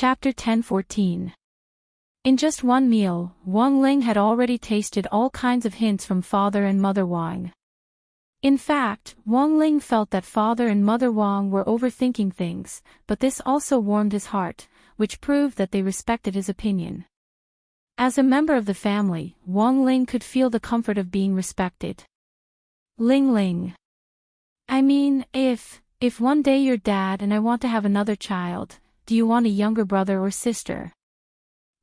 Chapter 10:14. In just one meal, Wang Ling had already tasted all kinds of hints from Father and Mother Wang. In fact, Wang Ling felt that Father and Mother Wang were overthinking things, but this also warmed his heart, which proved that they respected his opinion. As a member of the family, Wang Ling could feel the comfort of being respected. Ling Ling. I mean, if one day you're dad and I want to have another child, do you want a younger brother or sister?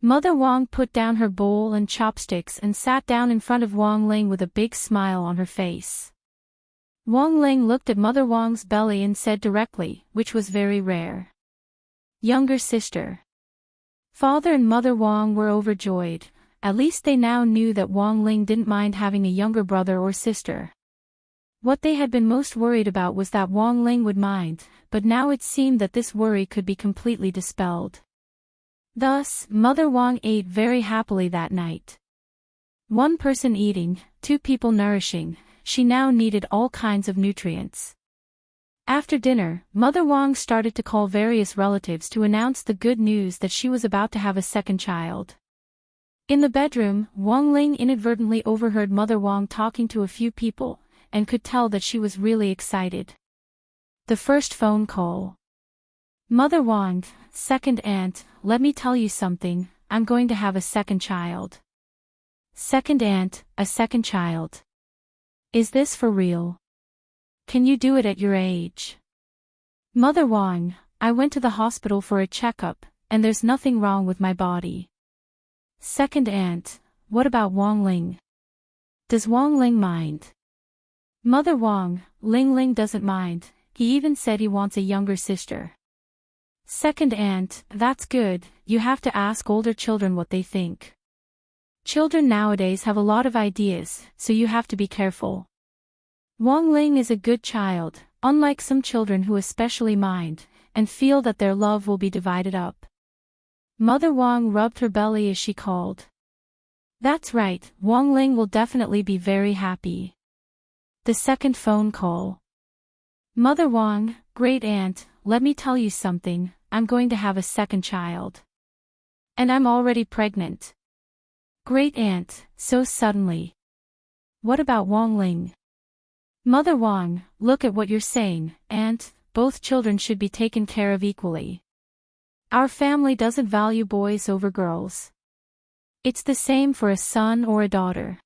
Mother Wang put down her bowl and chopsticks and sat down in front of Wang Ling with a big smile on her face. Wang Ling looked at Mother Wang's belly and said directly, which was very rare. Younger sister. Father and Mother Wang were overjoyed. At least they now knew that Wang Ling didn't mind having a younger brother or sister. What they had been most worried about was that Wang Ling would mind, but now it seemed that this worry could be completely dispelled. Thus, Mother Wang ate very happily that night. One person eating, two people nourishing, she now needed all kinds of nutrients. After dinner, Mother Wang started to call various relatives to announce the good news that she was about to have a second child. In the bedroom, Wang Ling inadvertently overheard Mother Wang talking to a few people, and could tell that she was really excited. The first phone call. Mother Wang, second aunt, let me tell you something, I'm going to have a second child. Second aunt, a second child. Is this for real? Can you do it at your age? Mother Wang, I went to the hospital for a checkup, and there's nothing wrong with my body. Second aunt, what about Wang Ling? Does Wang Ling mind? Mother Wang, Ling Ling doesn't mind, he even said he wants a younger sister. Second aunt, that's good, you have to ask older children what they think. Children nowadays have a lot of ideas, so you have to be careful. Wang Ling is a good child, unlike some children who especially mind, and feel that their love will be divided up. Mother Wang rubbed her belly as she called. That's right, Wang Ling will definitely be very happy. The second phone call. Mother Wang, great aunt, let me tell you something, I'm going to have a second child. And I'm already pregnant. Great aunt, so suddenly. What about Wang Ling? Mother Wang, look at what you're saying, aunt, both children should be taken care of equally. Our family doesn't value boys over girls. It's the same for a son or a daughter.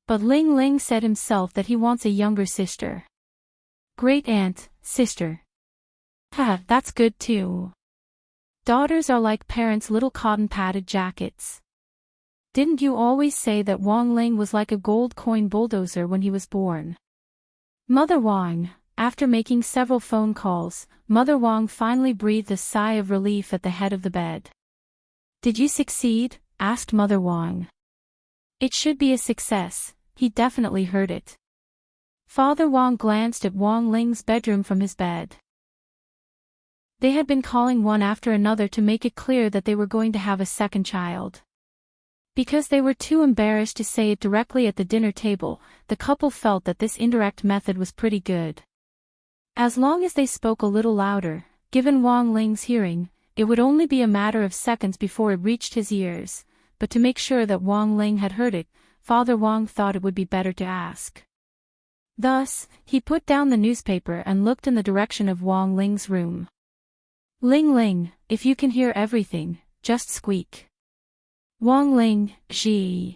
But Ling Ling said himself that he wants a younger sister. Great aunt, sister. Ha, that's good too. Daughters are like parents' little cotton-padded jackets. Didn't you always say that Wang Ling was like a gold coin bulldozer when he was born? Mother Wang, after making several phone calls, Mother Wang finally breathed a sigh of relief at the head of the bed. Did you succeed? Asked Mother Wang. It should be a success, he definitely heard it. Father Wang glanced at Wang Ling's bedroom from his bed. They had been calling one after another to make it clear that they were going to have a second child. Because they were too embarrassed to say it directly at the dinner table, the couple felt that this indirect method was pretty good. As long as they spoke a little louder, given Wang Ling's hearing, it would only be a matter of seconds before it reached his ears, but to make sure that Wang Ling had heard it, Father Wang thought it would be better to ask. Thus, he put down the newspaper and looked in the direction of Wang Ling's room. Ling Ling, if you can hear everything, just squeak. Wang Ling, Ji.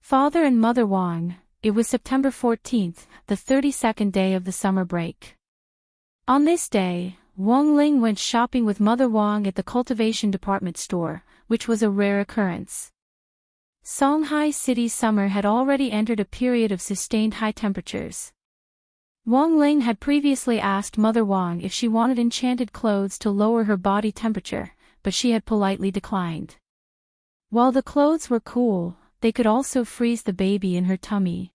Father and Mother Wang, it was September 14th, the 32nd day of the summer break. On this day, Wang Ling went shopping with Mother Wang at the cultivation department store, which was a rare occurrence. Songhai City's summer had already entered a period of sustained high temperatures. Wang Ling had previously asked Mother Wang if she wanted enchanted clothes to lower her body temperature, but she had politely declined. While the clothes were cool, they could also freeze the baby in her tummy.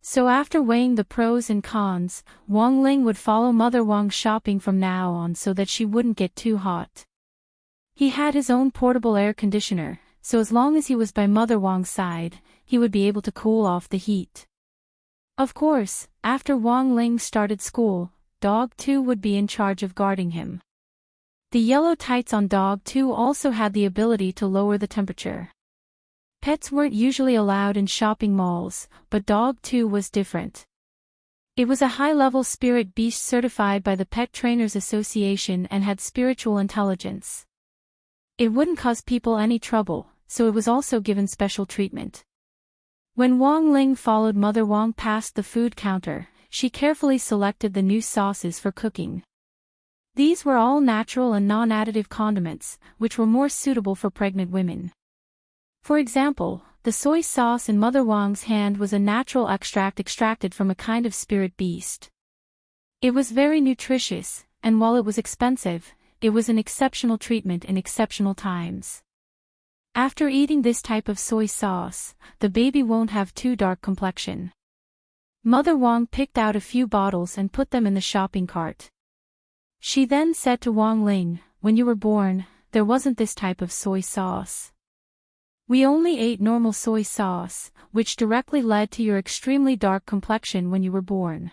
So after weighing the pros and cons, Wang Ling would follow Mother Wang shopping from now on so that she wouldn't get too hot. He had his own portable air conditioner, so as long as he was by Mother Wang's side, he would be able to cool off the heat. Of course, after Wang Ling started school, Dog 2 would be in charge of guarding him. The yellow tights on Dog 2 also had the ability to lower the temperature. Pets weren't usually allowed in shopping malls, but Dog 2 was different. It was a high-level spirit beast certified by the Pet Trainers Association and had spiritual intelligence. It wouldn't cause people any trouble, so it was also given special treatment. When Wang Ling followed Mother Wang past the food counter, she carefully selected the new sauces for cooking. These were all natural and non-additive condiments, which were more suitable for pregnant women. For example, the soy sauce in Mother Wang's hand was a natural extract extracted from a kind of spirit beast. It was very nutritious, and while it was expensive, it was an exceptional treatment in exceptional times. After eating this type of soy sauce, the baby won't have too dark complexion. Mother Wang picked out a few bottles and put them in the shopping cart. She then said to Wang Ling, "When you were born, there wasn't this type of soy sauce. We only ate normal soy sauce, which directly led to your extremely dark complexion when you were born.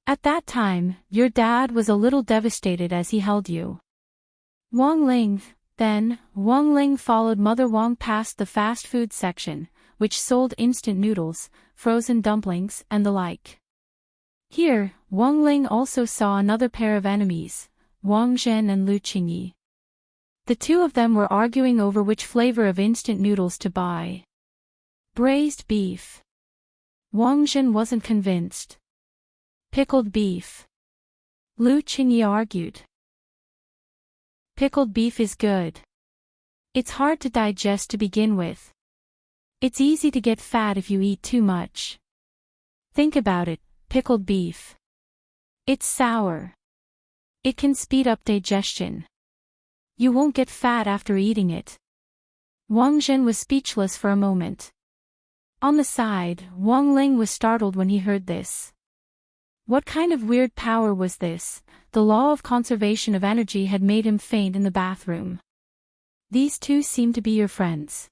At that time, your dad was a little devastated as he held you." Wang Ling followed Mother Wang past the fast food section, which sold instant noodles, frozen dumplings, and the like. Here, Wang Ling also saw another pair of enemies, Wang Zhen and Lu Qingyi. The two of them were arguing over which flavor of instant noodles to buy. Braised beef. Wang Zhen wasn't convinced. Pickled beef. Lu Qingyi argued. Pickled beef is good. It's hard to digest to begin with. It's easy to get fat if you eat too much. Think about it, pickled beef. It's sour. It can speed up digestion. You won't get fat after eating it. Wang Zhen was speechless for a moment. On the side, Wang Ling was startled when he heard this. What kind of weird power was this? The law of conservation of energy had made him faint in the bathroom. These two seem to be your friends.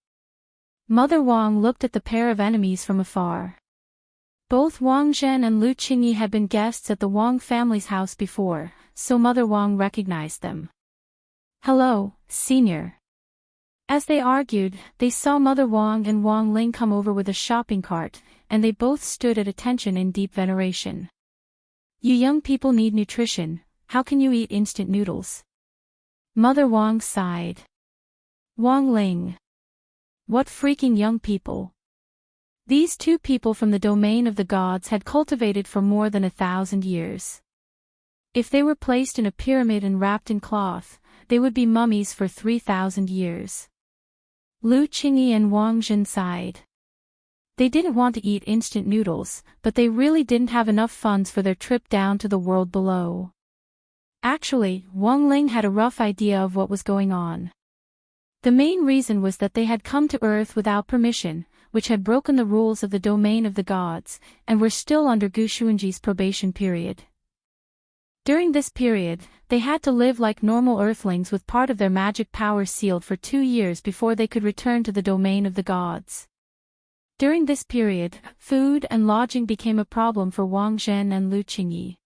Mother Wang looked at the pair of enemies from afar. Both Wang Zhen and Lu Qingyi had been guests at the Wang family's house before, so Mother Wang recognized them. "Hello, Senior." As they argued, they saw Mother Wang and Wang Ling come over with a shopping cart, and they both stood at attention in deep veneration. "You young people need nutrition, how can you eat instant noodles?" Mother Wang sighed. Wang Ling. What freaking young people. These two people from the domain of the gods had cultivated for more than 1,000 years. If they were placed in a pyramid and wrapped in cloth, they would be mummies for 3,000 years. Lu Qingyi and Wang Zhen sighed. They didn't want to eat instant noodles, but they really didn't have enough funds for their trip down to the world below. Actually, Wang Ling had a rough idea of what was going on. The main reason was that they had come to Earth without permission, which had broken the rules of the domain of the gods, and were still under Gu Xuanji's probation period. During this period, they had to live like normal Earthlings with part of their magic power sealed for 2 years before they could return to the domain of the gods. During this period, food and lodging became a problem for Wang Zhen and Lu Qingyi.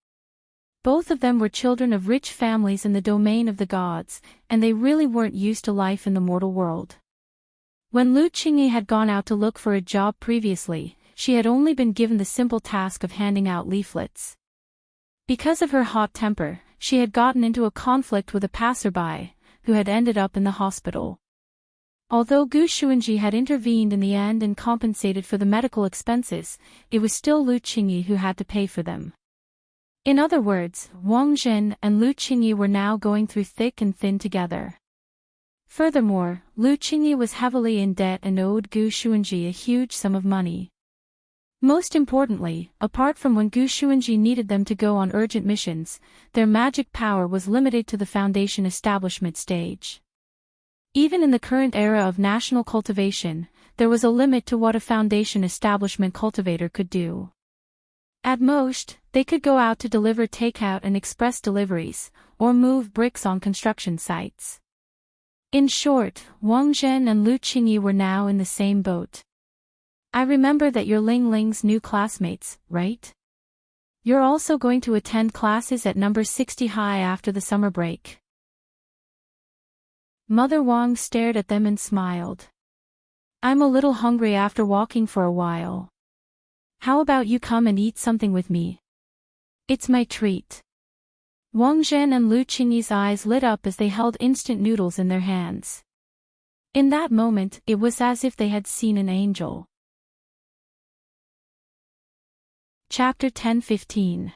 Both of them were children of rich families in the domain of the gods, and they really weren't used to life in the mortal world. When Lu Qingyi had gone out to look for a job previously, she had only been given the simple task of handing out leaflets. Because of her hot temper, she had gotten into a conflict with a passerby, who had ended up in the hospital. Although Gu Xuanji had intervened in the end and compensated for the medical expenses, it was still Lu Qingyi who had to pay for them. In other words, Wang Zhen and Lu Qingyi were now going through thick and thin together. Furthermore, Lu Qingyi was heavily in debt and owed Gu Xuanji a huge sum of money. Most importantly, apart from when Gu Xuanji needed them to go on urgent missions, their magic power was limited to the foundation establishment stage. Even in the current era of national cultivation, there was a limit to what a foundation establishment cultivator could do. At most, they could go out to deliver takeout and express deliveries, or move bricks on construction sites. In short, Wang Zhen and Lu Qingyi were now in the same boat. "I remember that you're Ling Ling's new classmates, right? You're also going to attend classes at number 60 High after the summer break." Mother Wang stared at them and smiled. I'm a little hungry after walking for a while. How about you come and eat something with me? It's my treat. Wang Zhen and Lu Qingyi's eyes lit up as they held instant noodles in their hands. In that moment, it was as if they had seen an angel. Chapter 10-15.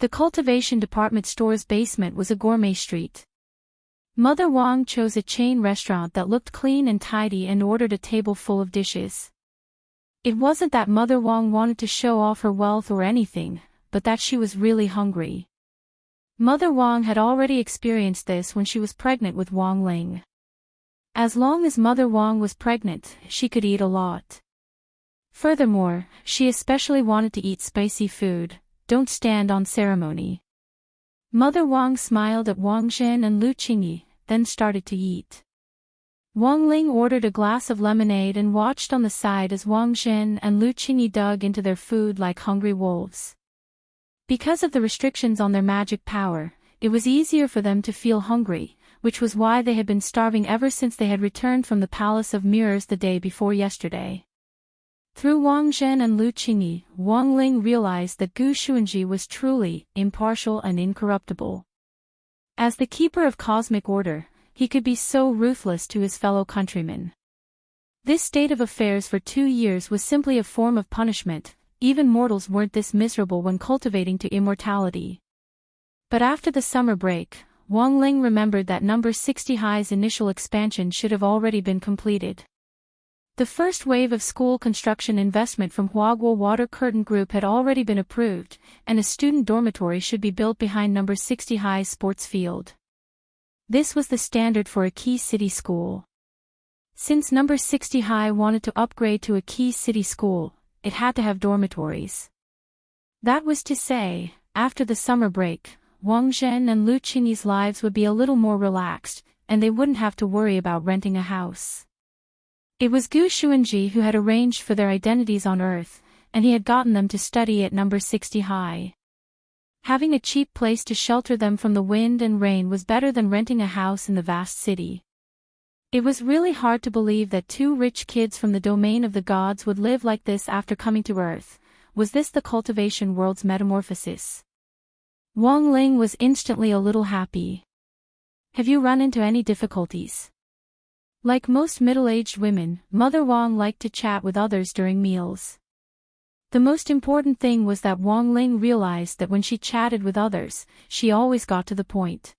The cultivation department store's basement was a gourmet street. Mother Wang chose a chain restaurant that looked clean and tidy and ordered a table full of dishes. It wasn't that Mother Wang wanted to show off her wealth or anything, but that she was really hungry. Mother Wang had already experienced this when she was pregnant with Wang Ling. As long as Mother Wang was pregnant, she could eat a lot. Furthermore, she especially wanted to eat spicy food. Don't stand on ceremony. Mother Wang smiled at Wang Zhen and Lu Qingyi, then started to eat. Wang Ling ordered a glass of lemonade and watched on the side as Wang Zhen and Lu Qingyi dug into their food like hungry wolves. Because of the restrictions on their magic power, it was easier for them to feel hungry, which was why they had been starving ever since they had returned from the Palace of Mirrors the day before yesterday. Through Wang Zhen and Lu Qingyi, Wang Ling realized that Gu Xuanji was truly impartial and incorruptible. As the keeper of cosmic order, he could be so ruthless to his fellow countrymen. This state of affairs for 2 years was simply a form of punishment. Even mortals weren't this miserable when cultivating to immortality. But after the summer break, Wang Ling remembered that number 60 High's initial expansion should have already been completed. The first wave of school construction investment from Huaguo Water Curtain Group had already been approved, and a student dormitory should be built behind number 60 High's sports field. This was the standard for a key city school. Since number 60 High wanted to upgrade to a key city school, it had to have dormitories. That was to say, after the summer break, Wang Zhen and Lu Qingyi's lives would be a little more relaxed, and they wouldn't have to worry about renting a house. It was Gu Xuanji who had arranged for their identities on Earth, and he had gotten them to study at number 60 High. Having a cheap place to shelter them from the wind and rain was better than renting a house in the vast city. It was really hard to believe that 2 rich kids from the domain of the gods would live like this after coming to Earth. Was this the cultivation world's metamorphosis? Wang Ling was instantly a little happy. Have you run into any difficulties? Like most middle-aged women, Mother Wang liked to chat with others during meals. The most important thing was that Wang Ling realized that when she chatted with others, she always got to the point.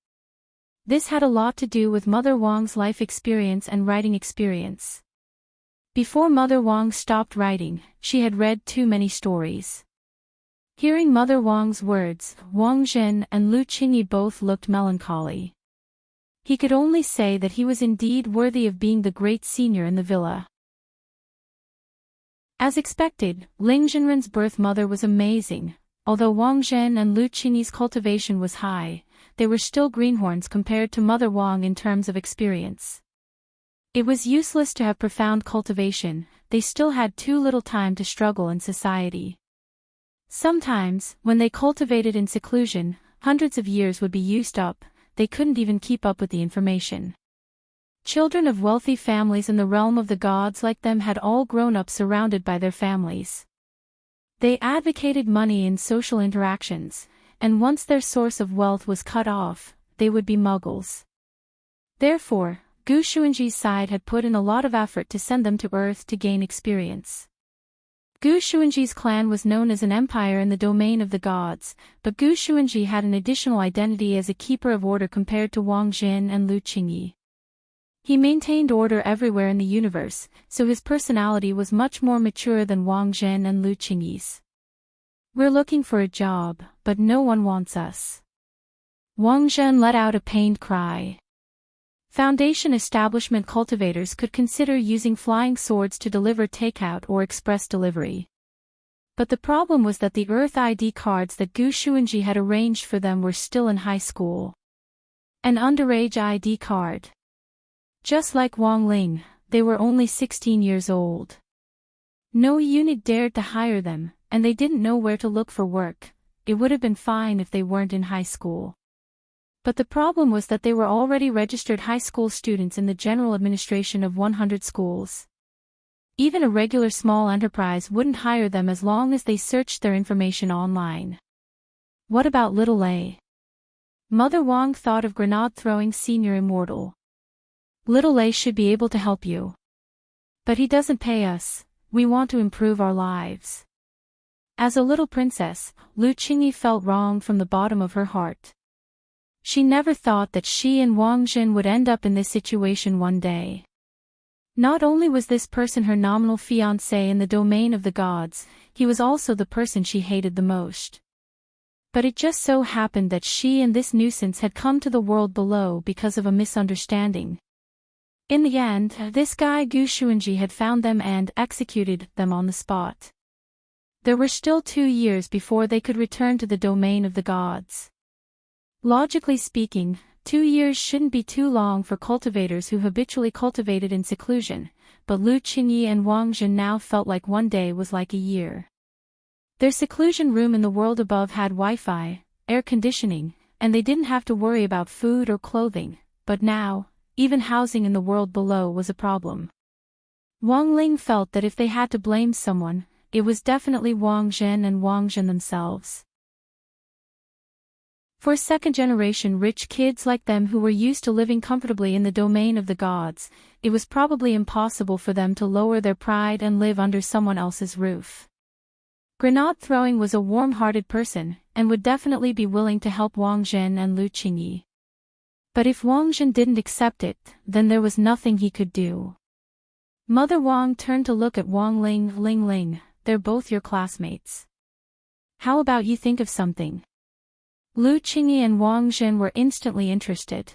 This had a lot to do with Mother Wang's life experience and writing experience. Before Mother Wang stopped writing, she had read too many stories. Hearing Mother Wang's words, Wang Zhen and Lu Qingyi both looked melancholy. He could only say that he was indeed worthy of being the great senior in the villa. As expected, Ling Zhenren's birth mother was amazing. Although Wang Zhen and Lu Qingyi's cultivation was high, they were still greenhorns compared to Mother Wang in terms of experience. It was useless to have profound cultivation, they still had too little time to struggle in society. Sometimes, when they cultivated in seclusion, hundreds of years would be used up. They couldn't even keep up with the information. Children of wealthy families in the realm of the gods like them had all grown up surrounded by their families. They advocated money in social interactions, and once their source of wealth was cut off, they would be muggles. Therefore, Gu Xuanji's side had put in a lot of effort to send them to Earth to gain experience. Gu Xuanji's clan was known as an empire in the domain of the gods, but Gu Xuanji had an additional identity as a keeper of order compared to Wang Zhen and Lu Qingyi. He maintained order everywhere in the universe, so his personality was much more mature than Wang Zhen and Lu Qingyi's. We're looking for a job, but no one wants us. Wang Zhen let out a pained cry. Foundation establishment cultivators could consider using flying swords to deliver takeout or express delivery. But the problem was that the Earth ID cards that Gu Xuanji had arranged for them were still in high school. An underage ID card. Just like Wang Ling, they were only 16 years old. No unit dared to hire them, and they didn't know where to look for work. It would have been fine if they weren't in high school. But the problem was that they were already registered high school students in the general administration of 100 schools. Even a regular small enterprise wouldn't hire them as long as they searched their information online. What about Little A? Mother Wong thought of grenade-throwing senior immortal. Little A should be able to help you. But he doesn't pay us, we want to improve our lives. As a little princess, Lu Qingyi felt wronged from the bottom of her heart. She never thought that she and Wang Jin would end up in this situation one day. Not only was this person her nominal fiancé in the domain of the gods, he was also the person she hated the most. But it just so happened that she and this nuisance had come to the world below because of a misunderstanding. In the end, this guy Gu Xuanji had found them and executed them on the spot. There were still 2 years before they could return to the domain of the gods. Logically speaking, 2 years shouldn't be too long for cultivators who habitually cultivated in seclusion, but Lu Qingyi and Wang Jin now felt like one day was like a year. Their seclusion room in the world above had Wi-Fi, air conditioning, and they didn't have to worry about food or clothing, but now, even housing in the world below was a problem. Wang Ling felt that if they had to blame someone, it was definitely Wang Zhen and Wang Jin themselves. For second-generation rich kids like them who were used to living comfortably in the domain of the gods, it was probably impossible for them to lower their pride and live under someone else's roof. Grenade-throwing was a warm-hearted person, and would definitely be willing to help Wang Zhen and Lu Qingyi. But if Wang Zhen didn't accept it, then there was nothing he could do. Mother Wang turned to look at Wang Ling. Ling, they're both your classmates. How about you think of something? Lu Qingyi and Wang Zhen were instantly interested.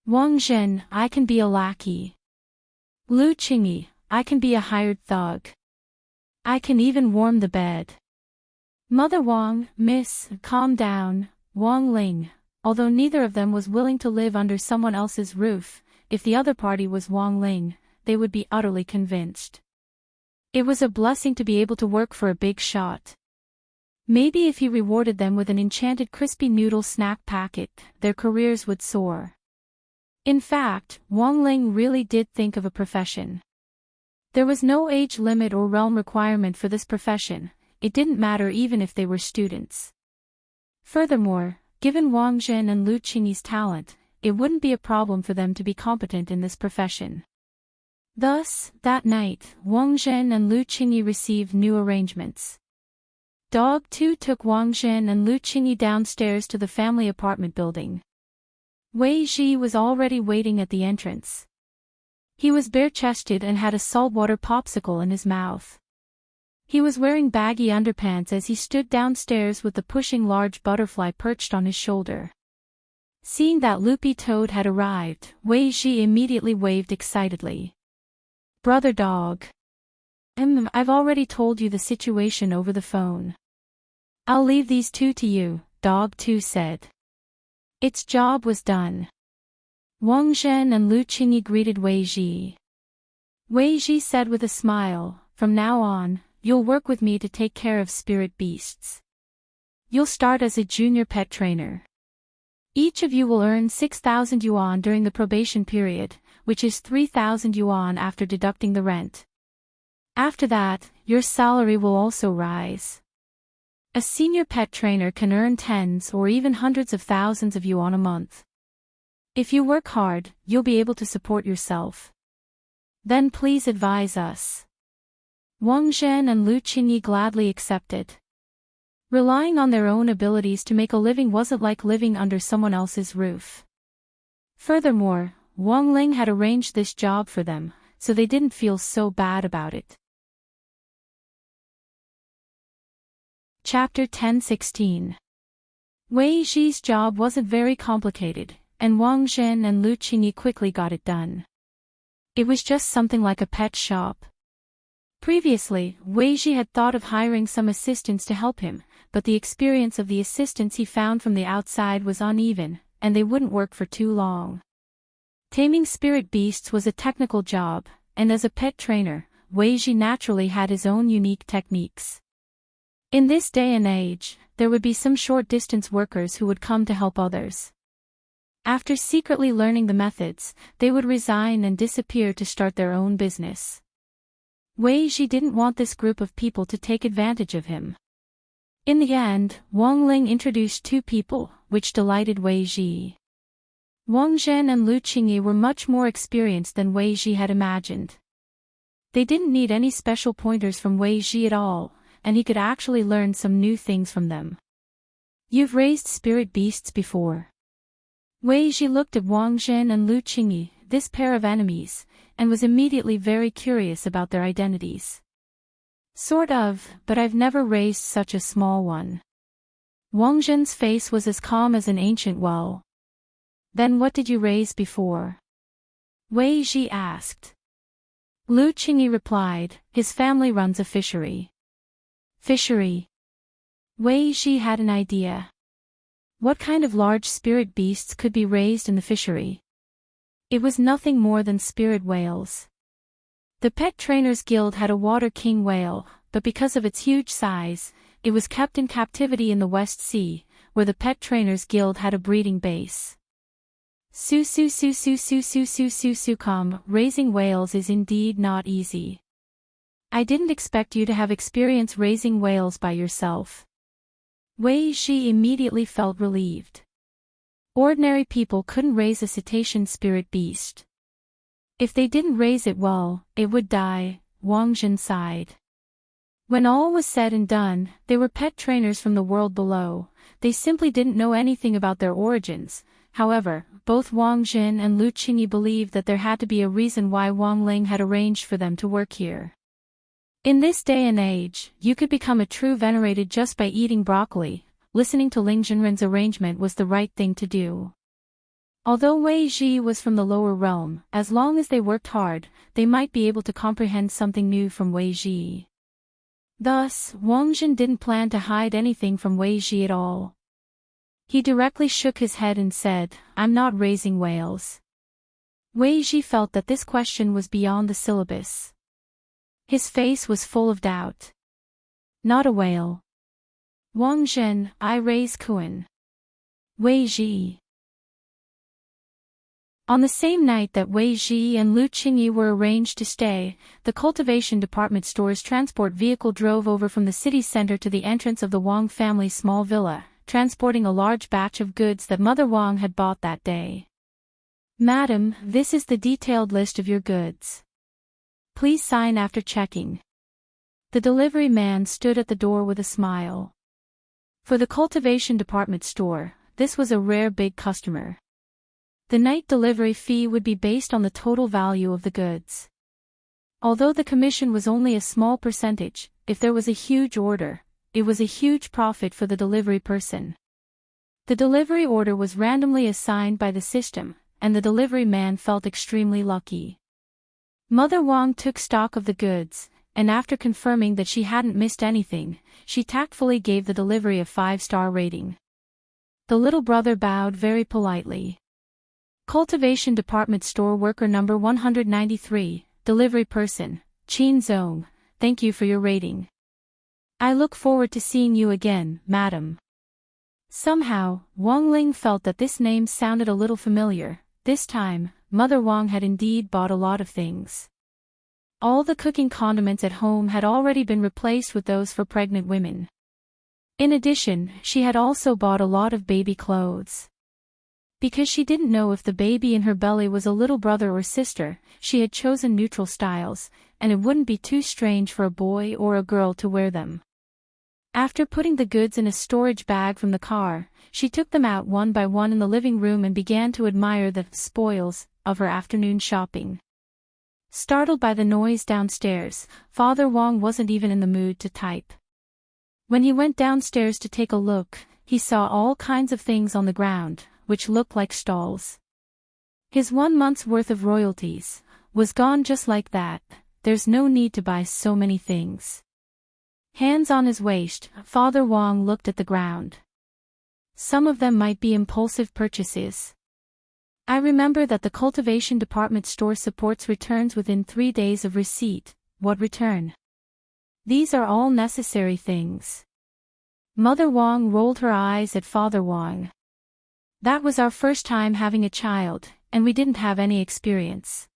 Wang Zhen, I can be a lackey. Lu Qingyi, I can be a hired thug. I can even warm the bed. Mother Wang, miss, calm down. Wang Ling, although neither of them was willing to live under someone else's roof, if the other party was Wang Ling, they would be utterly convinced. It was a blessing to be able to work for a big shot. Maybe if he rewarded them with an enchanted crispy noodle snack packet, their careers would soar. In fact, Wang Ling really did think of a profession. There was no age limit or realm requirement for this profession, it didn't matter even if they were students. Furthermore, given Wang Zhen and Lu Qingyi's talent, it wouldn't be a problem for them to be competent in this profession. Thus, that night, Wang Zhen and Lu Qingyi received new arrangements. Dog 2 took Wang Zhen and Lu Qingyi downstairs to the family apartment building. Wei Ji was already waiting at the entrance. He was bare-chested and had a saltwater popsicle in his mouth. He was wearing baggy underpants as he stood downstairs with the pushing large butterfly perched on his shoulder. Seeing that loopy toad had arrived, Wei Ji immediately waved excitedly. Brother dog. I've already told you the situation over the phone. I'll leave these 2 to you, Dog 2 said. Its job was done. Wang Zhen and Lu Qingyi greeted Wei Ji. Wei Ji said with a smile, from now on, you'll work with me to take care of spirit beasts. You'll start as a junior pet trainer. Each of you will earn 6,000 yuan during the probation period, which is 3,000 yuan after deducting the rent. After that, your salary will also rise. A senior pet trainer can earn tens or even hundreds of thousands of yuan a month. If you work hard, you'll be able to support yourself. Then please advise us. Wang Zhen and Lu Qingyi gladly accepted. Relying on their own abilities to make a living wasn't like living under someone else's roof. Furthermore, Wang Ling had arranged this job for them, so they didn't feel so bad about it. Chapter 10:16. Wei Ji's job wasn't very complicated, and Wang Zhen and Lu Qingyi quickly got it done. It was just something like a pet shop. Previously, Wei Ji had thought of hiring some assistants to help him, but the experience of the assistants he found from the outside was uneven, and they wouldn't work for too long. Taming spirit beasts was a technical job, and as a pet trainer, Wei Ji naturally had his own unique techniques. In this day and age, there would be some short-distance workers who would come to help others. After secretly learning the methods, they would resign and disappear to start their own business. Wei Ji didn't want this group of people to take advantage of him. In the end, Wang Ling introduced two people, which delighted Wei Ji. Wang Zhen and Lu Qingyi were much more experienced than Wei Ji had imagined. They didn't need any special pointers from Wei Ji at all, and he could actually learn some new things from them. You've raised spirit beasts before. Wei Ji looked at Wang Zhen and Lu Qingyi, this pair of enemies, and was immediately very curious about their identities. Sort of, but I've never raised such a small one. Wang Zhen's face was as calm as an ancient well. Then what did you raise before? Wei Ji asked. Lu Qingyi replied, his family runs a fishery. Fishery? Wei Ji had an idea. What kind of large spirit beasts could be raised in the fishery? It was nothing more than spirit whales. The Pet Trainers Guild had a water king whale, but because of its huge size, it was kept in captivity in the West Sea, where the Pet Trainers Guild had a breeding base. Raising whales is indeed not easy. I didn't expect you to have experience raising whales by yourself. Wei Ji immediately felt relieved. Ordinary people couldn't raise a cetacean spirit beast. If they didn't raise it well, it would die, Wang Zhen sighed. When all was said and done, they were pet trainers from the world below. They simply didn't know anything about their origins. However, both Wang Zhen and Lu Qingyi believed that there had to be a reason why Wang Ling had arranged for them to work here. In this day and age, you could become a true venerated just by eating broccoli. Listening to Ling Zhenren's arrangement was the right thing to do. Although Wei Ji was from the lower realm, as long as they worked hard, they might be able to comprehend something new from Wei Ji. Thus, Wang Zhen didn't plan to hide anything from Wei Ji at all. He directly shook his head and said, I'm not raising whales. Wei Ji felt that this question was beyond the syllabus. His face was full of doubt. Not a whale. Wang Zhen, I raise Kuan. Wei Ji. On the same night that Wei Ji and Lu Qingyi were arranged to stay, the cultivation department store's transport vehicle drove over from the city center to the entrance of the Wang family's small villa, transporting a large batch of goods that Mother Wang had bought that day. Madam, this is the detailed list of your goods. Please sign after checking. The delivery man stood at the door with a smile. For the cultivation department store, this was a rare big customer. The night delivery fee would be based on the total value of the goods. Although the commission was only a small percentage, if there was a huge order, it was a huge profit for the delivery person. The delivery order was randomly assigned by the system, and the delivery man felt extremely lucky. Mother Wang took stock of the goods, and after confirming that she hadn't missed anything, she tactfully gave the delivery a 5-star rating. The little brother bowed very politely. Cultivation department store worker number 193, delivery person, Qin Zong, thank you for your rating. I look forward to seeing you again, madam. Somehow, Wang Ling felt that this name sounded a little familiar. This time, Mother Wang had indeed bought a lot of things. All the cooking condiments at home had already been replaced with those for pregnant women. In addition, she had also bought a lot of baby clothes. Because she didn't know if the baby in her belly was a little brother or sister, she had chosen neutral styles, and it wouldn't be too strange for a boy or a girl to wear them. After putting the goods in a storage bag from the car, she took them out one by one in the living room and began to admire the spoils of her afternoon shopping. Startled by the noise downstairs, Father Wang wasn't even in the mood to type. When he went downstairs to take a look, he saw all kinds of things on the ground, which looked like stalls. His 1 month's worth of royalties was gone just like that. There's no need to buy so many things. Hands on his waist, Father Wang looked at the ground. Some of them might be impulsive purchases. I remember that the cultivation department store supports returns within 3 days of receipt. What return? These are all necessary things. Mother Wang rolled her eyes at Father Wang. That was our first time having a child, and we didn't have any experience.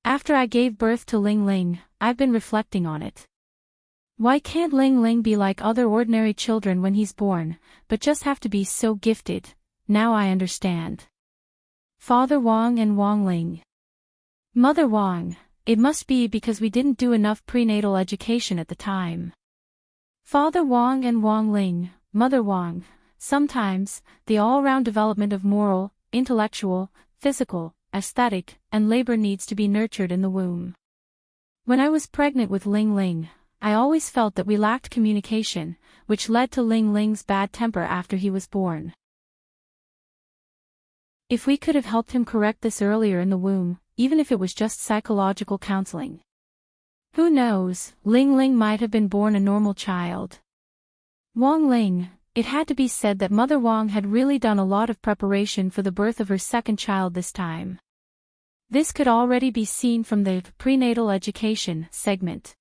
After I gave birth to Ling Ling, I've been reflecting on it. Why can't Ling Ling be like other ordinary children when he's born, but just have to be so gifted? Now I understand. Father Wang and Wang Ling. Mother Wang, it must be because we didn't do enough prenatal education at the time. Father Wang and Wang Ling, Mother Wang, sometimes, the all-round development of moral, intellectual, physical, aesthetic, and labor needs to be nurtured in the womb. When I was pregnant with Ling Ling, I always felt that we lacked communication, which led to Ling Ling's bad temper after he was born. If we could have helped him correct this earlier in the womb, even if it was just psychological counseling. Who knows, Ling Ling might have been born a normal child. Wang Ling, it had to be said that Mother Wang had really done a lot of preparation for the birth of her second child this time. This could already be seen from the prenatal education segment.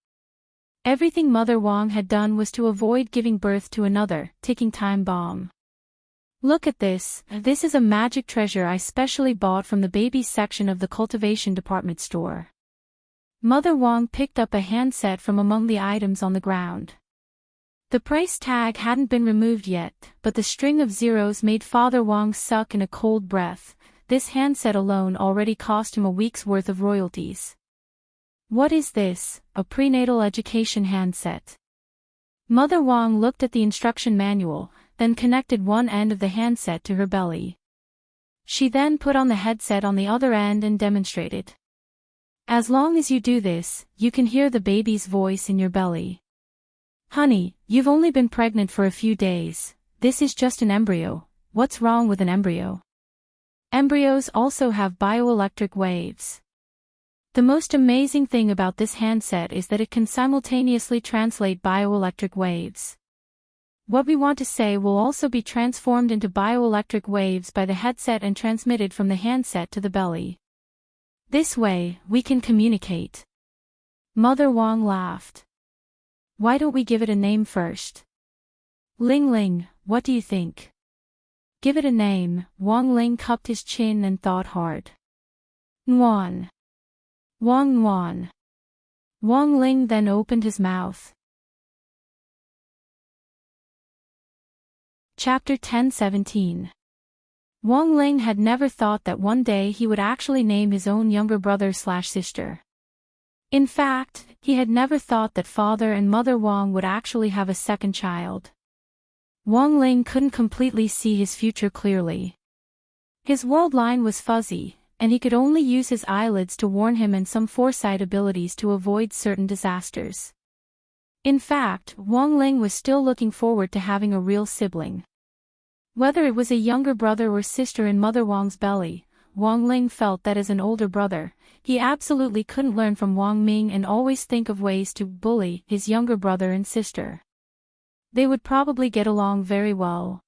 Everything Mother Wang had done was to avoid giving birth to another ticking time bomb. Look at this. This is a magic treasure I specially bought from the babies section of the cultivation department store. Mother Wang picked up a handset from among the items on the ground. The price tag hadn't been removed yet, but the string of zeros made Father Wang suck in a cold breath. This handset alone already cost him a week's worth of royalties. What is this? A prenatal education handset. Mother Wang looked at the instruction manual, then connected one end of the handset to her belly. She then put on the headset on the other end and demonstrated. As long as you do this, you can hear the baby's voice in your belly. Honey, you've only been pregnant for a few days. This is just an embryo. What's wrong with an embryo? Embryos also have bioelectric waves. The most amazing thing about this handset is that it can simultaneously translate bioelectric waves. What we want to say will also be transformed into bioelectric waves by the headset and transmitted from the handset to the belly. This way, we can communicate. Mother Wang laughed. Why don't we give it a name first? Ling Ling, what do you think? Give it a name. Wang Ling cupped his chin and thought hard. Nguan. Wang Nguan. Wang Ling then opened his mouth. Chapter 10:17. Wang Ling had never thought that one day he would actually name his own younger brother/sister. In fact, he had never thought that Father and Mother Wang would actually have a second child. Wang Ling couldn't completely see his future clearly. His world line was fuzzy, and he could only use his eyelids to warn him and some foresight abilities to avoid certain disasters. In fact, Wang Ling was still looking forward to having a real sibling. Whether it was a younger brother or sister in Mother Wang's belly, Wang Ling felt that as an older brother, he absolutely couldn't learn from Wang Ming and always think of ways to bully his younger brother and sister. They would probably get along very well.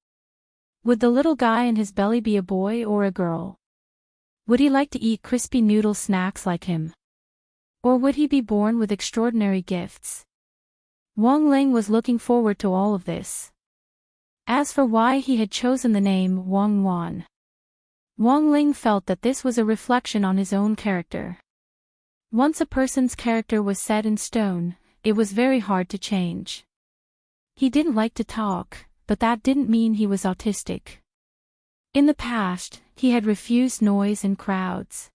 Would the little guy in his belly be a boy or a girl? Would he like to eat crispy noodle snacks like him? Or would he be born with extraordinary gifts? Wang Ling was looking forward to all of this. As for why he had chosen the name Wang Nguan, Wang Ling felt that this was a reflection on his own character. Once a person's character was set in stone, it was very hard to change. He didn't like to talk, but that didn't mean he was autistic. In the past, he had refused noise and crowds.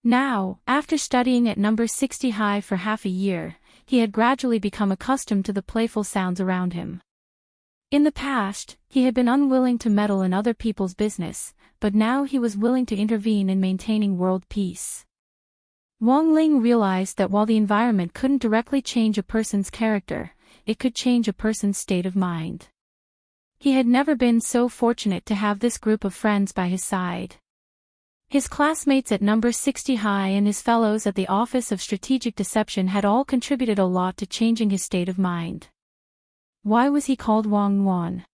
Now, after studying at number 60 high for half a year, he had gradually become accustomed to the playful sounds around him. In the past, he had been unwilling to meddle in other people's business, but now he was willing to intervene in maintaining world peace. Wang Ling realized that while the environment couldn't directly change a person's character, it could change a person's state of mind. He had never been so fortunate to have this group of friends by his side. His classmates at number 60 high and his fellows at the Office of Strategic Deception had all contributed a lot to changing his state of mind. Why was he called Wang Nguan?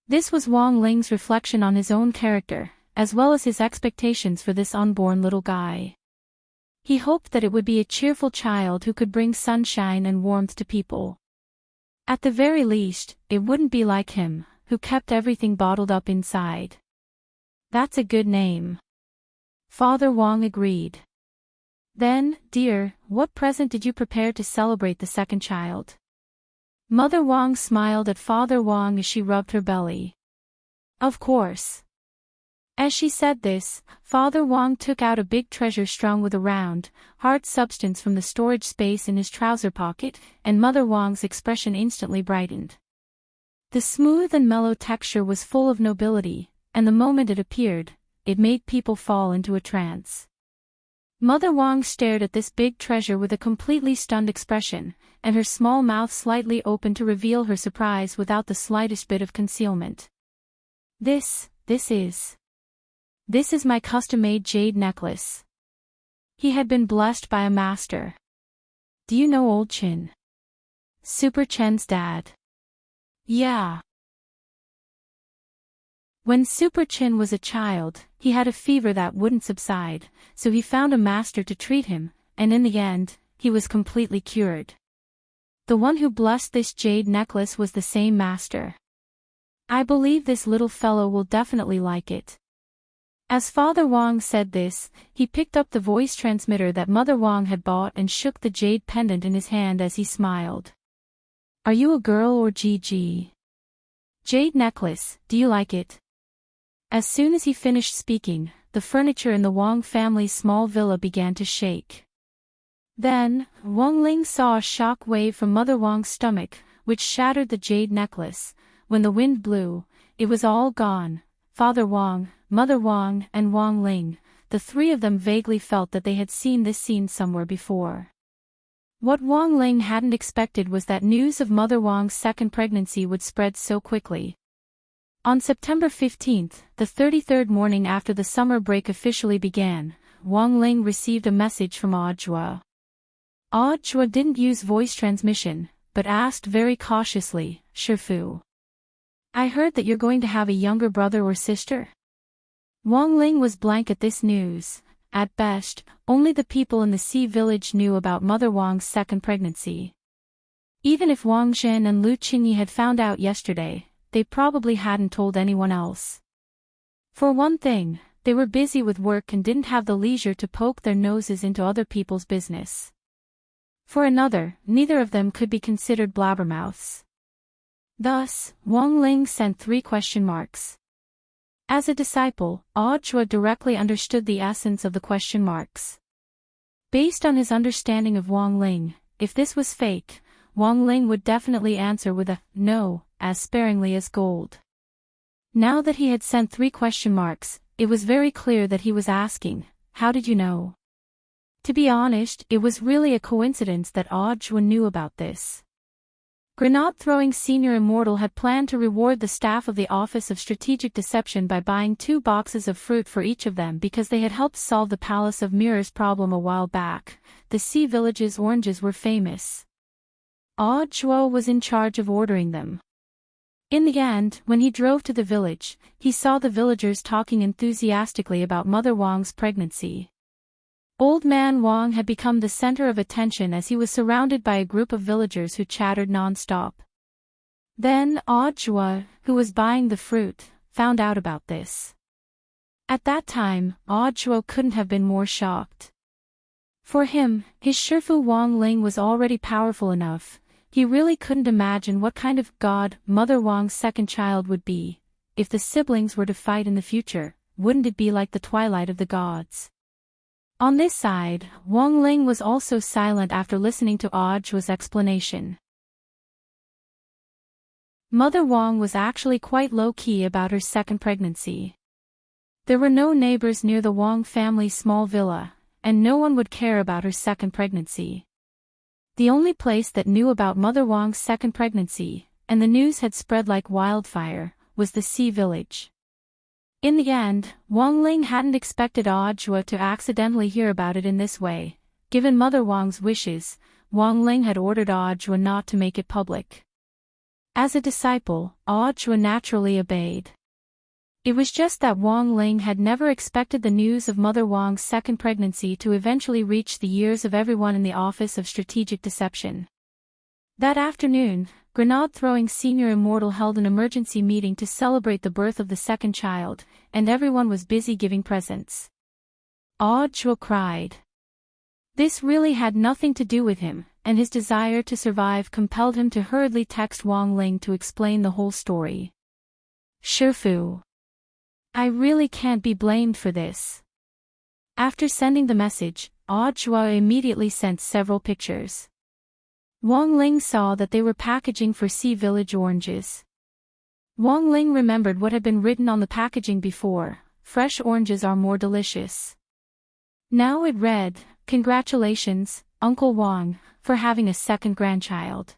This was Wang Ling's reflection on his own character, as well as his expectations for this unborn little guy. He hoped that it would be a cheerful child who could bring sunshine and warmth to people. At the very least, it wouldn't be like him, who kept everything bottled up inside. That's a good name. Father Wang agreed. Then, dear, what present did you prepare to celebrate the second child? Mother Wang smiled at Father Wang as she rubbed her belly. Of course. As she said this, Father Wang took out a big treasure strung with a round, hard substance from the storage space in his trouser pocket, and Mother Wang's expression instantly brightened. The smooth and mellow texture was full of nobility, and the moment it appeared, it made people fall into a trance. Mother Wang stared at this big treasure with a completely stunned expression, and her small mouth slightly opened to reveal her surprise without the slightest bit of concealment. This is my custom-made jade necklace. He had been blessed by a master. Do you know old Chin? Super Chen's dad. Yeah. When Super Chin was a child, he had a fever that wouldn't subside, so he found a master to treat him, and in the end, he was completely cured. The one who blessed this jade necklace was the same master. I believe this little fellow will definitely like it. As Father Wang said this, he picked up the voice transmitter that Mother Wang had bought and shook the jade pendant in his hand as he smiled. Are you a girl or GG? Jade necklace, do you like it? As soon as he finished speaking, the furniture in the Wang family's small villa began to shake. Then, Wang Ling saw a shock wave from Mother Wang's stomach, which shattered the jade necklace. When the wind blew, it was all gone. Father Wang, Mother Wang, and Wang Ling, the three of them vaguely felt that they had seen this scene somewhere before. What Wang Ling hadn't expected was that news of Mother Wang's second pregnancy would spread so quickly. On September 15th, the 33rd morning after the summer break officially began, Wang Ling received a message from Audra. Audra didn't use voice transmission, but asked very cautiously, Shifu. I heard that you're going to have a younger brother or sister? Wang Ling was blank at this news. At best, only the people in the Sea Village knew about Mother Wang's second pregnancy. Even if Wang Zhen and Lu Qingyi had found out yesterday, they probably hadn't told anyone else. For one thing, they were busy with work and didn't have the leisure to poke their noses into other people's business. For another, neither of them could be considered blabbermouths. Thus, Wang Ling sent 3 question marks. As a disciple, Audra directly understood the essence of the question marks. Based on his understanding of Wang Ling, if this was fake, Wang Ling would definitely answer with a no, as sparingly as gold. Now that he had sent 3 question marks, it was very clear that he was asking, how did you know? To be honest, it was really a coincidence that Audra knew about this. Grenade-throwing Senior Immortal had planned to reward the staff of the Office of Strategic Deception by buying 2 boxes of fruit for each of them because they had helped solve the Palace of Mirrors problem a while back. The Sea Village's oranges were famous. Audra was in charge of ordering them. In the end, when he drove to the village, he saw the villagers talking enthusiastically about Mother Wang's pregnancy. Old Man Wang had become the center of attention as he was surrounded by a group of villagers who chattered non-stop. Then Audra, who was buying the fruit, found out about this. At that time, Audra couldn't have been more shocked. For him, his Shifu Wang Ling was already powerful enough. He really couldn't imagine what kind of god Mother Wang's second child would be. If the siblings were to fight in the future, wouldn't it be like the twilight of the gods? On this side, Wang Ling was also silent after listening to Audra's explanation. Mother Wang was actually quite low-key about her second pregnancy. There were no neighbors near the Wang family's small villa, and no one would care about her second pregnancy. The only place that knew about Mother Wang's second pregnancy, and the news had spread like wildfire, was the Sea Village. In the end, Wang Ling hadn't expected Audra to accidentally hear about it in this way. Given Mother Wang's wishes, Wang Ling had ordered Audra not to make it public. As a disciple, Audra naturally obeyed. It was just that Wang Ling had never expected the news of Mother Wang's second pregnancy to eventually reach the ears of everyone in the Office of Strategic Deception. That afternoon, Grenade-throwing senior immortal held an emergency meeting to celebrate the birth of the second child, and everyone was busy giving presents. Chua cried. This really had nothing to do with him, and his desire to survive compelled him to hurriedly text Wang Ling to explain the whole story. Shifu. I really can't be blamed for this. After sending the message, Chua immediately sent several pictures. Wang Ling saw that they were packaging for Sea Village oranges. Wang Ling remembered what had been written on the packaging before: fresh oranges are more delicious. Now it read, "Congratulations, Uncle Wang, for having a second grandchild."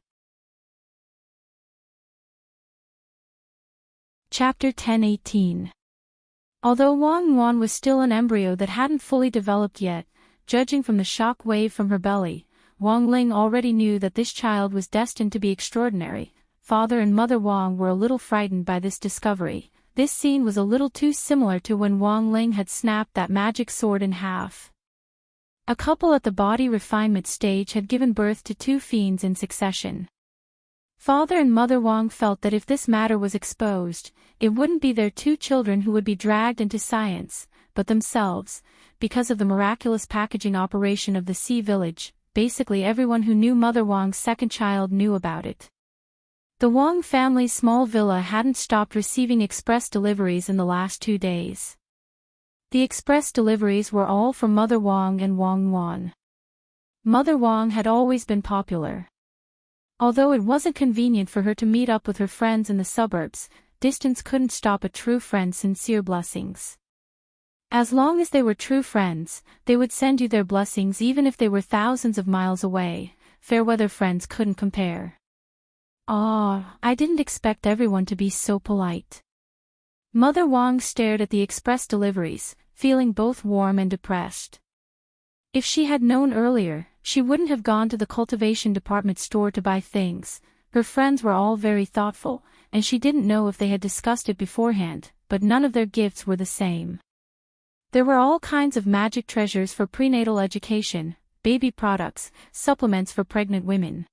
Chapter 10:18. Although Wang Wan was still an embryo that hadn't fully developed yet, judging from the shock wave from her belly, Wang Ling already knew that this child was destined to be extraordinary. Father and Mother Wang were a little frightened by this discovery. This scene was a little too similar to when Wang Ling had snapped that magic sword in half. A couple at the body refinement stage had given birth to two fiends in succession. Father and Mother Wang felt that if this matter was exposed, it wouldn't be their two children who would be dragged into science, but themselves, because of the miraculous packaging operation of the Sea Village. Basically everyone who knew Mother Wang's second child knew about it. The Wang family's small villa hadn't stopped receiving express deliveries in the last 2 days. The express deliveries were all from Mother Wang and Wang Wan. Mother Wang had always been popular. Although it wasn't convenient for her to meet up with her friends in the suburbs, distance couldn't stop a true friend's sincere blessings. As long as they were true friends, they would send you their blessings even if they were thousands of miles away. Fair weather friends couldn't compare. I didn't expect everyone to be so polite. Mother Wang stared at the express deliveries, feeling both warm and depressed. If she had known earlier, she wouldn't have gone to the cultivation department store to buy things. Her friends were all very thoughtful, and she didn't know if they had discussed it beforehand, but none of their gifts were the same. There were all kinds of magic treasures for prenatal education, baby products, supplements for pregnant women.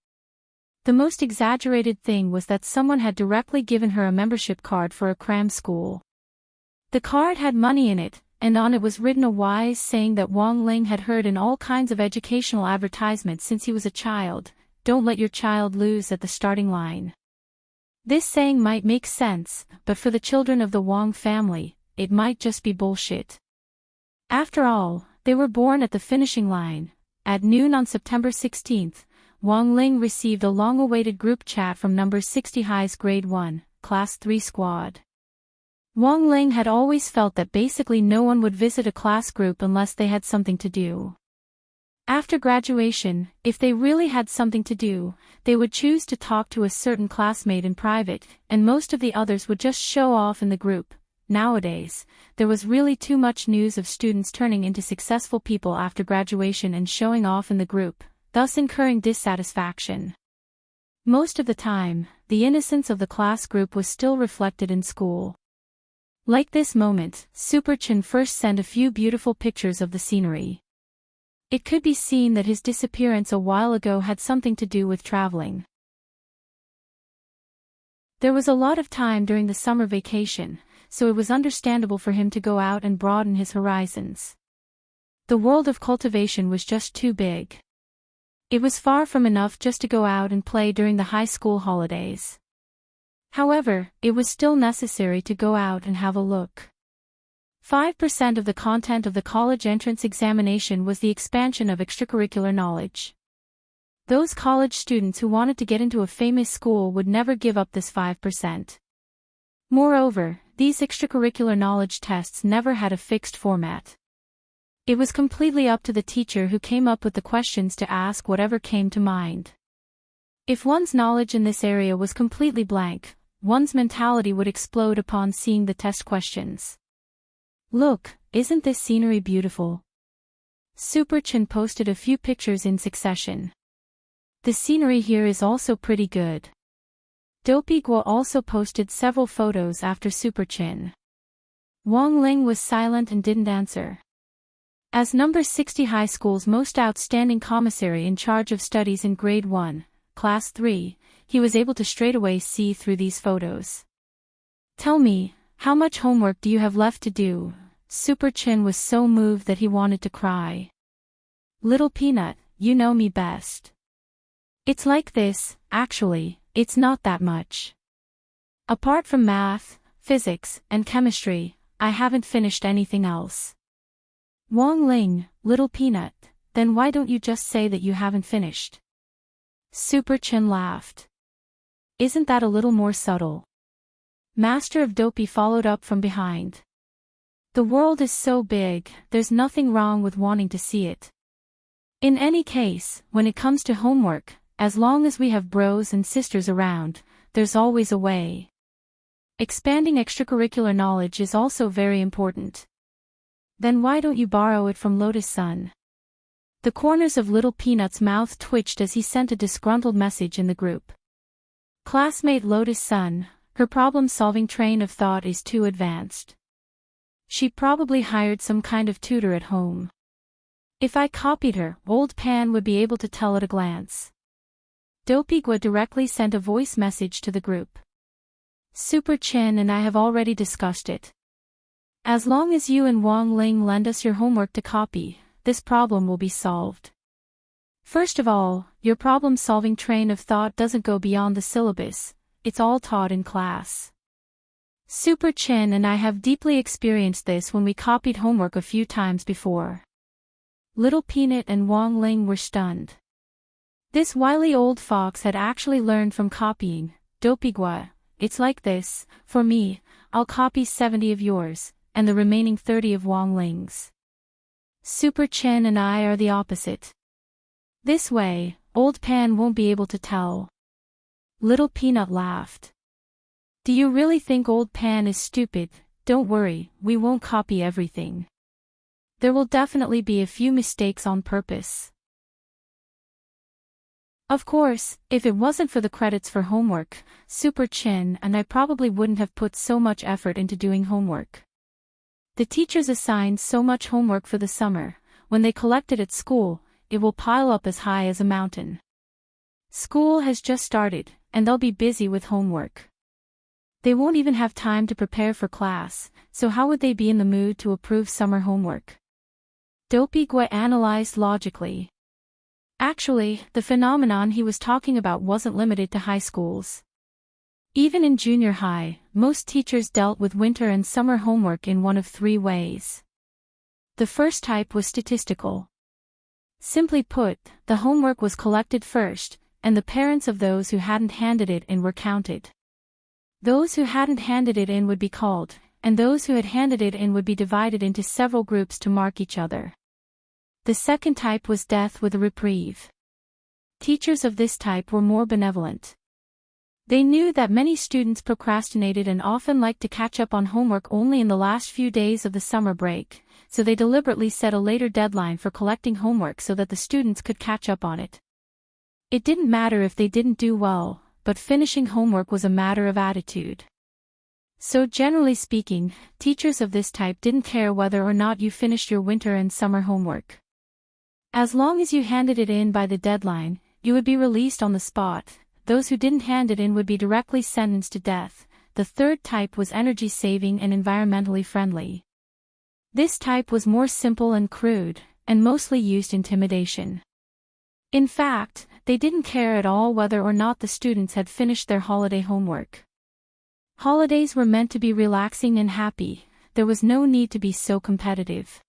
The most exaggerated thing was that someone had directly given her a membership card for a cram school. The card had money in it, and on it was written a wise saying that Wang Ling had heard in all kinds of educational advertisements since he was a child: don't let your child lose at the starting line. This saying might make sense, but for the children of the Wang family, it might just be bullshit. After all, they were born at the finishing line. At noon on September 16th, Wang Ling received a long-awaited group chat from number 60 High's Grade 1, Class 3 squad. Wang Ling had always felt that basically no one would visit a class group unless they had something to do. After graduation, if they really had something to do, they would choose to talk to a certain classmate in private, and most of the others would just show off in the group. Nowadays, there was really too much news of students turning into successful people after graduation and showing off in the group, thus incurring dissatisfaction. Most of the time, the innocence of the class group was still reflected in school. Like this moment, Super Chin first sent a few beautiful pictures of the scenery. It could be seen that his disappearance a while ago had something to do with traveling. There was a lot of time during the summer vacation, so it was understandable for him to go out and broaden his horizons. The world of cultivation was just too big. It was far from enough just to go out and play during the high school holidays. However, it was still necessary to go out and have a look. 5% of the content of the college entrance examination was the expansion of extracurricular knowledge. Those college students who wanted to get into a famous school would never give up this 5%. Moreover, these extracurricular knowledge tests never had a fixed format. It was completely up to the teacher who came up with the questions to ask whatever came to mind. If one's knowledge in this area was completely blank, one's mentality would explode upon seeing the test questions. Look, isn't this scenery beautiful? Super Chin posted a few pictures in succession. The scenery here is also pretty good. Dopey Guo also posted several photos after Super Chin. Wang Ling was silent and didn't answer. As number 60 high school's most outstanding commissary in charge of studies in grade 1, class 3, he was able to straightaway see through these photos. Tell me, how much homework do you have left to do? Super Chin was so moved that he wanted to cry. Little Peanut, you know me best. It's like this, actually, it's not that much. Apart from math, physics, and chemistry, I haven't finished anything else. Wong Ling, Little Peanut, then why don't you just say that you haven't finished? Super Chin laughed. Isn't that a little more subtle? Master of Dopey followed up from behind. The world is so big, there's nothing wrong with wanting to see it. In any case, when it comes to homework, as long as we have bros and sisters around, there's always a way. Expanding extracurricular knowledge is also very important. Then why don't you borrow it from Lotus Sun? The corners of Little Peanut's mouth twitched as he sent a disgruntled message in the group. Classmate Lotus Sun, her problem-solving train of thought is too advanced. She probably hired some kind of tutor at home. If I copied her, Old Pan would be able to tell at a glance. Dopey-gua directly sent a voice message to the group. Super Chin and I have already discussed it. As long as you and Wong Ling lend us your homework to copy, this problem will be solved. First of all, your problem-solving train of thought doesn't go beyond the syllabus, it's all taught in class. Super Chin and I have deeply experienced this when we copied homework a few times before. Little Peanut and Wong Ling were stunned. This wily old fox had actually learned from copying. Dopey-gua, it's like this, for me, I'll copy 70 of yours, and the remaining 30 of Wong Ling's. Super Chin and I are the opposite. This way, Old Pan won't be able to tell. Little Peanut laughed. Do you really think Old Pan is stupid? Don't worry, we won't copy everything. There will definitely be a few mistakes on purpose. Of course, if it wasn't for the credits for homework, Super Chin and I probably wouldn't have put so much effort into doing homework. The teachers assigned so much homework for the summer, when they collect it at school, it will pile up as high as a mountain. School has just started, and they'll be busy with homework. They won't even have time to prepare for class, so how would they be in the mood to approve summer homework? Dopey-gua analyzed logically. Actually, the phenomenon he was talking about wasn't limited to high schools. Even in junior high, most teachers dealt with winter and summer homework in one of three ways. The first type was statistical. Simply put, the homework was collected first, and the parents of those who hadn't handed it in were counted. Those who hadn't handed it in would be called, and those who had handed it in would be divided into several groups to mark each other. The second type was death with a reprieve. Teachers of this type were more benevolent. They knew that many students procrastinated and often liked to catch up on homework only in the last few days of the summer break, so they deliberately set a later deadline for collecting homework so that the students could catch up on it. It didn't matter if they didn't do well, but finishing homework was a matter of attitude. So generally speaking, teachers of this type didn't care whether or not you finished your winter and summer homework. As long as you handed it in by the deadline, you would be released on the spot. Those who didn't hand it in would be directly sentenced to death. The third type was energy-saving and environmentally friendly. This type was more simple and crude, and mostly used intimidation. In fact, they didn't care at all whether or not the students had finished their holiday homework. Holidays were meant to be relaxing and happy, there was no need to be so competitive.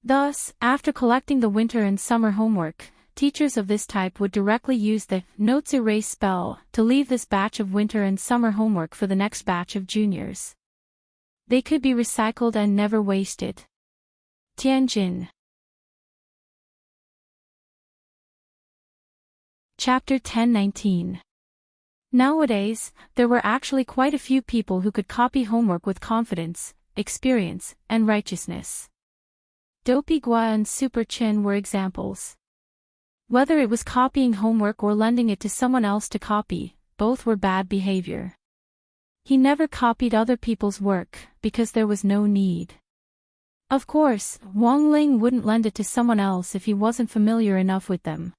Thus, after collecting the winter and summer homework, teachers of this type would directly use the notes erase spell to leave this batch of winter and summer homework for the next batch of juniors. They could be recycled and never wasted. Tianjin. Chapter 1019. Nowadays, there were actually quite a few people who could copy homework with confidence, experience, and righteousness. Dopey-gua and Super Chin were examples. Whether it was copying homework or lending it to someone else to copy, both were bad behavior. He never copied other people's work, because there was no need. Of course, Wong Ling wouldn't lend it to someone else if he wasn't familiar enough with them.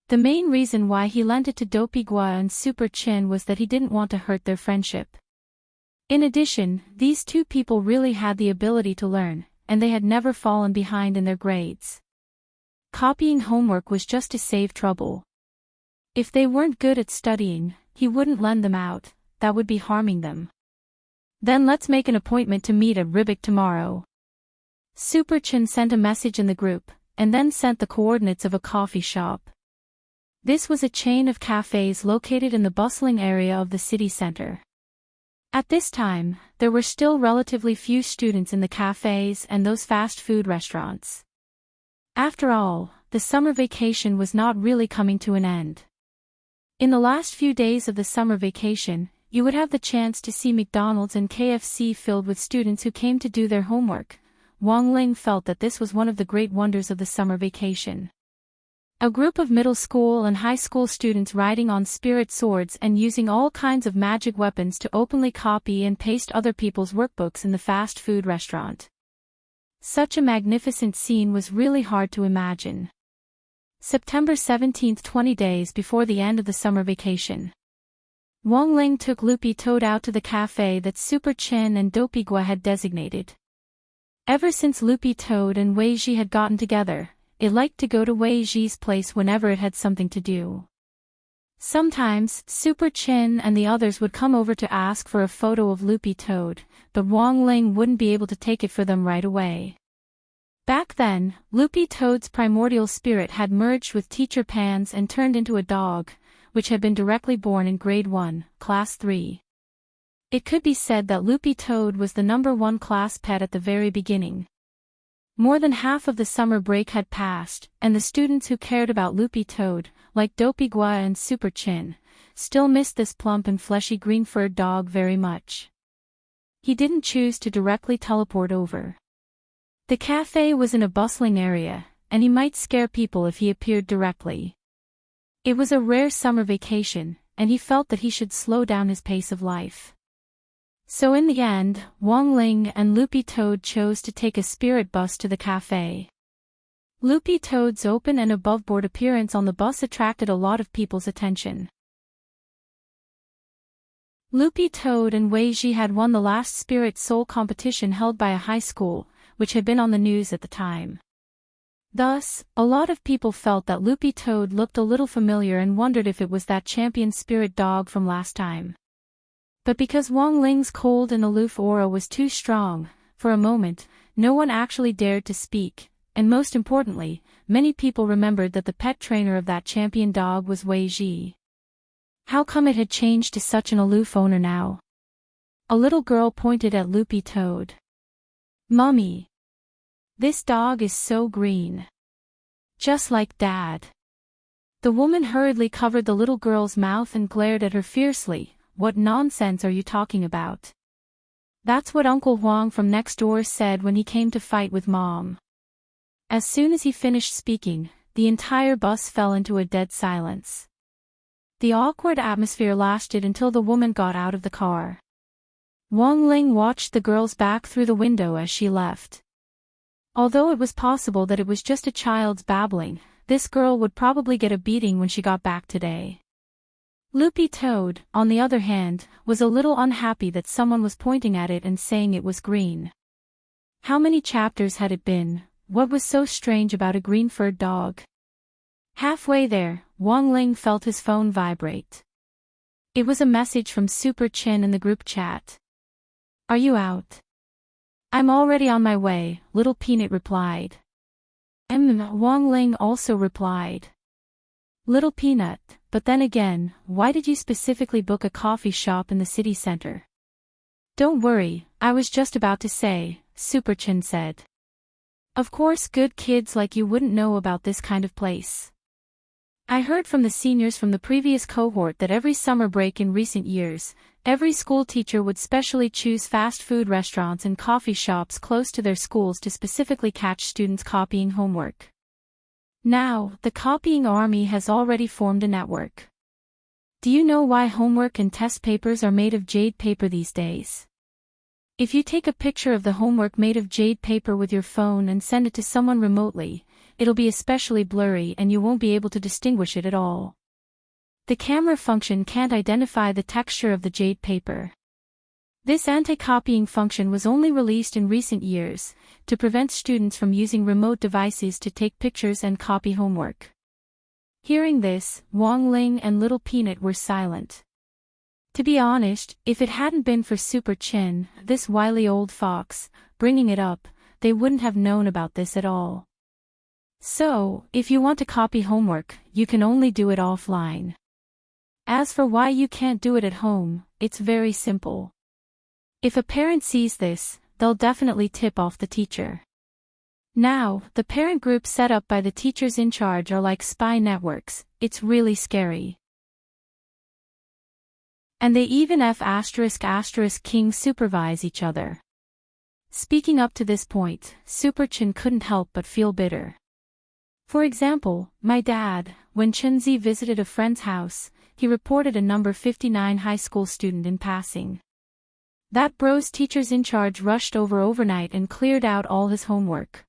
The main reason why he lent it to Dopey Gua and Super Chin was that he didn't want to hurt their friendship. In addition, these two people really had the ability to learn, and they had never fallen behind in their grades. Copying homework was just to save trouble. If they weren't good at studying, he wouldn't lend them out, that would be harming them. Then let's make an appointment to meet at Ribik tomorrow. Super Chin sent a message in the group, and then sent the coordinates of a coffee shop. This was a chain of cafes located in the bustling area of the city center. At this time, there were still relatively few students in the cafes and those fast food restaurants. After all, the summer vacation was not really coming to an end. In the last few days of the summer vacation, you would have the chance to see McDonald's and KFC filled with students who came to do their homework. Wang Ling felt that this was one of the great wonders of the summer vacation. A group of middle school and high school students riding on spirit swords and using all kinds of magic weapons to openly copy and paste other people's workbooks in the fast food restaurant. Such a magnificent scene was really hard to imagine. September 17, 20 days before the end of the summer vacation. Wang Ling took Loopy Toad out to the cafe that Super Chin and Dopey Gua had designated. Ever since Loopy Toad and Wei Ji had gotten together, it liked to go to Wei Ji's place whenever it had something to do. Sometimes, Super Chin and the others would come over to ask for a photo of Loopy Toad, but Wang Ling wouldn't be able to take it for them right away. Back then, Loopy Toad's primordial spirit had merged with Teacher Pan's and turned into a dog, which had been directly born in Grade 1, Class 3. It could be said that Loopy Toad was the #1 class pet at the very beginning. More than half of the summer break had passed, and the students who cared about Loopy Toad, like Dopey Gua and Super Chin, still missed this plump and fleshy green-furred dog very much. He didn't choose to directly teleport over. The cafe was in a bustling area, and he might scare people if he appeared directly. It was a rare summer vacation, and he felt that he should slow down his pace of life. So in the end, Wang Ling and Loopy Toad chose to take a spirit bus to the cafe. Loopy Toad's open and aboveboard appearance on the bus attracted a lot of people's attention. Loopy Toad and Wei Ji had won the last Spirit Soul competition held by a high school, which had been on the news at the time. Thus, a lot of people felt that Loopy Toad looked a little familiar and wondered if it was that champion spirit dog from last time. But because Wang Ling's cold and aloof aura was too strong, for a moment, no one actually dared to speak, and most importantly, many people remembered that the pet trainer of that champion dog was Wei Ji. How come it had changed to such an aloof owner now? A little girl pointed at Loopy Toad. "Mummy! This dog is so green. Just like Dad." The woman hurriedly covered the little girl's mouth and glared at her fiercely. "What nonsense are you talking about?" "That's what Uncle Huang from next door said when he came to fight with Mom." As soon as he finished speaking, the entire bus fell into a dead silence. The awkward atmosphere lasted until the woman got out of the car. Wang Ling watched the girl's back through the window as she left. Although it was possible that it was just a child's babbling, this girl would probably get a beating when she got back today. Loopy Toad, on the other hand, was a little unhappy that someone was pointing at it and saying it was green. How many chapters had it been? What was so strange about a green-furred dog? Halfway there, Wang Ling felt his phone vibrate. It was a message from Super Chin in the group chat. "Are you out?" "I'm already on my way," Little Peanut replied. Wang Ling also replied. "Little Peanut, but then again, why did you specifically book a coffee shop in the city center?" "Don't worry, I was just about to say," Super Chin said. "Of course good kids like you wouldn't know about this kind of place. I heard from the seniors from the previous cohort that every summer break in recent years, every school teacher would specially choose fast food restaurants and coffee shops close to their schools to specifically catch students copying homework. Now, the copying army has already formed a network. Do you know why homework and test papers are made of jade paper these days? If you take a picture of the homework made of jade paper with your phone and send it to someone remotely, it'll be especially blurry and you won't be able to distinguish it at all. The camera function can't identify the texture of the jade paper. This anti-copying function was only released in recent years, to prevent students from using remote devices to take pictures and copy homework. Hearing this, Wong Ling and Little Peanut were silent. To be honest, if it hadn't been for Super Chin, this wily old fox, bringing it up, they wouldn't have known about this at all. So, if you want to copy homework, you can only do it offline. As for why you can't do it at home, it's very simple. If a parent sees this, they'll definitely tip off the teacher. Now, the parent groups set up by the teachers in charge are like spy networks, it's really scary. And they even King supervise each other. Speaking up to this point, Super Chin couldn't help but feel bitter. For example, my dad, when Chenzi visited a friend's house, he reported a number 59 high school student in passing. That bro's teachers in charge rushed over overnight and cleared out all his homework.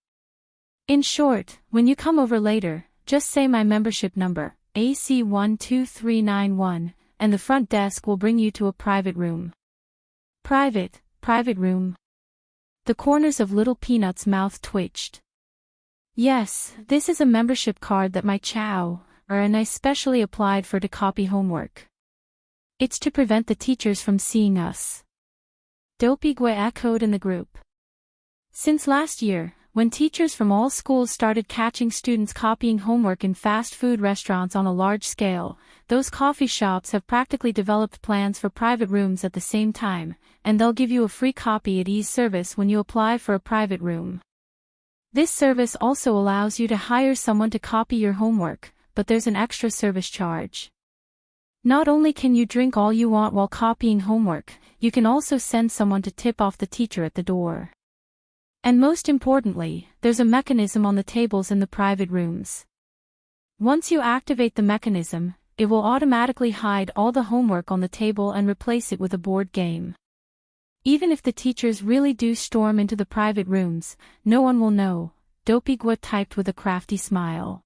In short, when you come over later, just say my membership number, AC12391, and the front desk will bring you to a private room. Private room. The corners of Little Peanut's mouth twitched. Yes, this is a membership card that my chow, and I specially applied for to copy homework. It's to prevent the teachers from seeing us. Dopey Gui echoed in the group. Since last year, when teachers from all schools started catching students copying homework in fast food restaurants on a large scale, those coffee shops have practically developed plans for private rooms at the same time, and they'll give you a free copy at ease service when you apply for a private room. This service also allows you to hire someone to copy your homework, but there's an extra service charge. Not only can you drink all you want while copying homework, you can also send someone to tip off the teacher at the door. And most importantly, there's a mechanism on the tables in the private rooms. Once you activate the mechanism, it will automatically hide all the homework on the table and replace it with a board game. Even if the teachers really do storm into the private rooms, no one will know, Dopey Gua typed with a crafty smile.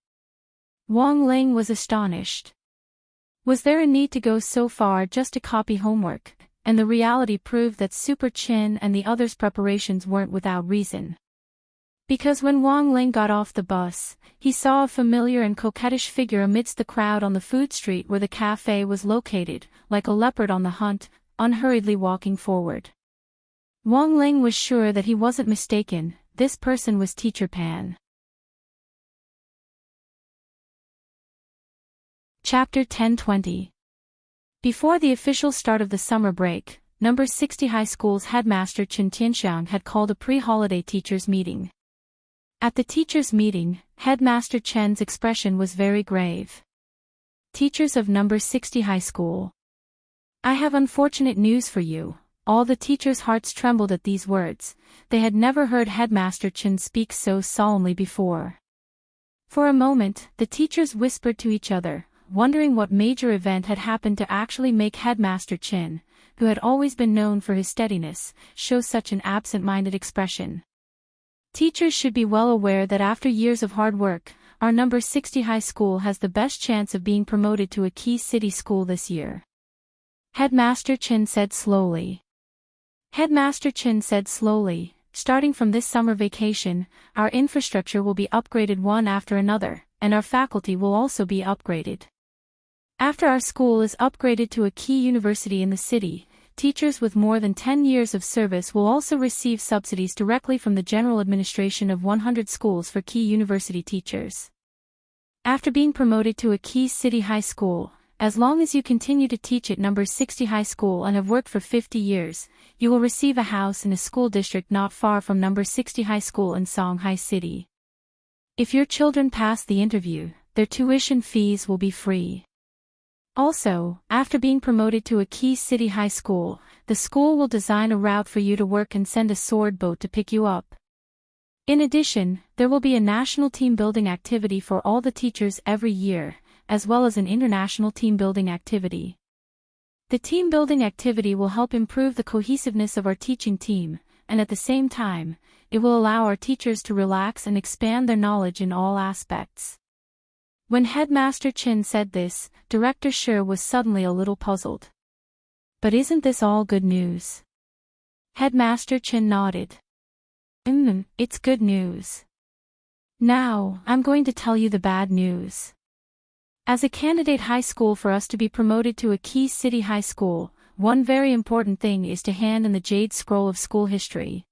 Wong Ling was astonished. Was there a need to go so far just to copy homework? And the reality proved that Super Chin and the others' preparations weren't without reason. Because when Wong Ling got off the bus, he saw a familiar and coquettish figure amidst the crowd on the food street where the cafe was located, like a leopard on the hunt, unhurriedly walking forward. Wong Ling was sure that he wasn't mistaken, this person was Teacher Pan. Chapter 1020. Before the official start of the summer break, number 60 high school's headmaster Chen Tianxiang had called a pre-holiday teachers' meeting. At the teachers' meeting, Headmaster Chen's expression was very grave. Teachers of number 60 high school. I have unfortunate news for you. All the teachers' hearts trembled at these words. They had never heard Headmaster Chen speak so solemnly before. For a moment, the teachers whispered to each other, wondering what major event had happened to actually make Headmaster Chen, who had always been known for his steadiness, show such an absent-minded expression. Teachers should be well aware that after years of hard work, our number 60 high school has the best chance of being promoted to a key city school this year. Headmaster Chen said slowly. Starting from this summer vacation, our infrastructure will be upgraded one after another, and our faculty will also be upgraded. After our school is upgraded to a key university in the city, teachers with more than 10 years of service will also receive subsidies directly from the general administration of 100 schools for key university teachers. After being promoted to a key city high school, as long as you continue to teach at number 60 high school and have worked for 50 years, you will receive a house in a school district not far from number 60 high school in Songhai City. If your children pass the interview, their tuition fees will be free. Also, after being promoted to a key city high school, the school will design a route for you to work and send a sword boat to pick you up. In addition, there will be a national team building activity for all the teachers every year, as well as an international team building activity. The team building activity will help improve the cohesiveness of our teaching team, and at the same time, it will allow our teachers to relax and expand their knowledge in all aspects. When Headmaster Chin said this, Director Shi was suddenly a little puzzled. But isn't this all good news? Headmaster Chin nodded. It's good news. Now, I'm going to tell you the bad news. As a candidate high school for us to be promoted to a key city high school, one very important thing is to hand in the Jade Scroll of School History.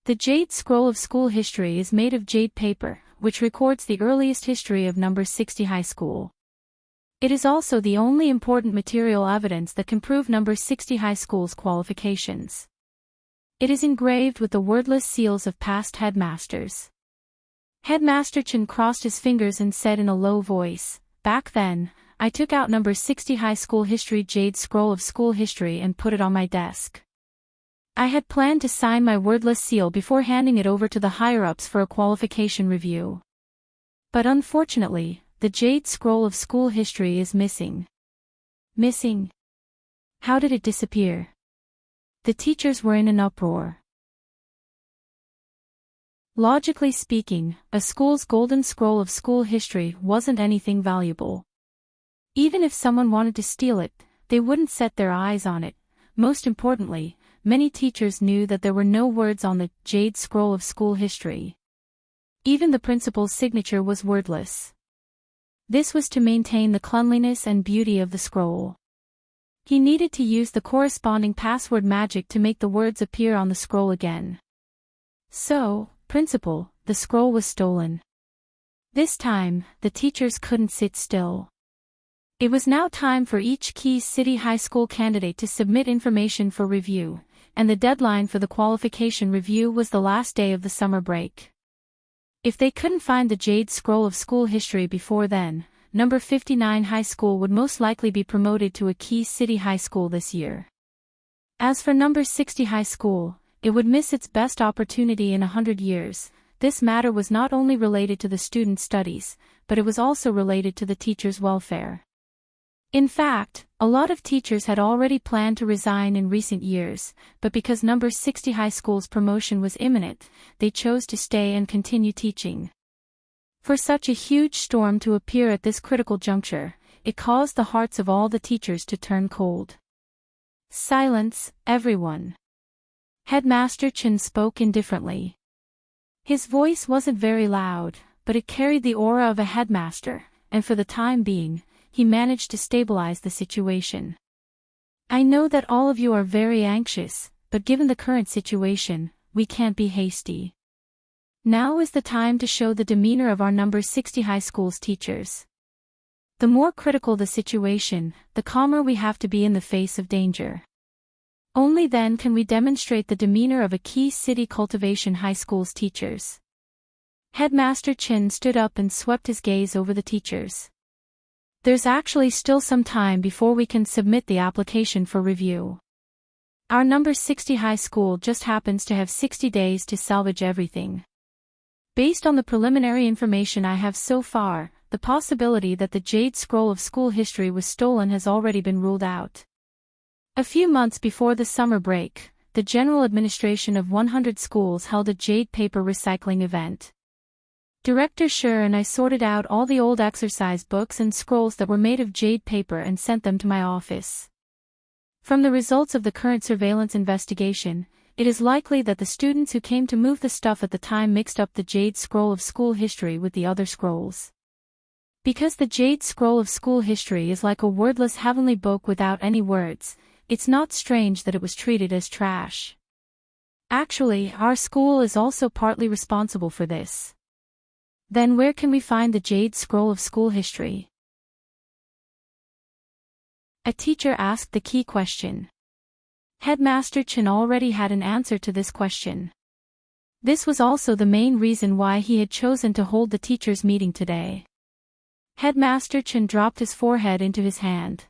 The Jade Scroll of School History is made of jade paper, which records the earliest history of number 60 high school. It is also the only important material evidence that can prove number 60 high school's qualifications. It is engraved with the wordless seals of past headmasters. Headmaster Chin crossed his fingers and said in a low voice, "Back then, I took out number 60 high school history Jade Scroll of School History and put it on my desk. I had planned to sign my wordless seal before handing it over to the higher-ups for a qualification review. But unfortunately, the Jade Scroll of School History is missing." Missing? How did it disappear? The teachers were in an uproar. Logically speaking, a school's golden scroll of school history wasn't anything valuable. Even if someone wanted to steal it, they wouldn't set their eyes on it. Most importantly, many teachers knew that there were no words on the Jade Scroll of School History. Even the principal's signature was wordless. This was to maintain the cleanliness and beauty of the scroll. He needed to use the corresponding password magic to make the words appear on the scroll again. So, Principal, the scroll was stolen. This time, the teachers couldn't sit still. It was now time for each key city high school candidate to submit information for review, and the deadline for the qualification review was the last day of the summer break. If they couldn't find the Jade Scroll of School History before then, number 59 high school would most likely be promoted to a key city high school this year. As for number 60 high school, it would miss its best opportunity in 100 years. This matter was not only related to the students' studies, but it was also related to the teachers' welfare. In fact, a lot of teachers had already planned to resign in recent years, but because number 60 high school's promotion was imminent, they chose to stay and continue teaching. For such a huge storm to appear at this critical juncture, it caused the hearts of all the teachers to turn cold. "Silence, everyone." Headmaster Chin spoke indifferently. His voice wasn't very loud, but it carried the aura of a headmaster, and for the time being, he managed to stabilize the situation. "I know that all of you are very anxious, but given the current situation, we can't be hasty. Now is the time to show the demeanor of our number 60 high school's teachers. The more critical the situation, the calmer we have to be in the face of danger. Only then can we demonstrate the demeanor of a key city cultivation high school's teachers." Headmaster Chin stood up and swept his gaze over the teachers. "There's actually still some time before we can submit the application for review. Our number 60 high school just happens to have 60 days to salvage everything. Based on the preliminary information I have so far, the possibility that the Jade Scroll of School History was stolen has already been ruled out. A few months before the summer break, the General Administration of 100 schools held a jade paper recycling event. Director Shi and I sorted out all the old exercise books and scrolls that were made of jade paper and sent them to my office. From the results of the current surveillance investigation, it is likely that the students who came to move the stuff at the time mixed up the Jade Scroll of School History with the other scrolls. Because the Jade Scroll of School History is like a wordless heavenly book without any words, it's not strange that it was treated as trash. Actually, our school is also partly responsible for this. Then where can we find the Jade Scroll of School History? A teacher asked the key question. Headmaster Chin already had an answer to this question. This was also the main reason why he had chosen to hold the teachers' meeting today. Headmaster Chin dropped his forehead into his hand.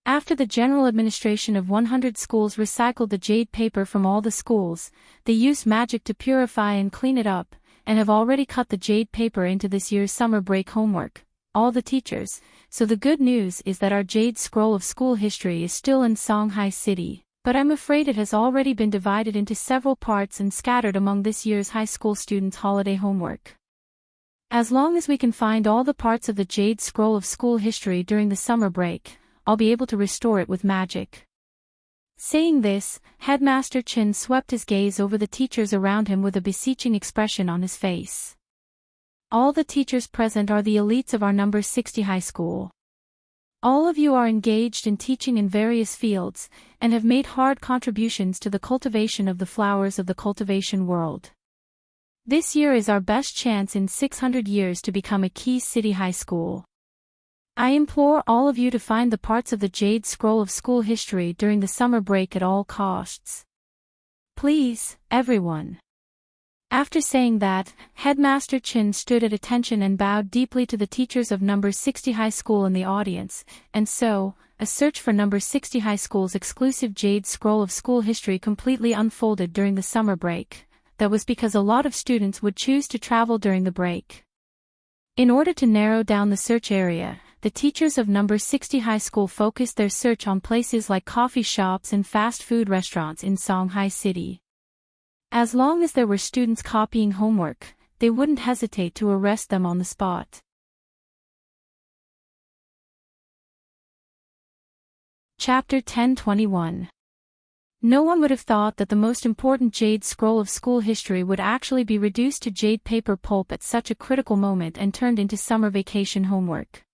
After the General Administration of 100 schools recycled the jade paper from all the schools, they used magic to purify and clean it up, and have already cut the jade paper into this year's summer break homework, all the teachers, so the good news is that our Jade Scroll of School History is still in Songhai City, But I'm afraid it has already been divided into several parts and scattered among this year's high school students' holiday homework. As long as we can find all the parts of the Jade Scroll of school history during the summer break, I'll be able to restore it with magic." Saying this, Headmaster Chin swept his gaze over the teachers around him with a beseeching expression on his face. "All the teachers present are the elites of our number 60 high school. All of you are engaged in teaching in various fields, and have made hard contributions to the cultivation of the flowers of the cultivation world. This year is our best chance in 600 years to become a key city high school. I implore all of you to find the parts of the Jade Scroll of school history during the summer break at all costs. Please, everyone." After saying that, Headmaster Chin stood at attention and bowed deeply to the teachers of number 60 high school in the audience, and so, a search for number 60 high school's exclusive Jade Scroll of school history completely unfolded during the summer break. That was because a lot of students would choose to travel during the break. In order to narrow down the search area, the teachers of number 60 high school focused their search on places like coffee shops and fast food restaurants in Songhai City. As long as there were students copying homework, they wouldn't hesitate to arrest them on the spot. Chapter 10:21. No one would have thought that the most important Jade Scroll of school history would actually be reduced to jade paper pulp at such a critical moment and turned into summer vacation homework.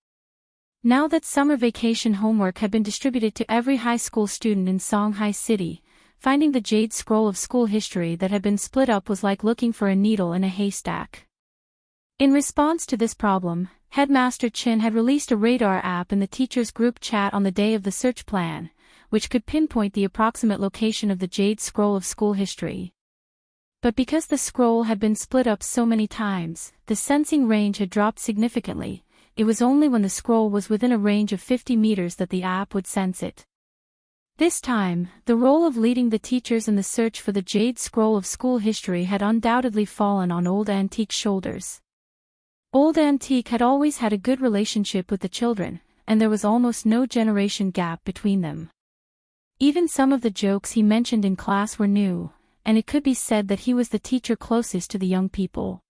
Now that summer vacation homework had been distributed to every high school student in Songhai City, finding the Jade Scroll of school history that had been split up was like looking for a needle in a haystack. In response to this problem, Headmaster Chin had released a radar app in the teachers' group chat on the day of the search plan, which could pinpoint the approximate location of the Jade Scroll of school history. But because the scroll had been split up so many times, the sensing range had dropped significantly. It was only when the scroll was within a range of 50 meters that the app would sense it. This time, the role of leading the teachers in the search for the Jade Scroll of school history had undoubtedly fallen on Old Antique's shoulders. Old Antique had always had a good relationship with the children, and there was almost no generation gap between them. Even some of the jokes he mentioned in class were new, and it could be said that he was the teacher closest to the young people.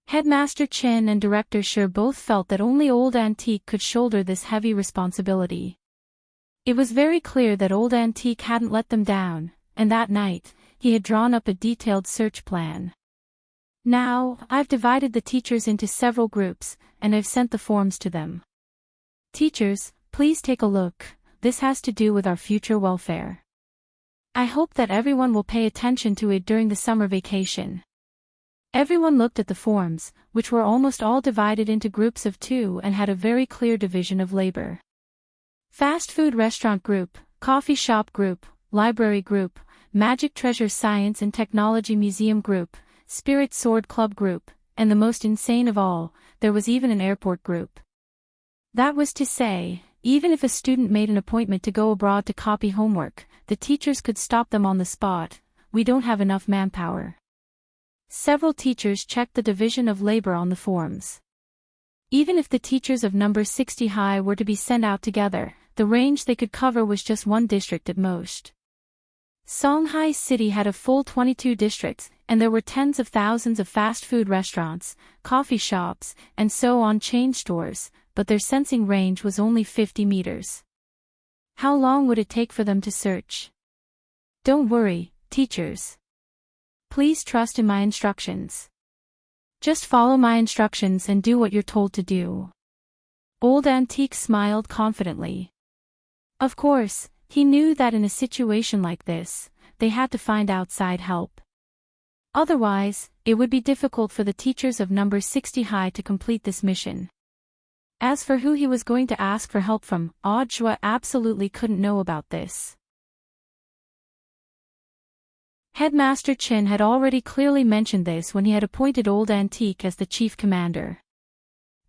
Headmaster Chen and Director Shi both felt that only Old Antique could shoulder this heavy responsibility. It was very clear that Old Antique hadn't let them down, and that night, he had drawn up a detailed search plan. "Now, I've divided the teachers into several groups, and I've sent the forms to them. Teachers, please take a look, this has to do with our future welfare. I hope that everyone will pay attention to it during the summer vacation." Everyone looked at the forms, which were almost all divided into groups of 2 and had a very clear division of labor. Fast food restaurant group, coffee shop group, library group, magic treasure science and technology museum group, spirit sword club group, and the most insane of all, there was even an airport group. That was to say, even if a student made an appointment to go abroad to copy homework, the teachers could stop them on the spot. "We don't have enough manpower." Several teachers checked the division of labor on the forms. Even if the teachers of number 60 high were to be sent out together, the range they could cover was just one district at most. Songhai City had a full 22 districts, and there were tens of thousands of fast food restaurants, coffee shops, and so on chain stores, but their sensing range was only 50 meters. How long would it take for them to search? "Don't worry, teachers. Please trust in my instructions. Just follow my instructions and do what you're told to do." Old Antique smiled confidently. Of course, he knew that in a situation like this, they had to find outside help. Otherwise, it would be difficult for the teachers of number 60 high to complete this mission. As for who he was going to ask for help from, Audhua absolutely couldn't know about this. Headmaster Chin had already clearly mentioned this when he had appointed Old Antique as the chief commander.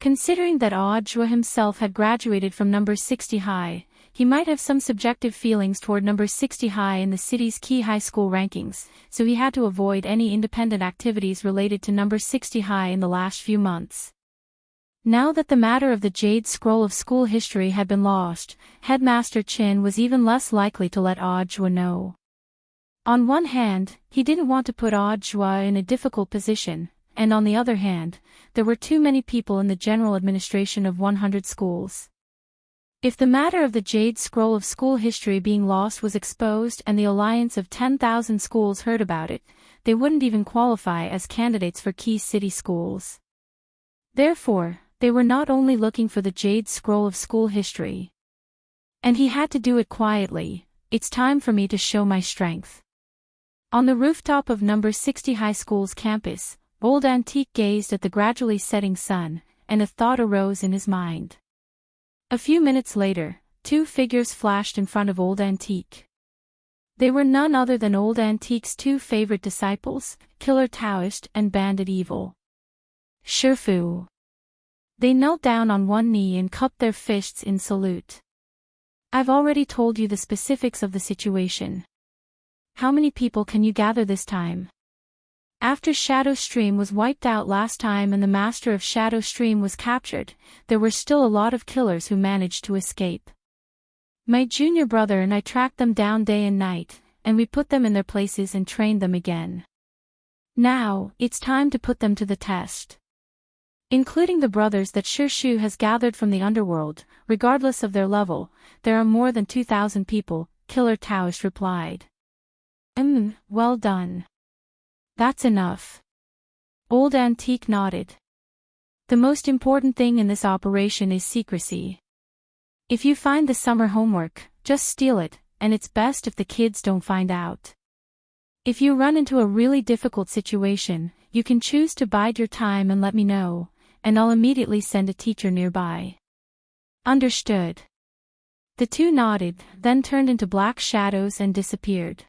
Considering that Audhua himself had graduated from number 60 high, he might have some subjective feelings toward number 60 high in the city's key high school rankings, so he had to avoid any independent activities related to number 60 high in the last few months. Now that the matter of the Jade Scroll of school history had been lost, Headmaster Chin was even less likely to let Audjua know. On one hand, he didn't want to put Audjua in a difficult position, and on the other hand, there were too many people in the general administration of 100 schools. If the matter of the Jade Scroll of school history being lost was exposed and the alliance of 10,000 schools heard about it, they wouldn't even qualify as candidates for key city schools. Therefore, they were not only looking for the Jade Scroll of school history. And he had to do it quietly. It's time for me to show my strength. On the rooftop of number 60 high school's campus, Old Antique gazed at the gradually setting sun, and a thought arose in his mind. A few minutes later, two figures flashed in front of Old Antique. They were none other than Old Antique's two favorite disciples, Killer Taoist and Bandit Evil. Shifu. They knelt down on one knee and cupped their fists in salute. I've already told you the specifics of the situation. How many people can you gather this time? After Shadow Stream was wiped out last time and the master of Shadow Stream was captured, there were still a lot of killers who managed to escape. My junior brother and I tracked them down day and night, and we put them in their places and trained them again. Now, it's time to put them to the test. Including the brothers that Shirshu has gathered from the underworld, regardless of their level, there are more than 2,000 people, Killer Taoist replied. Well done. That's enough. Old Antique nodded. The most important thing in this operation is secrecy. If you find the summer homework, just steal it, and it's best if the kids don't find out. If you run into a really difficult situation, you can choose to bide your time and let me know, and I'll immediately send a teacher nearby. Understood. The two nodded, then turned into black shadows and disappeared.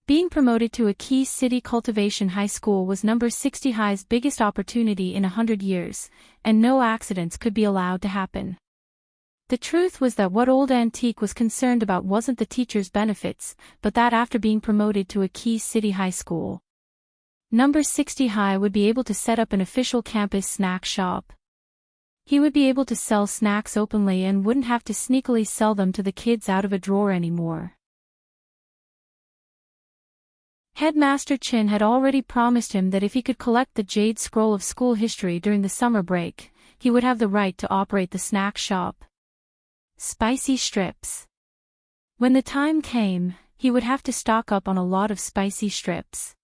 Being promoted to a key city cultivation high school was number 60 High's biggest opportunity in 100 years, and no accidents could be allowed to happen. The truth was that what Old Antique was concerned about wasn't the teacher's benefits, but that after being promoted to a key city high school, number 60 High would be able to set up an official campus snack shop. He would be able to sell snacks openly and wouldn't have to sneakily sell them to the kids out of a drawer anymore. Headmaster Chin had already promised him that if he could collect the Jade Scroll of school history during the summer break, he would have the right to operate the snack shop. Spicy strips. When the time came, he would have to stock up on a lot of spicy strips.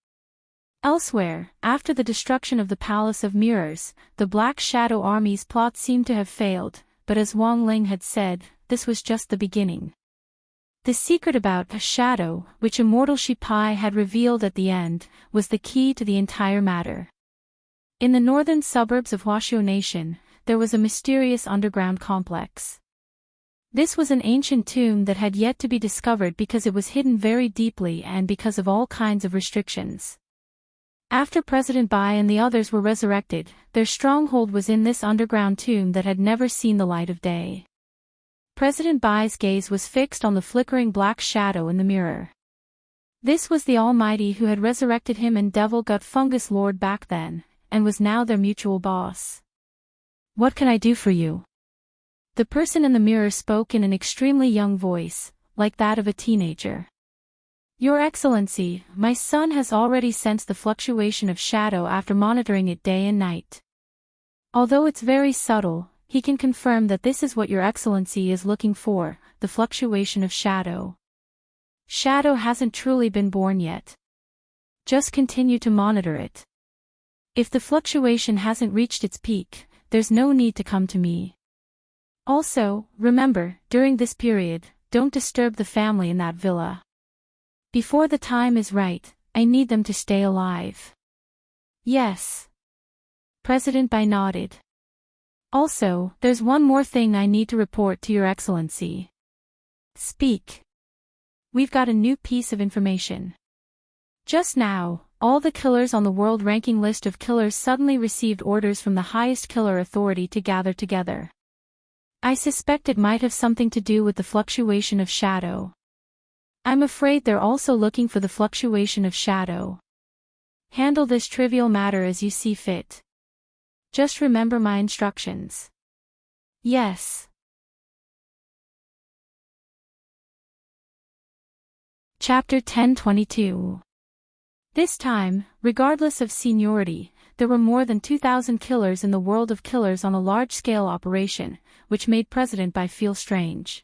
Elsewhere, after the destruction of the Palace of Mirrors, the Black Shadow Army's plot seemed to have failed, but as Wang Ling had said, this was just the beginning. The secret about a shadow, which Immortal Shipai had revealed at the end, was the key to the entire matter. In the northern suburbs of Huashuo Nation, there was a mysterious underground complex. This was an ancient tomb that had yet to be discovered because it was hidden very deeply and because of all kinds of restrictions. After President Bai and the others were resurrected, their stronghold was in this underground tomb that had never seen the light of day. President Bai's gaze was fixed on the flickering black shadow in the mirror. This was the Almighty who had resurrected him and Devil Gut Fungus Lord back then, and was now their mutual boss. What can I do for you? The person in the mirror spoke in an extremely young voice, like that of a teenager. Your Excellency, my son has already sensed the fluctuation of shadow after monitoring it day and night. Although it's very subtle, he can confirm that this is what Your Excellency is looking for, the fluctuation of shadow. Shadow hasn't truly been born yet. Just continue to monitor it. If the fluctuation hasn't reached its peak, there's no need to come to me. Also, remember, during this period, don't disturb the family in that villa. Before the time is right, I need them to stay alive. Yes. President Bai nodded. Also, there's one more thing I need to report to Your Excellency. Speak. We've got a new piece of information. Just now, all the killers on the world ranking list of killers suddenly received orders from the highest killer authority to gather together. I suspect it might have something to do with the fluctuation of shadow. I'm afraid they're also looking for the fluctuation of shadow. Handle this trivial matter as you see fit. Just remember my instructions. Yes. Chapter 1022. This time, regardless of seniority, there were more than 2,000 killers in the world of killers on a large-scale operation, which made President Bai feel strange.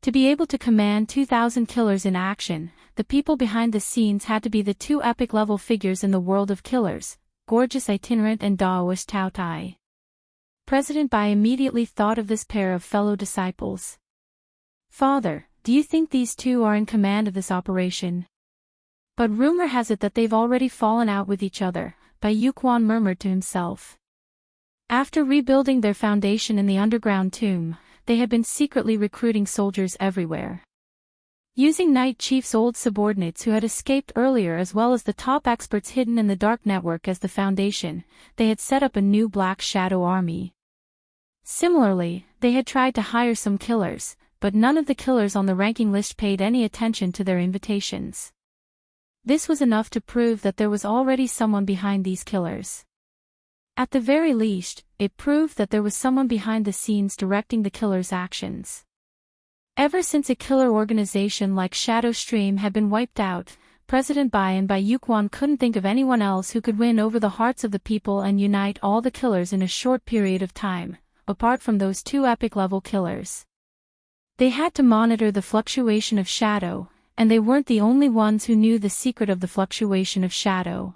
To be able to command 2,000 killers in action, the people behind the scenes had to be the two epic-level figures in the world of killers, gorgeous itinerant and Daoist Tao Tai. President Bai immediately thought of this pair of fellow disciples. Father, do you think these two are in command of this operation? But rumor has it that they've already fallen out with each other, Bai Yuquan murmured to himself. After rebuilding their foundation in the underground tomb, they had been secretly recruiting soldiers everywhere. Using Night Chief's old subordinates who had escaped earlier as well as the top experts hidden in the dark network as the foundation, they had set up a new Black Shadow army. Similarly, they had tried to hire some killers, but none of the killers on the ranking list paid any attention to their invitations. This was enough to prove that there was already someone behind these killers. At the very least, it proved that there was someone behind the scenes directing the killers' actions. Ever since a killer organization like Shadow Stream had been wiped out, President Bai and Bai Yuquan couldn't think of anyone else who could win over the hearts of the people and unite all the killers in a short period of time, apart from those two epic-level killers. They had to monitor the fluctuation of shadow, and they weren't the only ones who knew the secret of the fluctuation of shadow.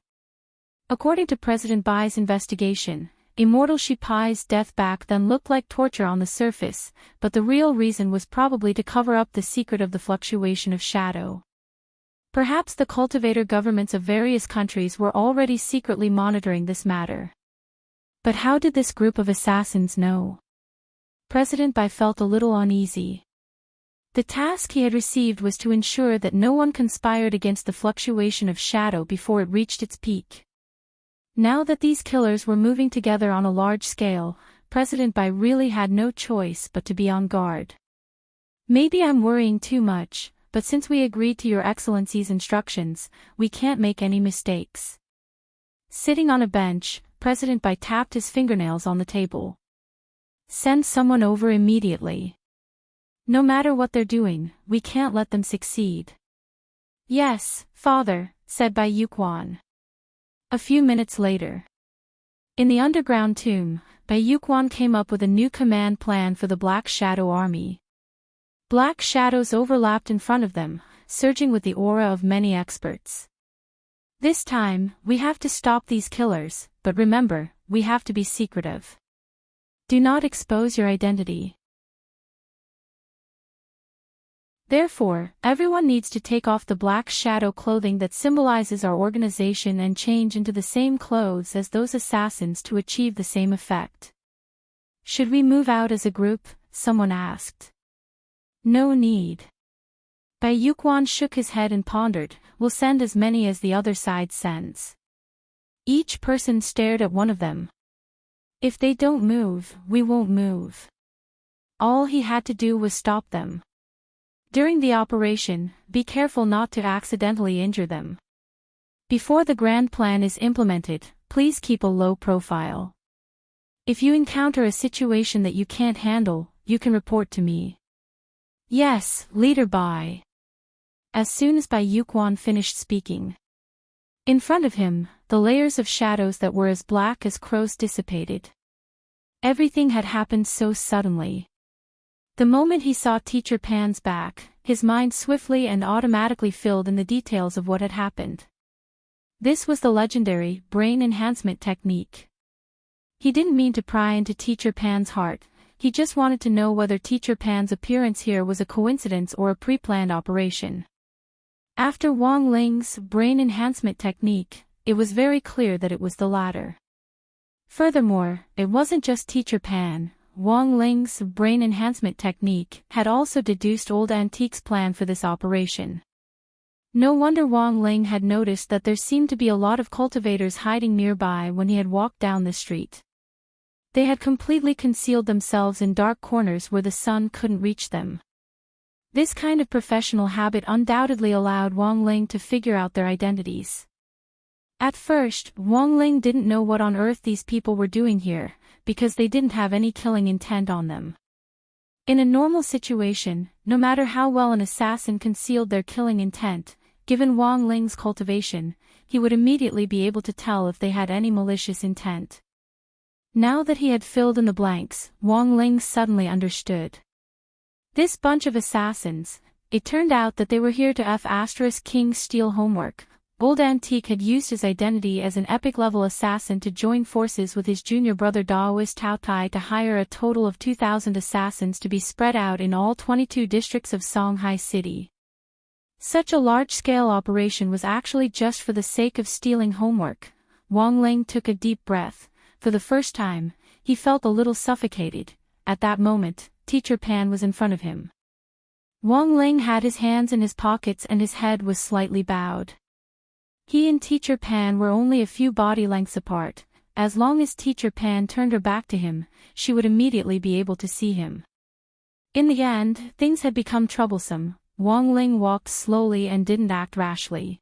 According to President Bai's investigation, Immortal Shipai's death back then looked like torture on the surface, but the real reason was probably to cover up the secret of the fluctuation of shadow. Perhaps the cultivator governments of various countries were already secretly monitoring this matter. But how did this group of assassins know? President Bai felt a little uneasy. The task he had received was to ensure that no one conspired against the fluctuation of shadow before it reached its peak. Now that these killers were moving together on a large scale, President Bai really had no choice but to be on guard. Maybe I'm worrying too much, but since we agreed to Your Excellency's instructions, we can't make any mistakes. Sitting on a bench, President Bai tapped his fingernails on the table. Send someone over immediately. No matter what they're doing, we can't let them succeed. Yes, Father, said Bai Yuquan. A few minutes later. In the underground tomb, Bai Yuquan came up with a new command plan for the Black Shadow army. Black shadows overlapped in front of them, surging with the aura of many experts. This time, we have to stop these killers, but remember, we have to be secretive. Do not expose your identity. Therefore, everyone needs to take off the black shadow clothing that symbolizes our organization and change into the same clothes as those assassins to achieve the same effect. Should we move out as a group? Someone asked. No need. Bai Yuquan shook his head and pondered, we'll send as many as the other side sends. Each person stared at one of them. If they don't move, we won't move. All he had to do was stop them. During the operation, be careful not to accidentally injure them. Before the grand plan is implemented, please keep a low profile. If you encounter a situation that you can't handle, you can report to me. Yes, Leader Bai. As soon as Bai Yuquan finished speaking. In front of him, the layers of shadows that were as black as crows dissipated. Everything had happened so suddenly. The moment he saw Teacher Pan's back, his mind swiftly and automatically filled in the details of what had happened. This was the legendary brain enhancement technique. He didn't mean to pry into Teacher Pan's heart, he just wanted to know whether Teacher Pan's appearance here was a coincidence or a pre-planned operation. After Wang Ling's brain enhancement technique, it was very clear that it was the latter. Furthermore, it wasn't just Teacher Pan. Wang Ling's brain enhancement technique had also deduced Old Antique's plan for this operation. No wonder Wang Ling had noticed that there seemed to be a lot of cultivators hiding nearby when he had walked down the street. They had completely concealed themselves in dark corners where the sun couldn't reach them. This kind of professional habit undoubtedly allowed Wang Ling to figure out their identities. At first, Wang Ling didn't know what on earth these people were doing here, because they didn't have any killing intent on them. In a normal situation, no matter how well an assassin concealed their killing intent, given Wang Ling's cultivation, he would immediately be able to tell if they had any malicious intent. Now that he had filled in the blanks, Wang Ling suddenly understood. This bunch of assassins, it turned out that they were here to King steal homework. Old Antique had used his identity as an epic-level assassin to join forces with his junior brother Daoist Tao Tai to hire a total of 2,000 assassins to be spread out in all 22 districts of Songhai City. Such a large-scale operation was actually just for the sake of stealing homework. Wang Ling took a deep breath. For the first time, he felt a little suffocated. At that moment, Teacher Pan was in front of him. Wang Ling had his hands in his pockets and his head was slightly bowed. He and Teacher Pan were only a few body lengths apart. As long as Teacher Pan turned her back to him, she would immediately be able to see him. In the end, things had become troublesome. Wang Ling walked slowly and didn't act rashly.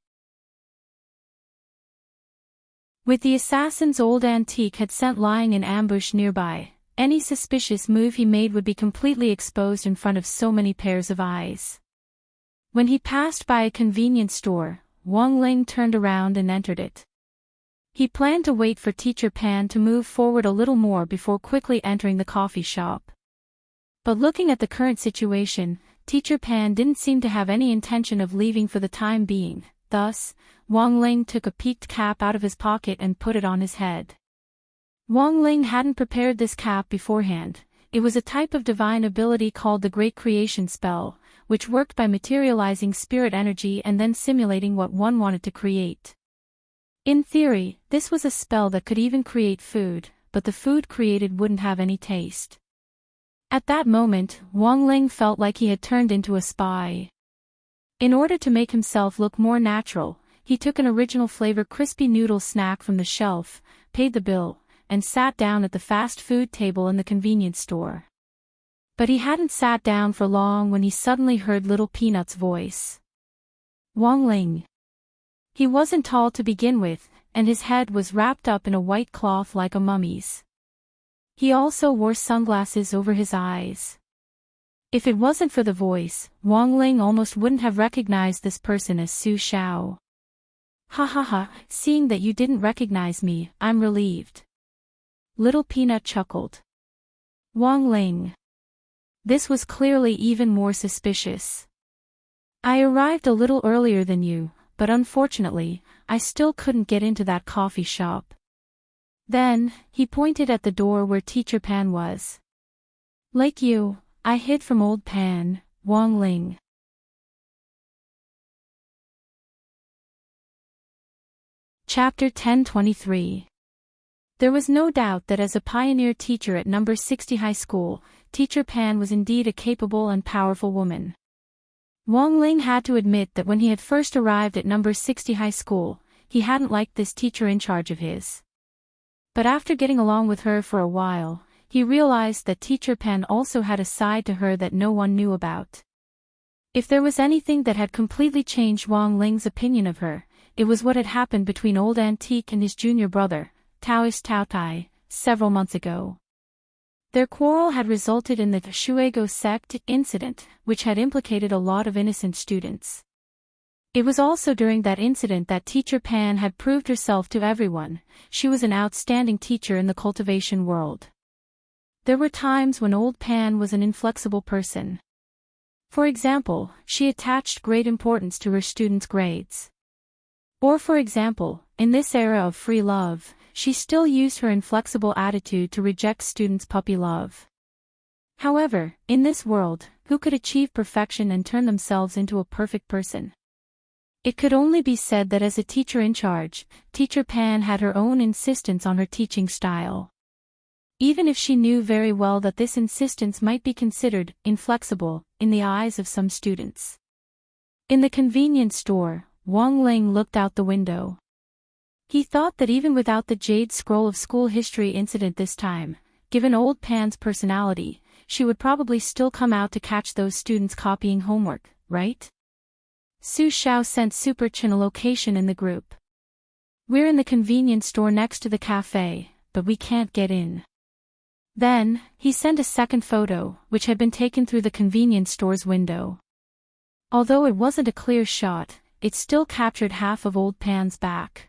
With the assassins Old Antique had sent lying in ambush nearby, any suspicious move he made would be completely exposed in front of so many pairs of eyes. When he passed by a convenience store, Wang Ling turned around and entered it. He planned to wait for Teacher Pan to move forward a little more before quickly entering the coffee shop. But looking at the current situation, Teacher Pan didn't seem to have any intention of leaving for the time being. Thus, Wang Ling took a peaked cap out of his pocket and put it on his head. Wang Ling hadn't prepared this cap beforehand. It was a type of divine ability called the Great Creation Spell, which worked by materializing spirit energy and then simulating what one wanted to create. In theory, this was a spell that could even create food, but the food created wouldn't have any taste. At that moment, Wang Ling felt like he had turned into a spy. In order to make himself look more natural, he took an original flavor crispy noodle snack from the shelf, paid the bill, and sat down at the fast food table in the convenience store. But he hadn't sat down for long when he suddenly heard Little Peanut's voice. Wang Ling. He wasn't tall to begin with, and his head was wrapped up in a white cloth like a mummy's. He also wore sunglasses over his eyes. If it wasn't for the voice, Wang Ling almost wouldn't have recognized this person as Su Xiao. Ha ha ha, seeing that you didn't recognize me, I'm relieved. Little Peanut chuckled. Wang Ling. This was clearly even more suspicious. I arrived a little earlier than you, but unfortunately, I still couldn't get into that coffee shop. Then, he pointed at the door where Teacher Pan was. Like you, I hid from old Pan, Wang Ling. Chapter 1023. There was no doubt that as a pioneer teacher at number 60 high school, Teacher Pan was indeed a capable and powerful woman. Wang Ling had to admit that when he had first arrived at number 60 high school, he hadn't liked this teacher in charge of his. But after getting along with her for a while, he realized that Teacher Pan also had a side to her that no one knew about. If there was anything that had completely changed Wang Ling's opinion of her, it was what had happened between Old Antique and his junior brother, Taoist Tao Tai, several months ago. Their quarrel had resulted in the Shuego sect incident, which had implicated a lot of innocent students. It was also during that incident that Teacher Pan had proved herself to everyone. She was an outstanding teacher in the cultivation world. There were times when Old Pan was an inflexible person. For example, she attached great importance to her students' grades. Or for example, in this era of free love, she still used her inflexible attitude to reject students' puppy love. However, in this world, who could achieve perfection and turn themselves into a perfect person? It could only be said that as a teacher in charge, Teacher Pan had her own insistence on her teaching style. Even if she knew very well that this insistence might be considered inflexible in the eyes of some students. In the convenience store, Wang Ling looked out the window. He thought that even without the Jade Scroll of School History incident this time, given Old Pan's personality, she would probably still come out to catch those students copying homework, right? Su Xiao sent Super Chin a location in the group. We're in the convenience store next to the cafe, but we can't get in. Then, he sent a second photo, which had been taken through the convenience store's window. Although it wasn't a clear shot, it still captured half of Old Pan's back.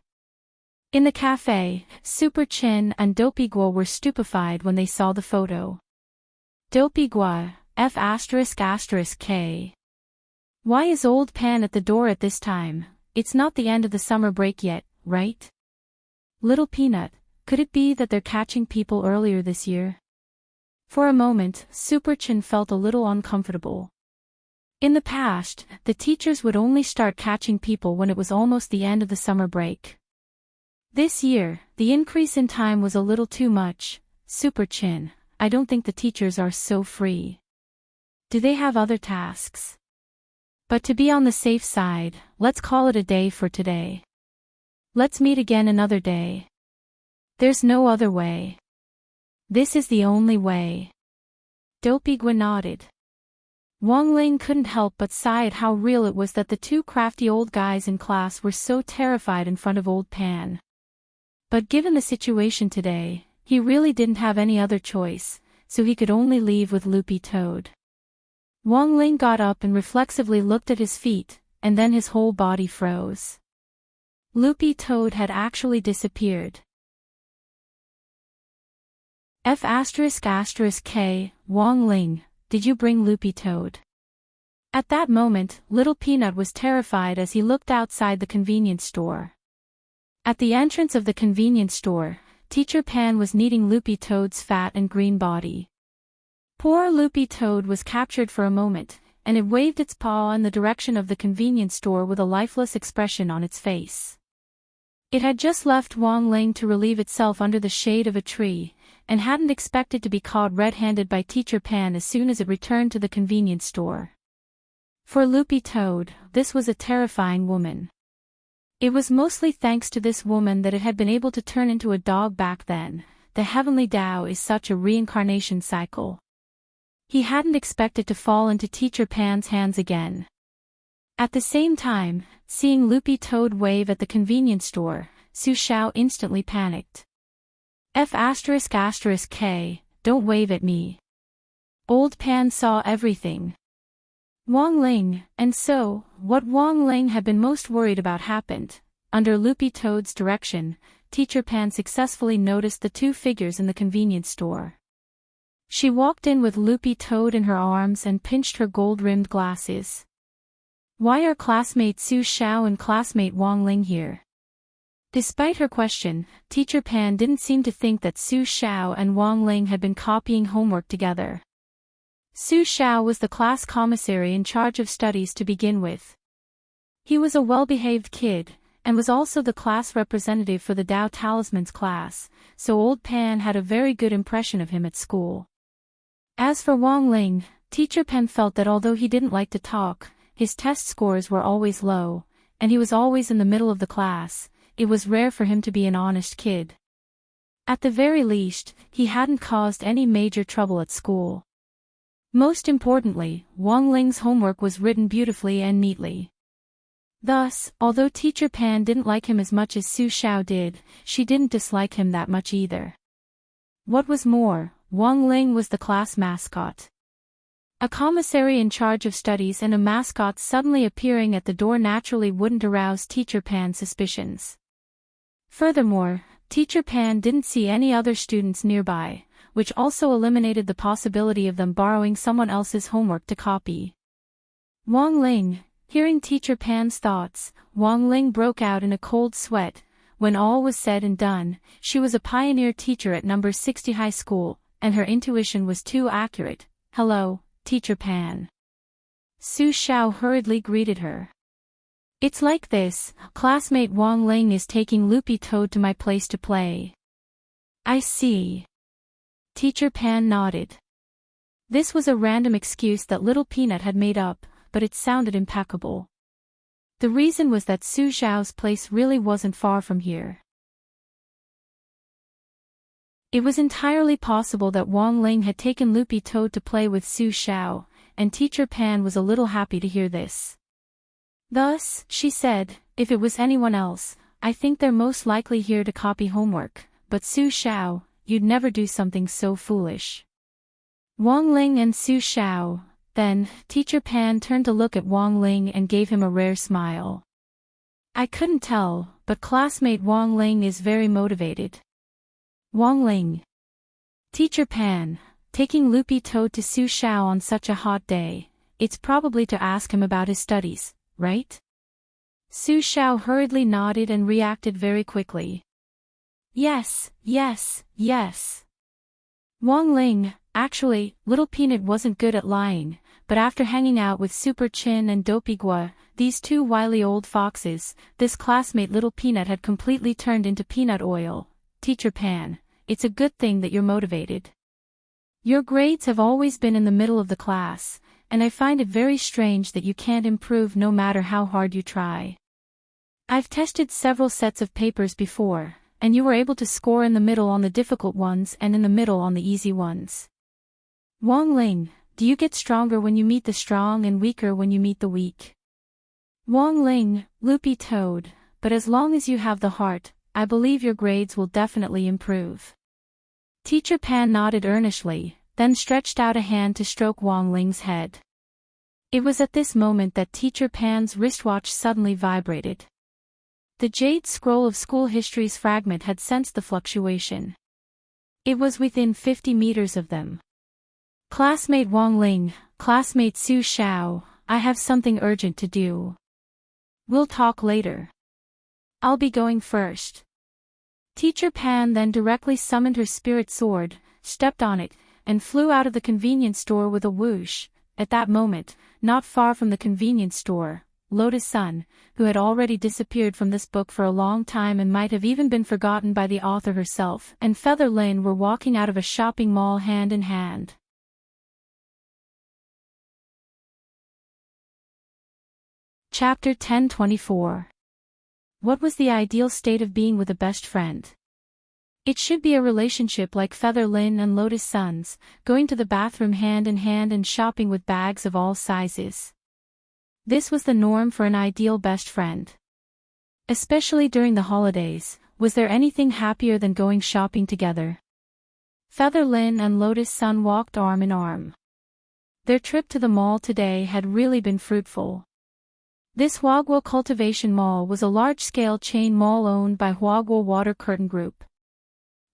In the cafe, Super Chin and Dopey Gua were stupefied when they saw the photo. Dopey Gua, F***K. Why is Old Pan at the door at this time? It's not the end of the summer break yet, right? Little Peanut, could it be that they're catching people earlier this year? For a moment, Super Chin felt a little uncomfortable. In the past, the teachers would only start catching people when it was almost the end of the summer break. This year, the increase in time was a little too much. Super Chin, I don't think the teachers are so free. Do they have other tasks? But to be on the safe side, let's call it a day for today. Let's meet again another day. There's no other way. This is the only way. Dopey Gua nodded. Wang Ling couldn't help but sigh at how real it was that the two crafty old guys in class were so terrified in front of Old Pan. But given the situation today, he really didn't have any other choice, so he could only leave with Loopy Toad. Wang Ling got up and reflexively looked at his feet, and then his whole body froze. Loopy Toad had actually disappeared. F***K, Wang Ling, did you bring Loopy Toad? At that moment, Little Peanut was terrified as he looked outside the convenience store. At the entrance of the convenience store, Teacher Pan was kneading Loopy Toad's fat and green body. Poor Loopy Toad was captured for a moment, and it waved its paw in the direction of the convenience store with a lifeless expression on its face. It had just left Wang Ling to relieve itself under the shade of a tree, and hadn't expected to be caught red-handed by Teacher Pan as soon as it returned to the convenience store. For Loopy Toad, this was a terrifying woman. It was mostly thanks to this woman that it had been able to turn into a dog back then. The heavenly Tao is such a reincarnation cycle. He hadn't expected to fall into Teacher Pan's hands again. At the same time, seeing Loopy Toad wave at the convenience store, Su Xiao instantly panicked. F***K, don't wave at me. Old Pan saw everything. Wang Ling, and so, what Wang Ling had been most worried about happened. Under Loopy Toad's direction, Teacher Pan successfully noticed the two figures in the convenience store. She walked in with Loopy Toad in her arms and pinched her gold-rimmed glasses. Why are classmate Su Xiao and classmate Wang Ling here? Despite her question, Teacher Pan didn't seem to think that Su Xiao and Wang Ling had been copying homework together. Su Xiao was the class commissary in charge of studies to begin with. He was a well-behaved kid, and was also the class representative for the Tao Talismans class, so Old Pan had a very good impression of him at school. As for Wang Ling, Teacher Pan felt that although he didn't like to talk, his test scores were always low, and he was always in the middle of the class. It was rare for him to be an honest kid. At the very least, he hadn't caused any major trouble at school. Most importantly, Wang Ling's homework was written beautifully and neatly. Thus, although Teacher Pan didn't like him as much as Su Xiao did, she didn't dislike him that much either. What was more, Wang Ling was the class mascot. A commissary in charge of studies and a mascot suddenly appearing at the door naturally wouldn't arouse Teacher Pan's suspicions. Furthermore, Teacher Pan didn't see any other students nearby, which also eliminated the possibility of them borrowing someone else's homework to copy. Wang Ling, hearing Teacher Pan's thoughts, Wang Ling broke out in a cold sweat. When all was said and done, she was a pioneer teacher at number 60 high school, and her intuition was too accurate. Hello, Teacher Pan. Su Xiao hurriedly greeted her. It's like this, classmate Wang Ling is taking Loopy Toad to my place to play. I see. Teacher Pan nodded. This was a random excuse that Little Peanut had made up, but it sounded impeccable. The reason was that Su Xiao's place really wasn't far from here. It was entirely possible that Wang Ling had taken Loopy Toad to play with Su Xiao, and Teacher Pan was a little happy to hear this. Thus, she said, if it was anyone else, I think they're most likely here to copy homework, but Su Xiao, you'd never do something so foolish. Wang Ling and Su Xiao. Then, Teacher Pan turned to look at Wang Ling and gave him a rare smile. I couldn't tell, but classmate Wang Ling is very motivated. Wang Ling. Teacher Pan, taking Loopy Toad to Su Xiao on such a hot day, it's probably to ask him about his studies, right? Su Xiao hurriedly nodded and reacted very quickly. Yes, yes, yes. Wang Ling, actually, Little Peanut wasn't good at lying, but after hanging out with Super Chin and Dopey Gua, these two wily old foxes, this classmate Little Peanut had completely turned into peanut oil. Teacher Pan, it's a good thing that you're motivated. Your grades have always been in the middle of the class, and I find it very strange that you can't improve no matter how hard you try. I've tested several sets of papers before, and you were able to score in the middle on the difficult ones and in the middle on the easy ones. Wang Ling, do you get stronger when you meet the strong and weaker when you meet the weak? Wang Ling, Loopy Toad, but as long as you have the heart, I believe your grades will definitely improve. Teacher Pan nodded earnestly, then stretched out a hand to stroke Wang Ling's head. It was at this moment that Teacher Pan's wristwatch suddenly vibrated. The jade scroll of school history's fragment had sensed the fluctuation. It was within 50 meters of them. Classmate Wang Ling, classmate Su Xiao, I have something urgent to do. We'll talk later. I'll be going first. Teacher Pan then directly summoned her spirit sword, stepped on it, and flew out of the convenience store with a whoosh. At that moment, not far from the convenience store, Lotus Sun, who had already disappeared from this book for a long time and might have even been forgotten by the author herself, and Feather Lin were walking out of a shopping mall hand in hand. Chapter 1024. What was the ideal state of being with a best friend? It should be a relationship like Feather Lin and Lotus Sun's, going to the bathroom hand in hand and shopping with bags of all sizes. This was the norm for an ideal best friend. Especially during the holidays, was there anything happier than going shopping together? Feather Lin and Lotus Sun walked arm in arm. Their trip to the mall today had really been fruitful. This Huaguo Cultivation Mall was a large-scale chain mall owned by Huaguo Water Curtain Group.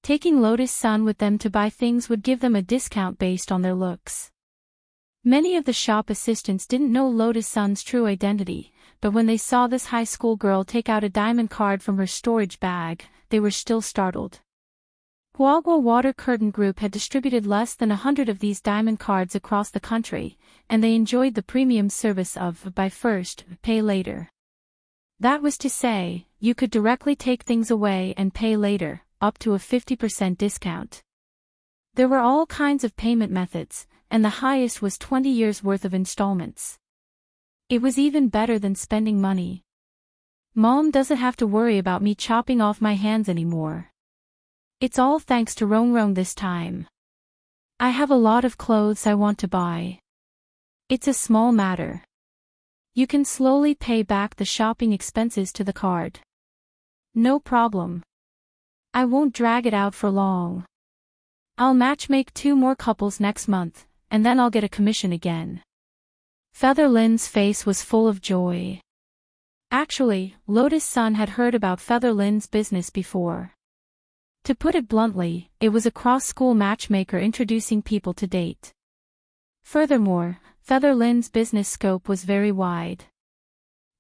Taking Lotus Sun with them to buy things would give them a discount based on their looks. Many of the shop assistants didn't know Lotus Sun's true identity, but when they saw this high school girl take out a diamond card from her storage bag, they were still startled. Huaguo Water Curtain Group had distributed less than 100 of these diamond cards across the country, and they enjoyed the premium service of buy first, pay later. That was to say, you could directly take things away and pay later, up to a 50% discount. There were all kinds of payment methods, and the highest was 20 years worth of installments. It was even better than spending money. Mom doesn't have to worry about me chopping off my hands anymore. It's all thanks to Rong Rong this time. I have a lot of clothes I want to buy. It's a small matter. You can slowly pay back the shopping expenses to the card. No problem. I won't drag it out for long. I'll matchmake 2 more couples next month, and then I'll get a commission again. Feather Lin's face was full of joy. Actually, Lotus Sun had heard about Feather Lin's business before. To put it bluntly, it was a cross-school matchmaker introducing people to date. Furthermore, Feather Lin's business scope was very wide.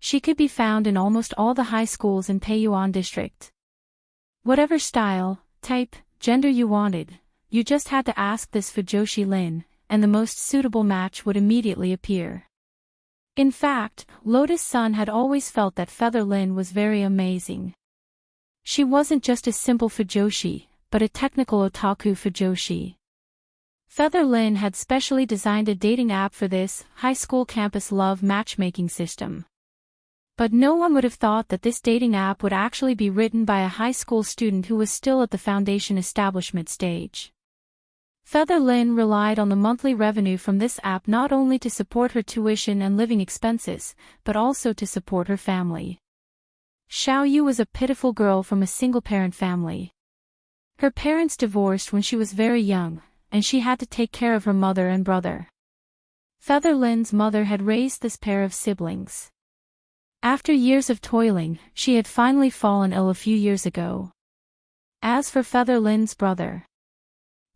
She could be found in almost all the high schools in Peiyuan district. Whatever style, type, gender you wanted, you just had to ask this Fujoshi Lin, and the most suitable match would immediately appear. In fact, Lotus Sun had always felt that Feather Lin was very amazing. She wasn't just a simple Fujoshi, but a technical otaku Fujoshi. Feather Lin had specially designed a dating app for this high school campus love matchmaking system. But no one would have thought that this dating app would actually be written by a high school student who was still at the foundation establishment stage. Feather Lin relied on the monthly revenue from this app not only to support her tuition and living expenses, but also to support her family. Xiao Yu was a pitiful girl from a single-parent family. Her parents divorced when she was very young, and she had to take care of her mother and brother. Featherlin's mother had raised this pair of siblings. After years of toiling, she had finally fallen ill a few years ago. As for Featherlin's brother,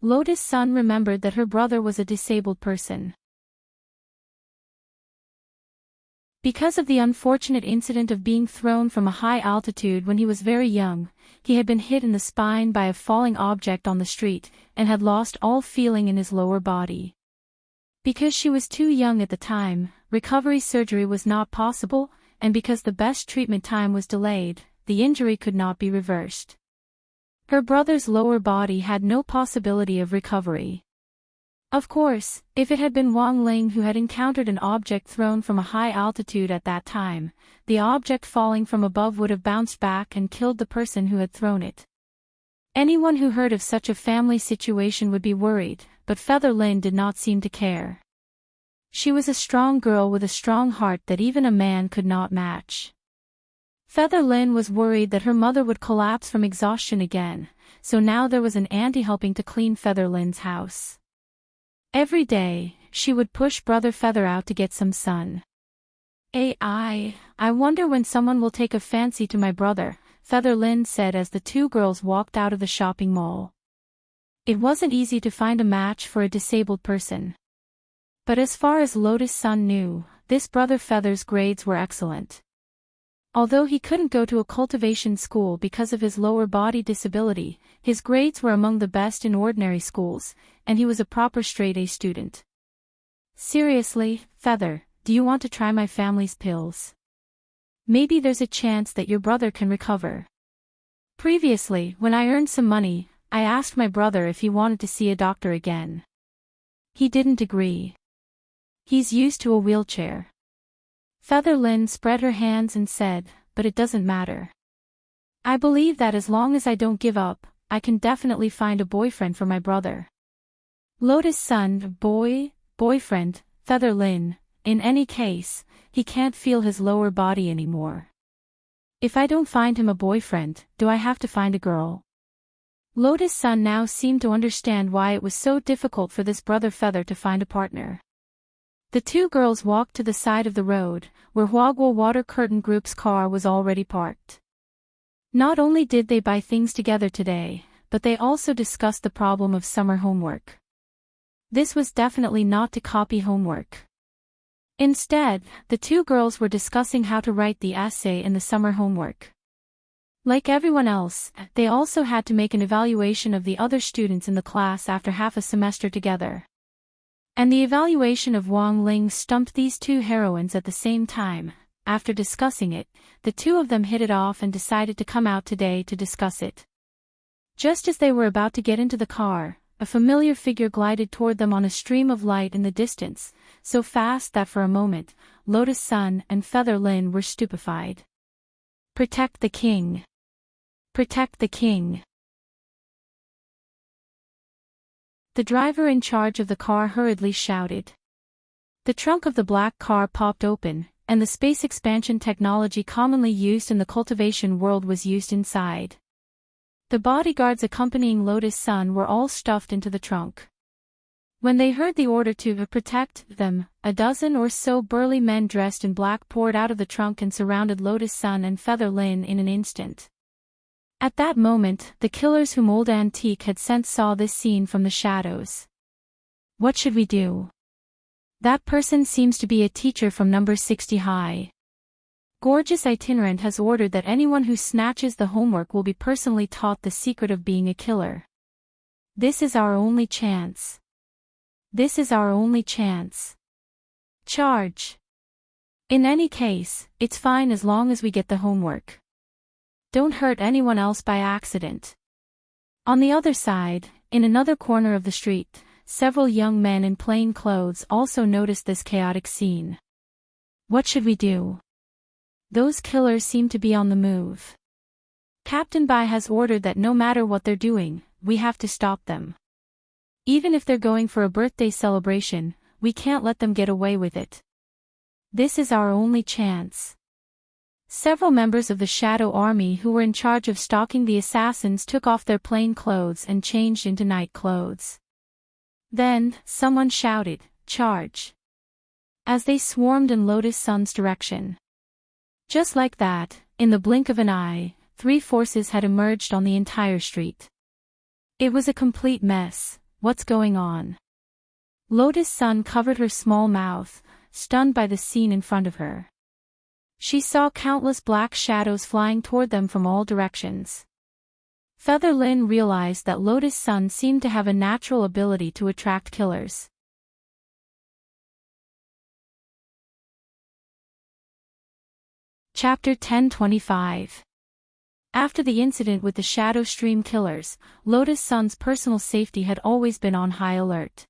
Lotus Sun remembered that her brother was a disabled person. Because of the unfortunate incident of being thrown from a high altitude when he was very young, he had been hit in the spine by a falling object on the street, and had lost all feeling in his lower body. Because she was too young at the time, recovery surgery was not possible, and because the best treatment time was delayed, the injury could not be reversed. Her brother's lower body had no possibility of recovery. Of course, if it had been Wang Ling who had encountered an object thrown from a high altitude at that time, the object falling from above would have bounced back and killed the person who had thrown it. Anyone who heard of such a family situation would be worried, but Featherlin did not seem to care. She was a strong girl with a strong heart that even a man could not match. Featherlin was worried that her mother would collapse from exhaustion again, so now there was an auntie helping to clean Featherlin's house. Every day, she would push Brother Feather out to get some sun. I wonder when someone will take a fancy to my brother, Featherlin said as the two girls walked out of the shopping mall. It wasn't easy to find a match for a disabled person. But as far as Lotus Sun knew, this Brother Feather's grades were excellent. Although he couldn't go to a cultivation school because of his lower body disability, his grades were among the best in ordinary schools, and he was a proper straight-A student. Seriously, Feather, do you want to try my family's pills? Maybe there's a chance that your brother can recover. Previously, when I earned some money, I asked my brother if he wanted to see a doctor again. He didn't agree. He's used to a wheelchair. Featherlin spread her hands and said, but it doesn't matter. I believe that as long as I don't give up, I can definitely find a boyfriend for my brother. Lotus Sun, boyfriend, Featherlin, in any case, he can't feel his lower body anymore. If I don't find him a boyfriend, do I have to find a girl? Lotus Sun now seemed to understand why it was so difficult for this Brother Feather to find a partner. The two girls walked to the side of the road, where Huaguo Water Curtain Group's car was already parked. Not only did they buy things together today, but they also discussed the problem of summer homework. This was definitely not to copy homework. Instead, the two girls were discussing how to write the essay in the summer homework. Like everyone else, they also had to make an evaluation of the other students in the class after half a semester together. And the evaluation of Wang Ling stumped these two heroines at the same time. After discussing it, the two of them hit it off and decided to come out today to discuss it. Just as they were about to get into the car, a familiar figure glided toward them on a stream of light in the distance, so fast that for a moment, Lotus Sun and Featherlin were stupefied. Protect the king! Protect the king! The driver in charge of the car hurriedly shouted. The trunk of the black car popped open, and the space expansion technology commonly used in the cultivation world was used inside. The bodyguards accompanying Lotus Sun were all stuffed into the trunk. When they heard the order to protect them, a dozen or so burly men dressed in black poured out of the trunk and surrounded Lotus Sun and Featherlin in an instant. At that moment, the killers whom Old Antique had sent saw this scene from the shadows. What should we do? That person seems to be a teacher from number 60 high. Gorgeous Itinerant has ordered that anyone who snatches the homework will be personally taught the secret of being a killer. This is our only chance. This is our only chance. Charge. In any case, it's fine as long as we get the homework. Don't hurt anyone else by accident. On the other side, in another corner of the street, several young men in plain clothes also noticed this chaotic scene. What should we do? Those killers seem to be on the move. Captain Bai has ordered that no matter what they're doing, we have to stop them. Even if they're going for a birthday celebration, we can't let them get away with it. This is our only chance. Several members of the Shadow Army who were in charge of stalking the assassins took off their plain clothes and changed into night clothes. Then, someone shouted, "Charge!" as they swarmed in Lotus Sun's direction. Just like that, in the blink of an eye, 3 forces had emerged on the entire street. It was a complete mess. What's going on? Lotus Sun covered her small mouth, stunned by the scene in front of her. She saw countless black shadows flying toward them from all directions. Feather Lin realized that Lotus Sun seemed to have a natural ability to attract killers. Chapter 1025. After the incident with the Shadow Stream killers, Lotus Sun's personal safety had always been on high alert.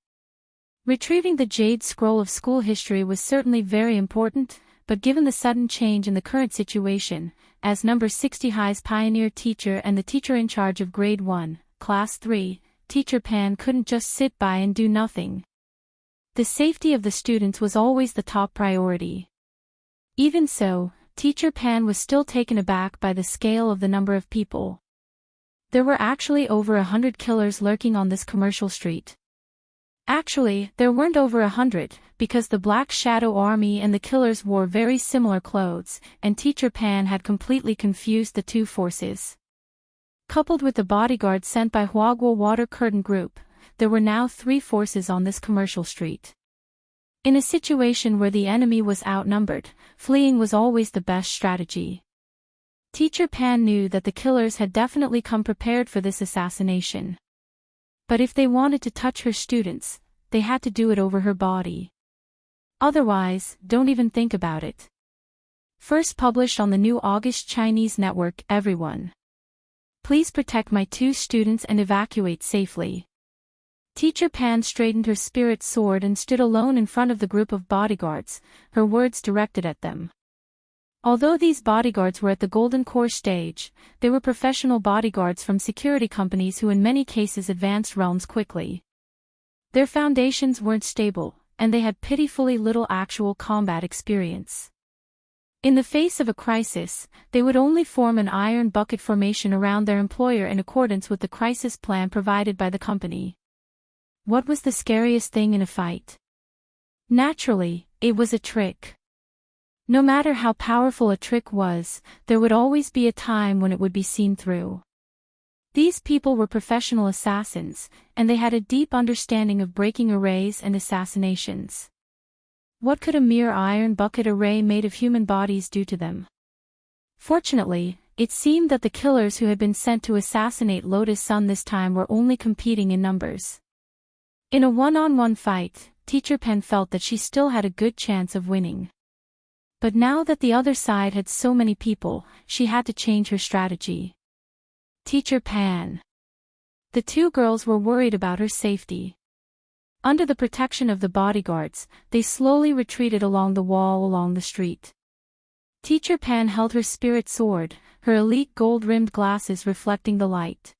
Retrieving the Jade Scroll of school history was certainly very important, but given the sudden change in the current situation, as number 60 High's pioneer teacher and the teacher in charge of Grade 1, Class 3, Teacher Pan couldn't just sit by and do nothing. The safety of the students was always the top priority. Even so, Teacher Pan was still taken aback by the scale of the number of people. There were actually over 100 killers lurking on this commercial street. Actually, there weren't over 100, because the Black Shadow Army and the killers wore very similar clothes, and Teacher Pan had completely confused the 2 forces. Coupled with the bodyguards sent by Huagua Water Curtain Group, there were now 3 forces on this commercial street. In a situation where the enemy was outnumbered, fleeing was always the best strategy. Teacher Pan knew that the killers had definitely come prepared for this assassination. But if they wanted to touch her students, they had to do it over her body. Otherwise, don't even think about it. First published on the new August Chinese network, everyone. Please protect my 2 students and evacuate safely. Teacher Pan straightened her spirit sword and stood alone in front of the group of bodyguards, her words directed at them. Although these bodyguards were at the Golden Core stage, they were professional bodyguards from security companies who in many cases advanced realms quickly. Their foundations weren't stable, and they had pitifully little actual combat experience. In the face of a crisis, they would only form an iron bucket formation around their employer in accordance with the crisis plan provided by the company. What was the scariest thing in a fight? Naturally, it was a trick. No matter how powerful a trick was, there would always be a time when it would be seen through. These people were professional assassins, and they had a deep understanding of breaking arrays and assassinations. What could a mere iron bucket array made of human bodies do to them? Fortunately, it seemed that the killers who had been sent to assassinate Lotus Sun this time were only competing in numbers. In a one-on-one fight, Teacher Pan felt that she still had a good chance of winning. But now that the other side had so many people, she had to change her strategy. Teacher Pan. The 2 girls were worried about her safety. Under the protection of the bodyguards, they slowly retreated along the wall along the street. Teacher Pan held her spirit sword, her elite gold-rimmed glasses reflecting the light.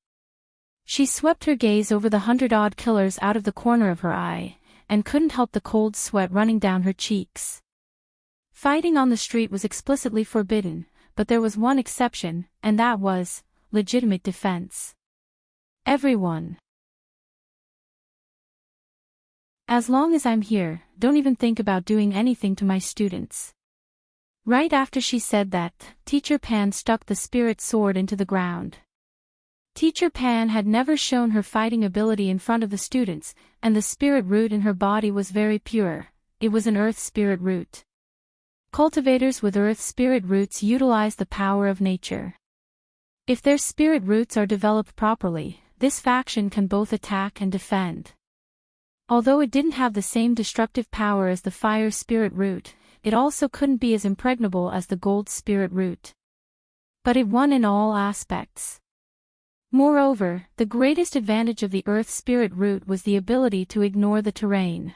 She swept her gaze over the 100-odd killers out of the corner of her eye, and couldn't help the cold sweat running down her cheeks. Fighting on the street was explicitly forbidden, but there was one exception, and that was legitimate defense. Everyone. As long as I'm here, don't even think about doing anything to my students. Right after she said that, Teacher Pan stuck the spirit sword into the ground. Teacher Pan had never shown her fighting ability in front of the students, and the spirit root in her body was very pure. It was an earth spirit root. Cultivators with earth spirit roots utilize the power of nature. If their spirit roots are developed properly, this faction can both attack and defend. Although it didn't have the same destructive power as the fire spirit root, it also couldn't be as impregnable as the gold spirit root. But it won in all aspects. Moreover, the greatest advantage of the earth spirit root was the ability to ignore the terrain.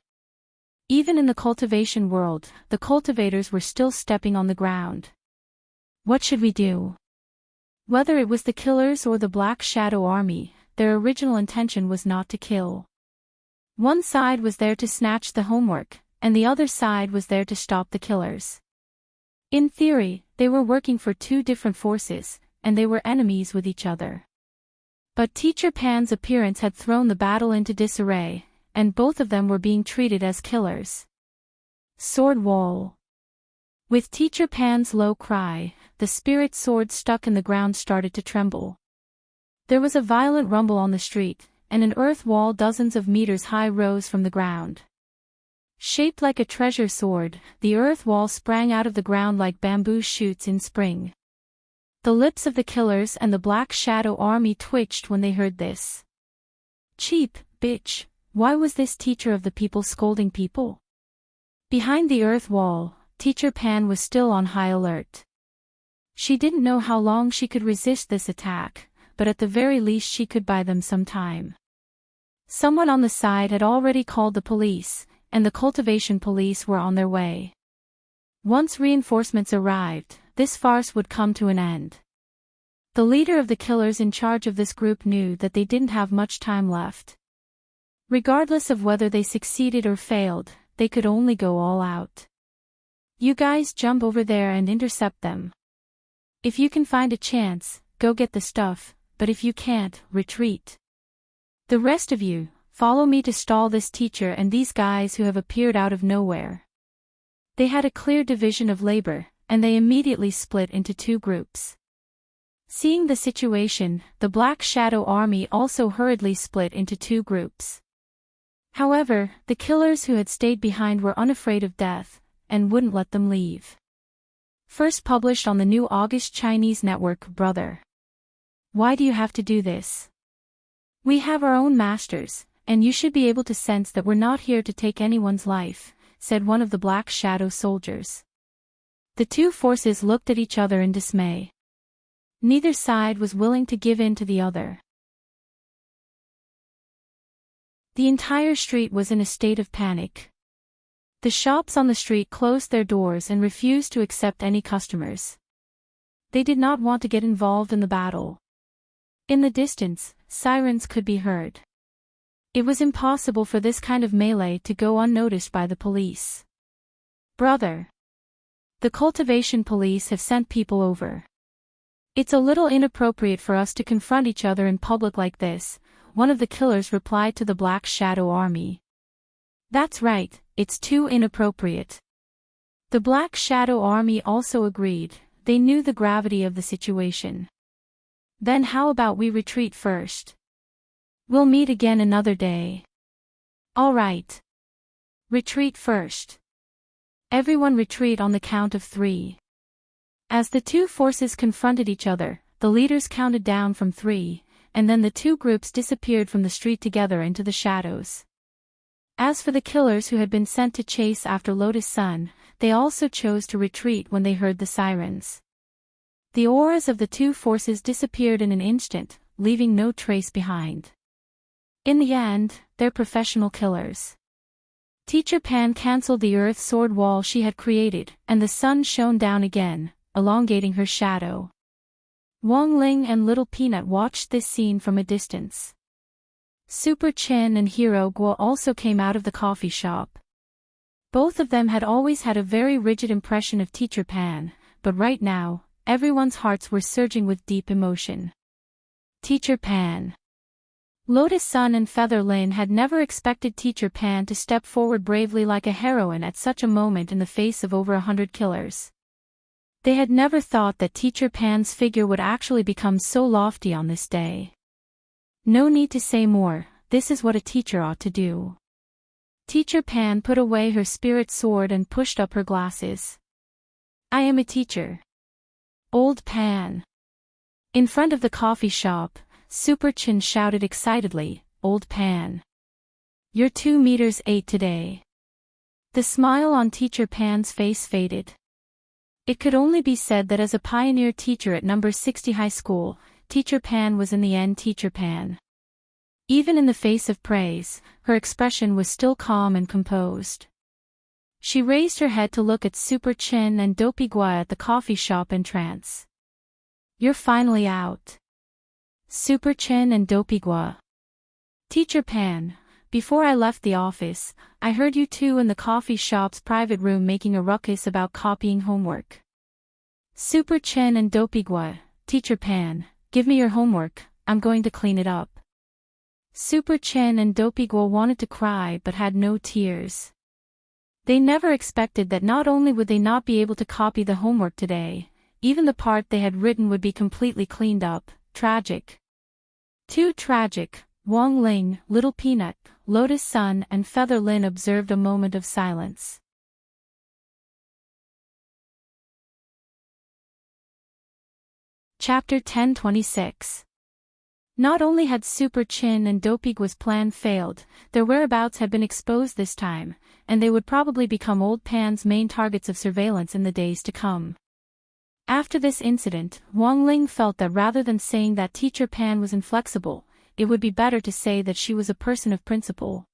Even in the cultivation world, the cultivators were still stepping on the ground. What should we do? Whether it was the killers or the Black Shadow Army, their original intention was not to kill. One side was there to snatch the homework, and the other side was there to stop the killers. In theory, They were working for two different forces, and they were enemies with each other. But Teacher Pan's appearance had thrown the battle into disarray, and both of them were being treated as killers. Sword wall. With Teacher Pan's low cry, the spirit sword stuck in the ground started to tremble. There was a violent rumble on the street, and an earth wall dozens of meters high rose from the ground. Shaped like a treasure sword, the earth wall sprang out of the ground like bamboo shoots in spring. The lips of the killers and the Black Shadow army twitched when they heard this. Cheap, bitch, why was this teacher of the people scolding people? Behind the earth wall, Teacher Pan was still on high alert. She didn't know how long she could resist this attack, but at the very least she could buy them some time. Someone on the side had already called the police, and the cultivation police were on their way. Once reinforcements arrived, this farce would come to an end. The leader of the killers in charge of this group knew that they didn't have much time left. Regardless of whether they succeeded or failed, they could only go all out. You guys jump over there and intercept them. If you can find a chance, go get the stuff, but if you can't, retreat. The rest of you, follow me to stall this teacher and these guys who have appeared out of nowhere. They had a clear division of labor, and they immediately split into two groups. Seeing the situation, the Black Shadow army also hurriedly split into two groups. However, the killers who had stayed behind were unafraid of death, and wouldn't let them leave. First published on the new August Chinese network, Brother. Why do you have to do this? We have our own masters, and you should be able to sense that we're not here to take anyone's life, said one of the Black Shadow soldiers. The two forces looked at each other in dismay. Neither side was willing to give in to the other. The entire street was in a state of panic. The shops on the street closed their doors and refused to accept any customers. They did not want to get involved in the battle. In the distance, sirens could be heard. It was impossible for this kind of melee to go unnoticed by the police. Brother. The cultivation police have sent people over. It's a little inappropriate for us to confront each other in public like this, one of the killers replied to the Black Shadow army. That's right, it's too inappropriate. The Black Shadow army also agreed, they knew the gravity of the situation. Then how about we retreat first? We'll meet again another day. All right. Retreat first. Everyone retreat on the count of 3. As the two forces confronted each other, the leaders counted down from 3, and then the two groups disappeared from the street together into the shadows. As for the killers who had been sent to chase after Lotus Sun, they also chose to retreat when they heard the sirens. The auras of the two forces disappeared in an instant, leaving no trace behind. In the end, they're professional killers. Teacher Pan cancelled the earth sword wall she had created, and the sun shone down again, elongating her shadow. Wang Ling and Little Peanut watched this scene from a distance. Super Chin and Hero Guo also came out of the coffee shop. Both of them had always had a very rigid impression of Teacher Pan, but right now, everyone's hearts were surging with deep emotion. Teacher Pan. Lotus Sun and Feather Lin had never expected Teacher Pan to step forward bravely like a heroine at such a moment in the face of over 100 killers. They had never thought that Teacher Pan's figure would actually become so lofty on this day. No need to say more, this is what a teacher ought to do. Teacher Pan put away her spirit sword and pushed up her glasses. I am a teacher. Old Pan. In front of the coffee shop, Super Chin shouted excitedly, Old Pan. You're 2 meters 8 today. The smile on Teacher Pan's face faded. It could only be said that as a pioneer teacher at number 60 high school, Teacher Pan was in the end Teacher Pan. Even in the face of praise, her expression was still calm and composed. She raised her head to look at Super Chin and Dopey Gua at the coffee shop in trance. You're finally out. Super Chin and Dopey Gua. Teacher Pan, before I left the office, I heard you two in the coffee shop's private room making a ruckus about copying homework. Super Chen and Dopigwa, Teacher Pan, give me your homework, I'm going to clean it up. Super Chen and Dopigwa wanted to cry but had no tears. They never expected that not only would they not be able to copy the homework today, even the part they had written would be completely cleaned up. Tragic. Too tragic. Wang Ling, Little Peanut, Lotus Sun and Feather Lin observed a moment of silence. Chapter 10:26. Not only had Super Chin and Dopigwa's plan failed, their whereabouts had been exposed this time, and they would probably become Old Pan's main targets of surveillance in the days to come. After this incident, Wang Ling felt that rather than saying that Teacher Pan was inflexible, it would be better to say that she was a person of principle.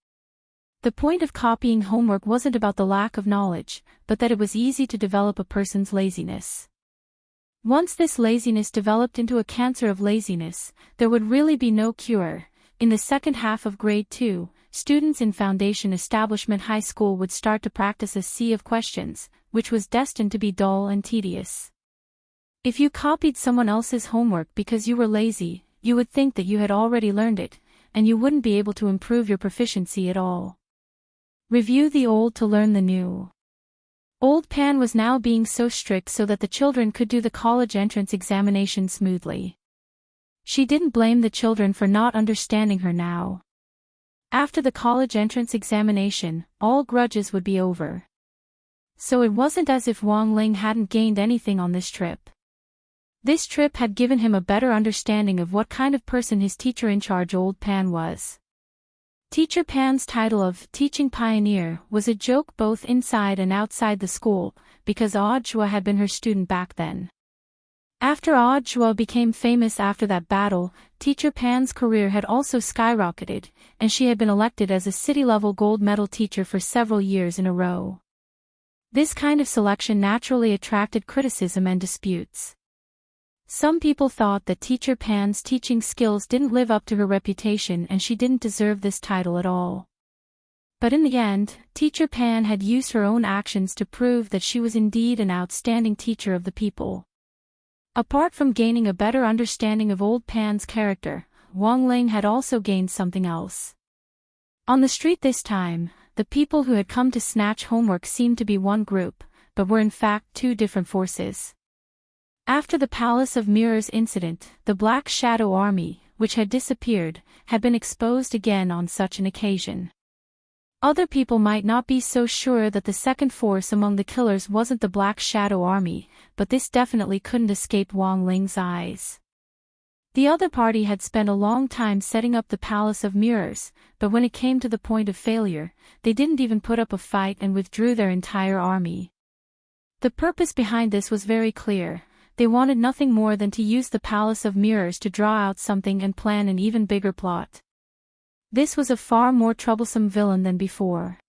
The point of copying homework wasn't about the lack of knowledge, but that it was easy to develop a person's laziness. Once this laziness developed into a cancer of laziness, there would really be no cure. In the second half of grade 2, students in Foundation Establishment High School would start to practice a sea of questions, which was destined to be dull and tedious. If you copied someone else's homework because you were lazy, you would think that you had already learned it, and you wouldn't be able to improve your proficiency at all. Review the old to learn the new. Old Pan was now being so strict so that the children could do the college entrance examination smoothly. She didn't blame the children for not understanding her now. After the college entrance examination, all grudges would be over. So it wasn't as if Wang Ling hadn't gained anything on this trip. This trip had given him a better understanding of what kind of person his teacher in charge Old Pan was. Teacher Pan's title of Teaching Pioneer was a joke both inside and outside the school, because Audjua had been her student back then. After Audjua became famous after that battle, Teacher Pan's career had also skyrocketed, and she had been elected as a city-level gold medal teacher for several years in a row. This kind of selection naturally attracted criticism and disputes. Some people thought that Teacher Pan's teaching skills didn't live up to her reputation and she didn't deserve this title at all. But in the end, Teacher Pan had used her own actions to prove that she was indeed an outstanding teacher of the people. Apart from gaining a better understanding of Old Pan's character, Wang Ling had also gained something else. On the street this time, the people who had come to snatch homework seemed to be one group, but were in fact two different forces. After the Palace of Mirrors incident, the Black Shadow Army, which had disappeared, had been exposed again on such an occasion. Other people might not be so sure that the second force among the killers wasn't the Black Shadow Army, but this definitely couldn't escape Wang Ling's eyes. The other party had spent a long time setting up the Palace of Mirrors, but when it came to the point of failure, they didn't even put up a fight and withdrew their entire army. The purpose behind this was very clear. They wanted nothing more than to use the Palace of Mirrors to draw out something and plan an even bigger plot. This was a far more troublesome villain than before.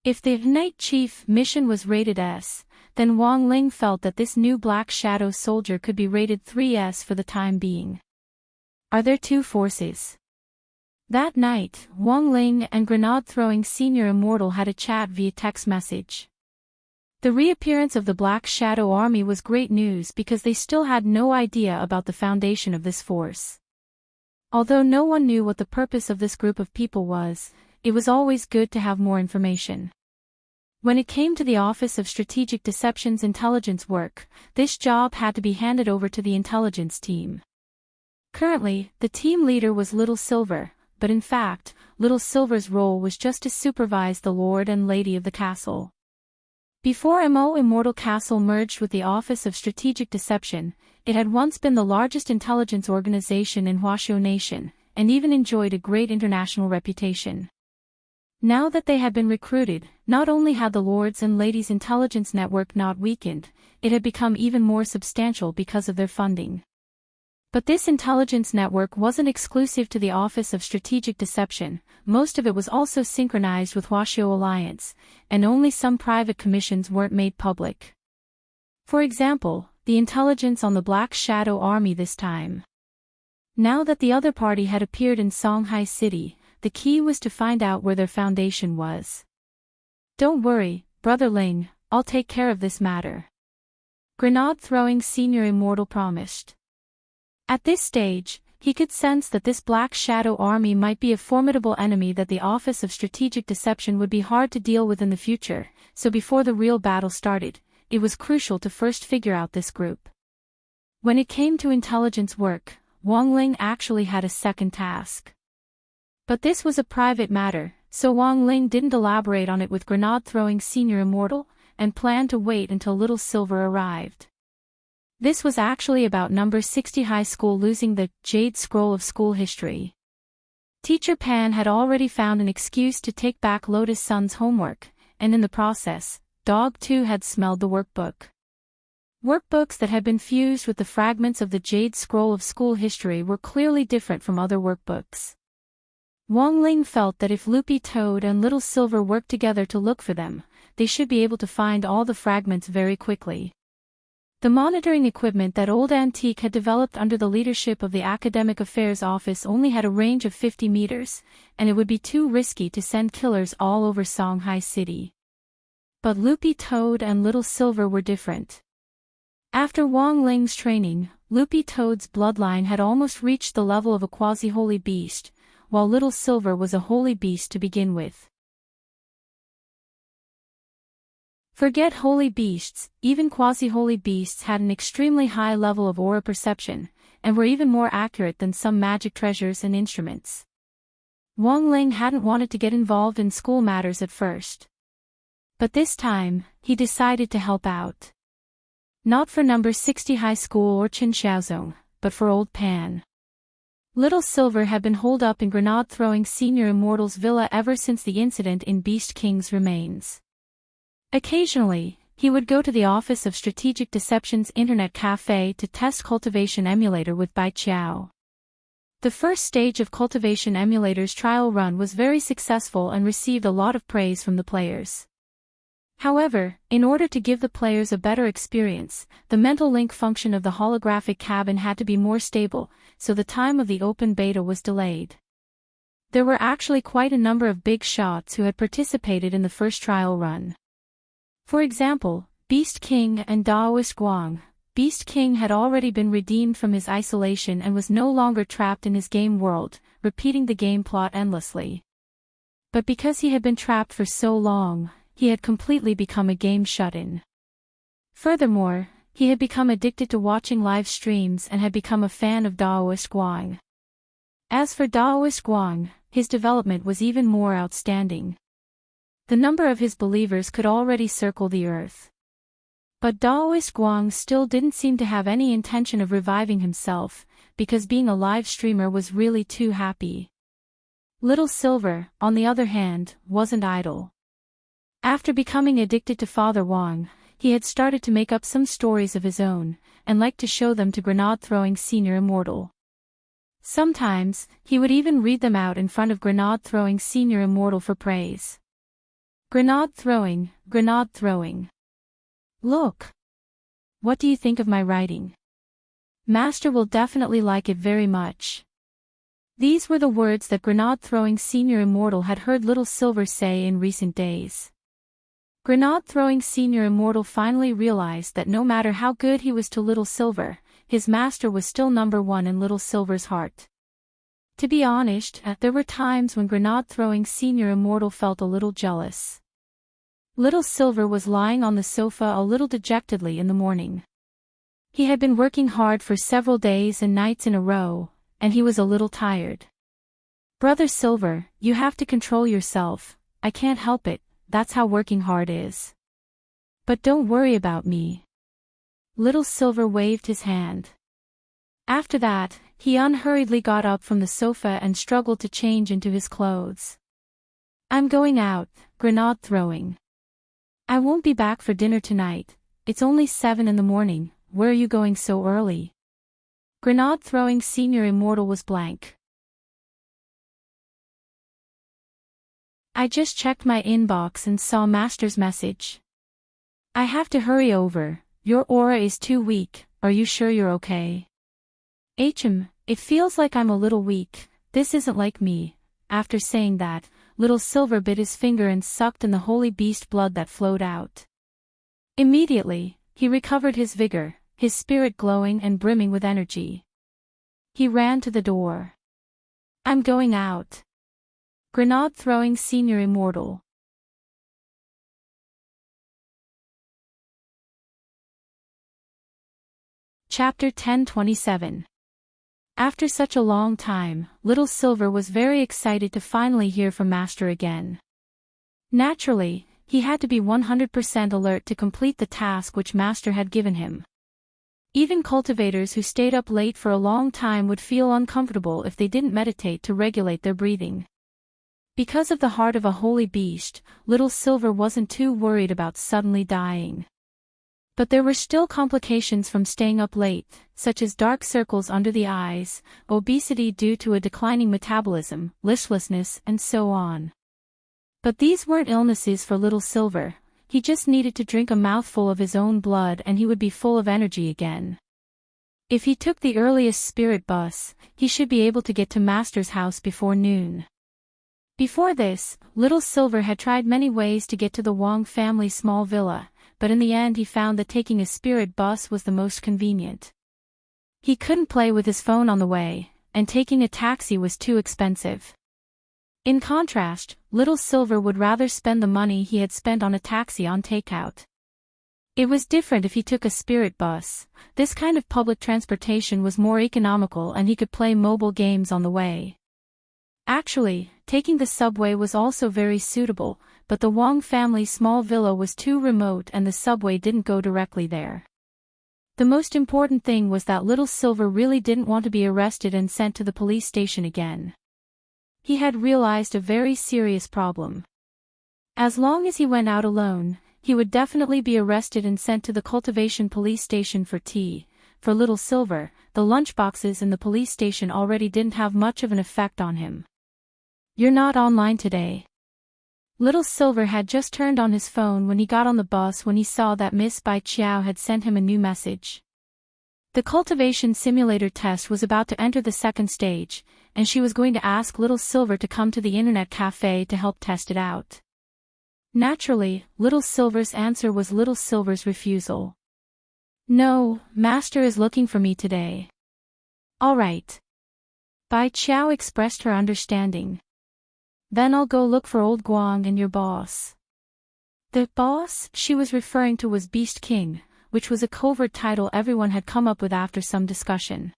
If the Night Chief mission was rated S, then Wang Ling felt that this new Black Shadow soldier could be rated 3S for the time being. Are there two forces? That night, Wang Ling and grenade-throwing Senior Immortal had a chat via text message. The reappearance of the Black Shadow Army was great news because they still had no idea about the foundation of this force. Although no one knew what the purpose of this group of people was, it was always good to have more information. When it came to the Office of Strategic Deception's intelligence work, this job had to be handed over to the intelligence team. Currently, the team leader was Little Silver, but in fact, Little Silver's role was just to supervise the Lord and Lady of the castle. Before Mo Immortal Castle merged with the Office of Strategic Deception, it had once been the largest intelligence organization in Huashuo Nation, and even enjoyed a great international reputation. Now that they had been recruited, not only had the Lords and Ladies intelligence network not weakened, it had become even more substantial because of their funding. But this intelligence network wasn't exclusive to the Office of Strategic Deception, most of it was also synchronized with Huashuo Alliance, and only some private commissions weren't made public. For example, the intelligence on the Black Shadow Army this time. Now that the other party had appeared in Songhai City, the key was to find out where their foundation was. Don't worry, Brother Ling, I'll take care of this matter," Grenade-throwing Senior Immortal promised. At this stage, he could sense that this Black Shadow army might be a formidable enemy that the Office of Strategic Deception would be hard to deal with in the future, so before the real battle started, it was crucial to first figure out this group. When it came to intelligence work, Wang Ling actually had a second task. But this was a private matter, so Wang Ling didn't elaborate on it with Grenade-throwing Senior Immortal, and planned to wait until Little Silver arrived. This was actually about number 60 high school losing the Jade Scroll of school history. Teacher Pan had already found an excuse to take back Lotus Sun's homework, and in the process, Dog 2 had smelled the workbook. Workbooks that had been fused with the fragments of the Jade Scroll of school history were clearly different from other workbooks. Wang Ling felt that if Loopy Toad and Little Silver worked together to look for them, they should be able to find all the fragments very quickly. The monitoring equipment that Old Antique had developed under the leadership of the Academic Affairs Office only had a range of 50 meters, and it would be too risky to send killers all over Songhai City. But Loopy Toad and Little Silver were different. After Wang Ling's training, Loopy Toad's bloodline had almost reached the level of a quasi-holy beast, while Little Silver was a holy beast to begin with. Forget holy beasts, even quasi-holy beasts had an extremely high level of aura perception, and were even more accurate than some magic treasures and instruments. Wang Ling hadn't wanted to get involved in school matters at first. But this time, he decided to help out. Not for number 60 high school or Qinshaozong, but for Old Pan. Little Silver had been holed up in Grenade-throwing Senior Immortal's villa ever since the incident in Beast King's remains. Occasionally, he would go to the Office of Strategic Deception's internet cafe to test Cultivation Emulator with Bai Qiao. The first stage of Cultivation Emulator's trial run was very successful and received a lot of praise from the players. However, in order to give the players a better experience, the mental link function of the holographic cabin had to be more stable, so the time of the open beta was delayed. There were actually quite a number of big shots who had participated in the first trial run. For example, Beast King and Daoist Guang. Beast King had already been redeemed from his isolation and was no longer trapped in his game world, repeating the game plot endlessly. But because he had been trapped for so long, he had completely become a game shut-in. Furthermore, he had become addicted to watching live streams and had become a fan of Daoist Guang. As for Daoist Guang, his development was even more outstanding. The number of his believers could already circle the earth. But Daoist Guang still didn't seem to have any intention of reviving himself, because being a live streamer was really too happy. Little Silver, on the other hand, wasn't idle. After becoming addicted to Father Wang, he had started to make up some stories of his own, and liked to show them to Grenade-throwing Senior Immortal. Sometimes, he would even read them out in front of Grenade-throwing Senior Immortal for praise. Grenade throwing, grenade throwing. Look! What do you think of my writing? Master will definitely like it very much. These were the words that Grenade-throwing Senior Immortal had heard Little Silver say in recent days. Grenade-throwing Senior Immortal finally realized that no matter how good he was to Little Silver, his master was still number one in Little Silver's heart. To be honest, there were times when Grenade-throwing Senior Immortal felt a little jealous. Little Silver was lying on the sofa a little dejectedly in the morning. He had been working hard for several days and nights in a row, and he was a little tired. Brother Silver, you have to control yourself. I can't help it, that's how working hard is. But don't worry about me. Little Silver waved his hand. After that, he unhurriedly got up from the sofa and struggled to change into his clothes. I'm going out, grenade throwing. I won't be back for dinner tonight. It's only 7 in the morning. Where are you going so early? Grenade-throwing Senior Immortal was blank. I just checked my inbox and saw Master's message. I have to hurry over. Your aura is too weak. Are you sure you're okay? It feels like I'm a little weak. This isn't like me. After saying that, Little Silver bit his finger and sucked in the holy beast blood that flowed out. Immediately, he recovered his vigor, his spirit glowing and brimming with energy. He ran to the door. "I'm going out." Grenade throwing senior immortal. Chapter 1027. After such a long time, Little Silver was very excited to finally hear from Master again. Naturally, he had to be 100% alert to complete the task which Master had given him. Even cultivators who stayed up late for a long time would feel uncomfortable if they didn't meditate to regulate their breathing. Because of the heart of a holy beast, Little Silver wasn't too worried about suddenly dying. But there were still complications from staying up late, such as dark circles under the eyes, obesity due to a declining metabolism, listlessness, and so on. But these weren't illnesses for Little Silver. He just needed to drink a mouthful of his own blood and he would be full of energy again. If he took the earliest spirit bus, he should be able to get to Master's house before noon. Before this, Little Silver had tried many ways to get to the Wong family's small villa, but in the end he found that taking a spirit bus was the most convenient. He couldn't play with his phone on the way, and taking a taxi was too expensive. In contrast, Little Silver would rather spend the money he had spent on a taxi on takeout. It was different if he took a spirit bus. This kind of public transportation was more economical and he could play mobile games on the way. Actually, taking the subway was also very suitable, but the Wong family's small villa was too remote and the subway didn't go directly there. The most important thing was that Little Silver really didn't want to be arrested and sent to the police station again. He had realized a very serious problem. As long as he went out alone, he would definitely be arrested and sent to the cultivation police station for tea. For Little Silver, the lunchboxes in the police station already didn't have much of an effect on him. "You're not online today." Little Silver had just turned on his phone when he got on the bus when he saw that Miss Bai Chiao had sent him a new message. The cultivation simulator test was about to enter the second stage, and she was going to ask Little Silver to come to the internet cafe to help test it out. Naturally, Little Silver's answer was Little Silver's refusal. "No, Master is looking for me today." "All right." Bai Chiao expressed her understanding. "Then I'll go look for old Guang and your boss." The boss she was referring to was Beast King, which was a covert title everyone had come up with after some discussion.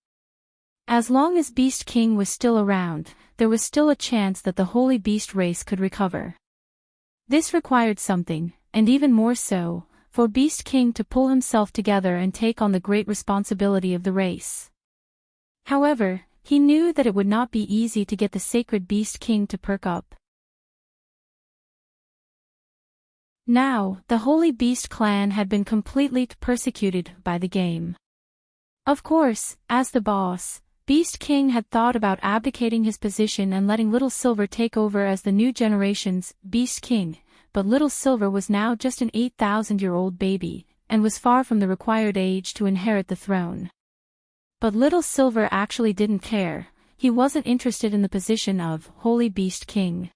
As long as Beast King was still around, there was still a chance that the Holy Beast race could recover. This required something, and even more so, for Beast King to pull himself together and take on the great responsibility of the race. However, he knew that it would not be easy to get the sacred Beast King to perk up. Now, the Holy Beast clan had been completely persecuted by the game. Of course, as the boss, Beast King had thought about abdicating his position and letting Little Silver take over as the new generation's Beast King, but Little Silver was now just an 8,000-year-old baby, and was far from the required age to inherit the throne. But Little Silver actually didn't care. He wasn't interested in the position of Holy Beast King.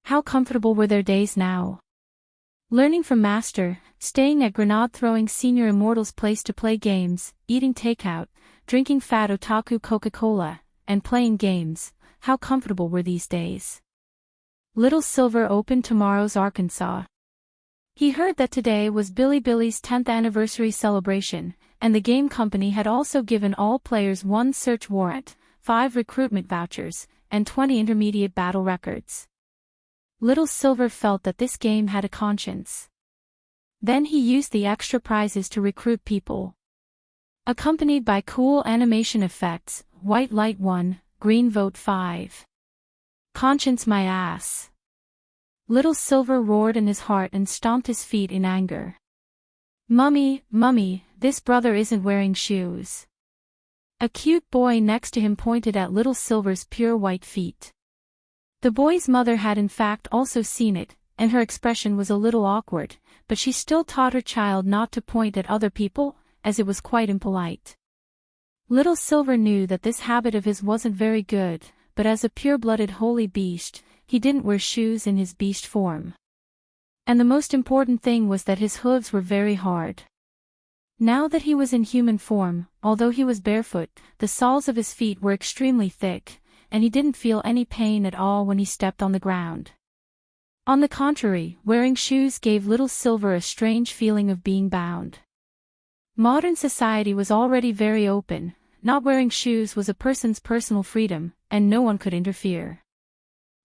How comfortable were their days now? Learning from Master, staying at grenade-throwing Senior Immortal's place to play games, eating takeout, drinking fat otaku Coca-Cola, and playing games. How comfortable were these days? Little Silver opened tomorrow's Arkansas. He heard that today was Billy's 10th anniversary celebration, and the game company had also given all players 1 search warrant, 5 recruitment vouchers, and 20 intermediate battle records. Little Silver felt that this game had a conscience. Then he used the extra prizes to recruit people. Accompanied by cool animation effects, white light 1, green vote 5. Conscience my ass. Little Silver roared in his heart and stomped his feet in anger. Mummy, this brother isn't wearing shoes." A cute boy next to him pointed at Little Silver's pure white feet. The boy's mother had in fact also seen it, and her expression was a little awkward, but she still taught her child not to point at other people, as it was quite impolite. Little Silver knew that this habit of his wasn't very good, but as a pure-blooded holy beast, he didn't wear shoes in his beast form. And the most important thing was that his hooves were very hard. Now that he was in human form, although he was barefoot, the soles of his feet were extremely thick, and he didn't feel any pain at all when he stepped on the ground. On the contrary, wearing shoes gave little Silver a strange feeling of being bound. Modern society was already very open. Not wearing shoes was a person's personal freedom, and no one could interfere.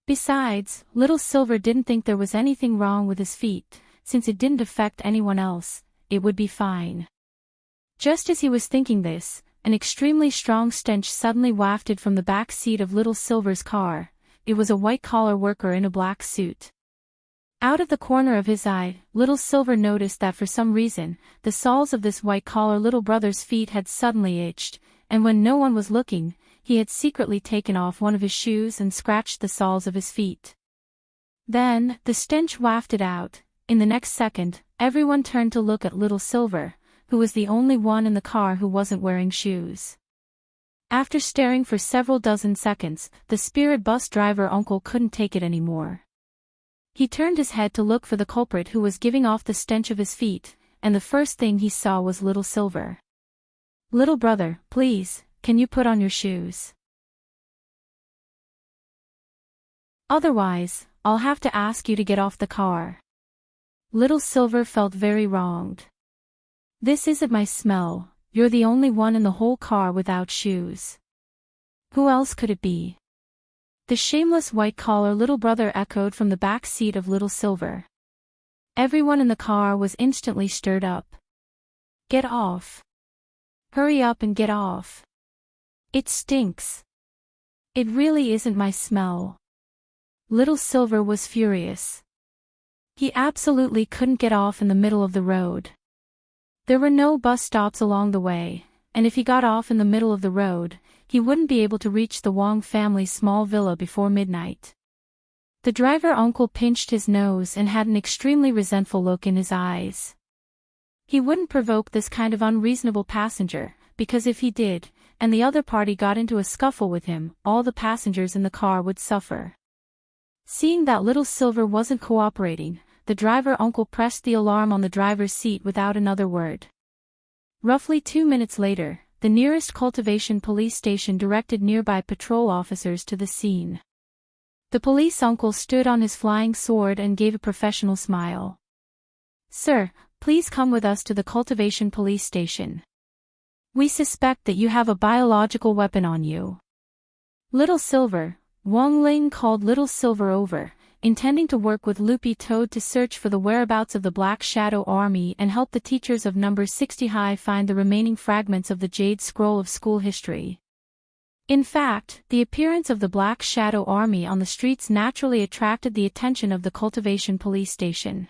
Besides, little Silver didn't think there was anything wrong with his feet, since it didn't affect anyone else, it would be fine. Just as he was thinking this, an extremely strong stench suddenly wafted from the back seat of little Silver's car. It was a white-collar worker in a black suit. Out of the corner of his eye, little Silver noticed that for some reason, the soles of this white-collar little brother's feet had suddenly itched, and when no one was looking, he had secretly taken off one of his shoes and scratched the soles of his feet. Then, the stench wafted out. In the next second, everyone turned to look at little Silver, who was the only one in the car who wasn't wearing shoes. After staring for several dozen seconds, the spirit bus driver uncle couldn't take it anymore. He turned his head to look for the culprit who was giving off the stench of his feet, and the first thing he saw was little Silver. "Little brother, please, can you put on your shoes? Otherwise, I'll have to ask you to get off the car." Little Silver felt very wronged. "This isn't my smell, you're the only one in the whole car without shoes. Who else could it be?" The shameless white-collar little brother echoed from the back seat of little Silver. Everyone in the car was instantly stirred up. "Get off. Hurry up and get off. It stinks. It really isn't my smell." Little Silver was furious. He absolutely couldn't get off in the middle of the road. There were no bus stops along the way, and if he got off in the middle of the road, he wouldn't be able to reach the Wong family's small villa before midnight. The driver uncle pinched his nose and had an extremely resentful look in his eyes. He wouldn't provoke this kind of unreasonable passenger, because if he did, and the other party got into a scuffle with him, all the passengers in the car would suffer. Seeing that little Silver wasn't cooperating, the driver uncle pressed the alarm on the driver's seat without another word. Roughly 2 minutes later, the nearest cultivation police station directed nearby patrol officers to the scene. The police uncle stood on his flying sword and gave a professional smile. "Sir, please come with us to the cultivation police station. We suspect that you have a biological weapon on you." Little Silver, Wong Ling called Little Silver over, intending to work with Loopy Toad to search for the whereabouts of the Black Shadow Army and help the teachers of number 60 High find the remaining fragments of the Jade Scroll of school history. In fact, the appearance of the Black Shadow Army on the streets naturally attracted the attention of the cultivation police station.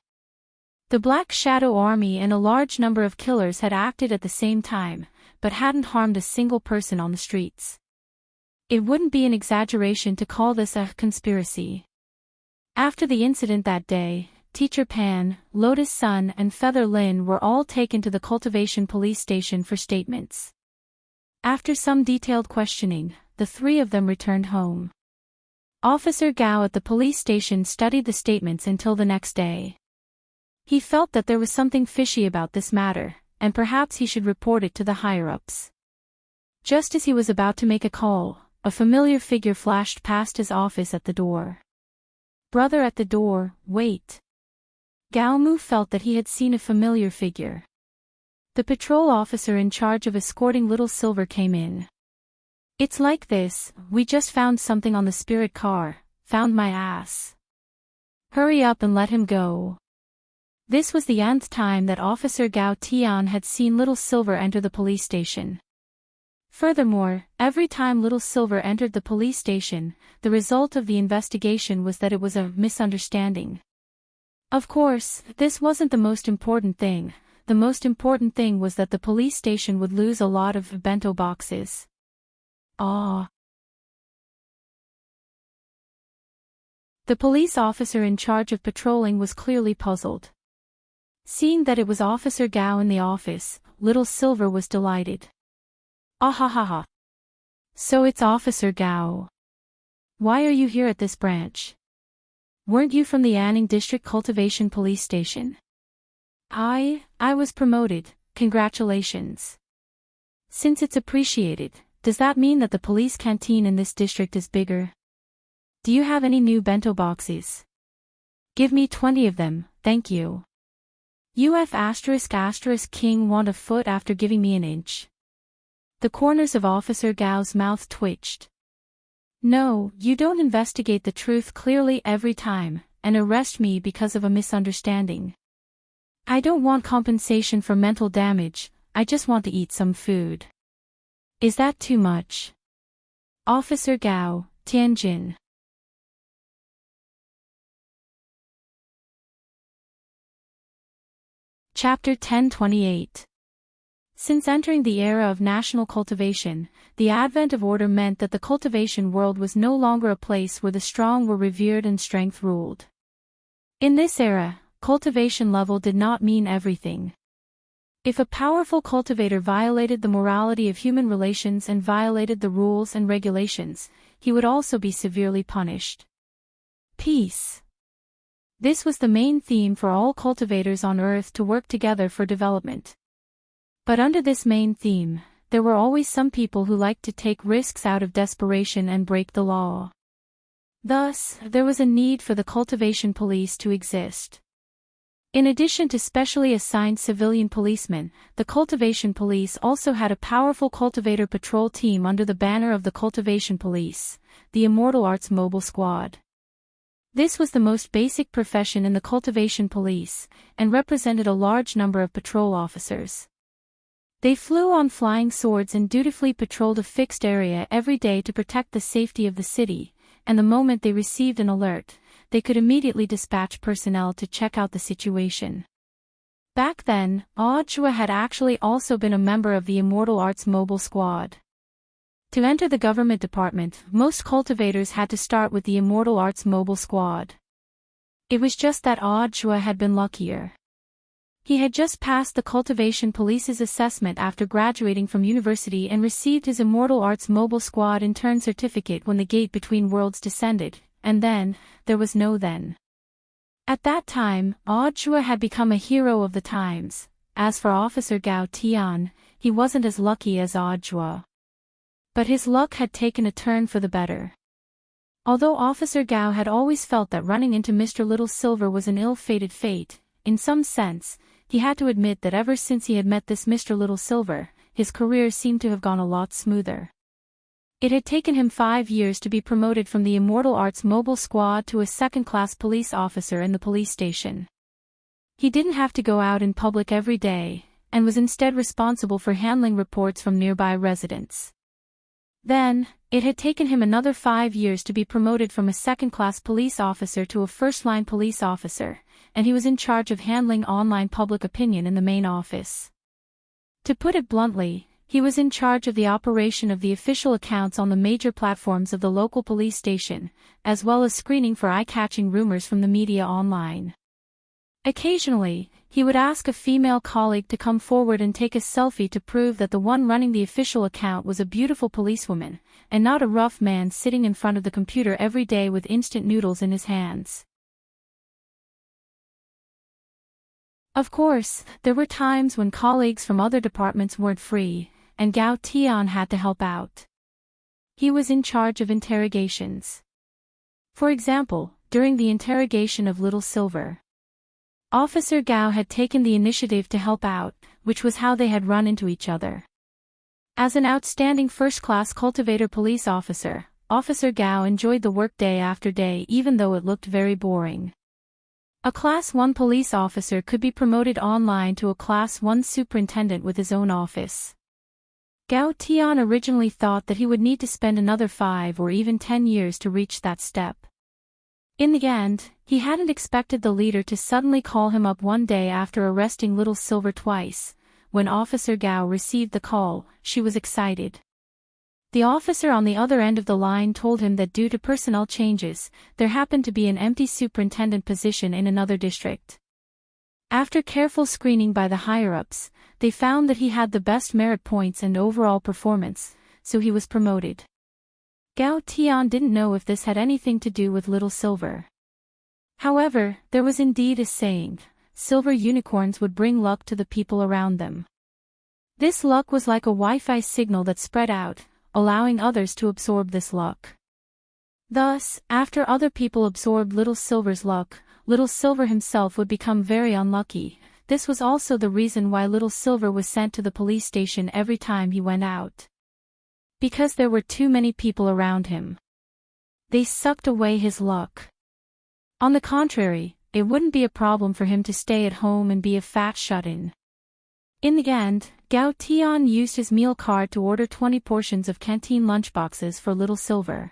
The Black Shadow Army and a large number of killers had acted at the same time, but hadn't harmed a single person on the streets. It wouldn't be an exaggeration to call this a conspiracy. After the incident that day, Teacher Pan, Lotus Sun and Feather Lin were all taken to the cultivation police station for statements. After some detailed questioning, the 3 of them returned home. Officer Gao at the police station studied the statements until the next day. He felt that there was something fishy about this matter, and perhaps he should report it to the higher-ups. Just as he was about to make a call, a familiar figure flashed past his office at the door. "Brother at the door, wait." Gao Mu felt that he had seen a familiar figure. The patrol officer in charge of escorting Little Silver came in. "It's like this, we just found something on the spirit car, found my ass. Hurry up and let him go." This was the nth time that Officer Gao Tian had seen Little Silver enter the police station. Furthermore, every time Little Silver entered the police station, the result of the investigation was that it was a misunderstanding. Of course, this wasn't the most important thing. The most important thing was that the police station would lose a lot of bento boxes. Ah. The police officer in charge of patrolling was clearly puzzled. Seeing that it was Officer Gao in the office, Little Silver was delighted. "Ah-ha-ha-ha. So it's Officer Gao. Why are you here at this branch? weren't you from the Anning District Cultivation Police Station? I was promoted, congratulations. Since it's appreciated, does that mean that the police canteen in this district is bigger? Do you have any new bento boxes? Give me 20 of them, thank you. King want a foot after giving me an inch. The corners of Officer Gao's mouth twitched. No, you don't investigate the truth clearly every time, and arrest me because of a misunderstanding. I don't want compensation for mental damage, I just want to eat some food. Is that too much? Officer Gao, Tianjin. Chapter 1028. Since entering the era of national cultivation, the advent of order meant that the cultivation world was no longer a place where the strong were revered and strength ruled. In this era, cultivation level did not mean everything. If a powerful cultivator violated the morality of human relations and violated the rules and regulations, he would also be severely punished. Peace. This was the main theme for all cultivators on Earth to work together for development. But under this main theme, there were always some people who liked to take risks out of desperation and break the law. Thus, there was a need for the cultivation police to exist. In addition to specially assigned civilian policemen, the cultivation police also had a powerful cultivator patrol team under the banner of the cultivation police, the Immortal Arts Mobile Squad. This was the most basic profession in the cultivation police, and represented a large number of patrol officers. They flew on flying swords and dutifully patrolled a fixed area every day to protect the safety of the city, and the moment they received an alert, they could immediately dispatch personnel to check out the situation. Back then, Audjua had actually also been a member of the Immortal Arts Mobile Squad. To enter the government department, most cultivators had to start with the Immortal Arts Mobile Squad. It was just that Audjua had been luckier. He had just passed the cultivation police's assessment after graduating from university and received his Immortal Arts Mobile Squad intern certificate when the gate between worlds descended, and then, there was no then. At that time, Audjua had become a hero of the times. As for Officer Gao Tian, he wasn't as lucky as Audjua. But his luck had taken a turn for the better. Although Officer Gao had always felt that running into Mr. Little Silver was an ill-fated fate, in some sense, he had to admit that ever since he had met this Mr. Little Silver, his career seemed to have gone a lot smoother. It had taken him 5 years to be promoted from the Immortal Arts Mobile Squad to a second-class police officer in the police station. He didn't have to go out in public every day, and was instead responsible for handling reports from nearby residents. Then, it had taken him another 5 years to be promoted from a second-class police officer to a first-line police officer, and he was in charge of handling online public opinion in the main office. To put it bluntly, he was in charge of the operation of the official accounts on the major platforms of the local police station, as well as screening for eye-catching rumors from the media online. Occasionally, he would ask a female colleague to come forward and take a selfie to prove that the one running the official account was a beautiful policewoman, and not a rough man sitting in front of the computer every day with instant noodles in his hands. Of course, there were times when colleagues from other departments weren't free, and Gao Tian had to help out. He was in charge of interrogations. For example, during the interrogation of Little Silver, Officer Gao had taken the initiative to help out, which was how they had run into each other. As an outstanding first-class cultivator police officer, Officer Gao enjoyed the work day after day even though it looked very boring. A Class 1 police officer could be promoted online to a Class 1 superintendent with his own office. Gao Tian originally thought that he would need to spend another 5 or even 10 years to reach that step. In the end, he hadn't expected the leader to suddenly call him up one day after arresting Little Silver twice. When Officer Gao received the call, she was excited. The officer on the other end of the line told him that due to personnel changes, there happened to be an empty superintendent position in another district. After careful screening by the higher-ups, they found that he had the best merit points and overall performance, so he was promoted. Gao Tian didn't know if this had anything to do with Little Silver. However, there was indeed a saying, silver unicorns would bring luck to the people around them. This luck was like a Wi-Fi signal that spread out, allowing others to absorb this luck. Thus, after other people absorbed Little Silver's luck, Little Silver himself would become very unlucky. This was also the reason why Little Silver was sent to the police station every time he went out. Because there were too many people around him. They sucked away his luck. On the contrary, it wouldn't be a problem for him to stay at home and be a fat shut-in. In the end, Gao Tian used his meal card to order 20 portions of canteen lunchboxes for Little Silver.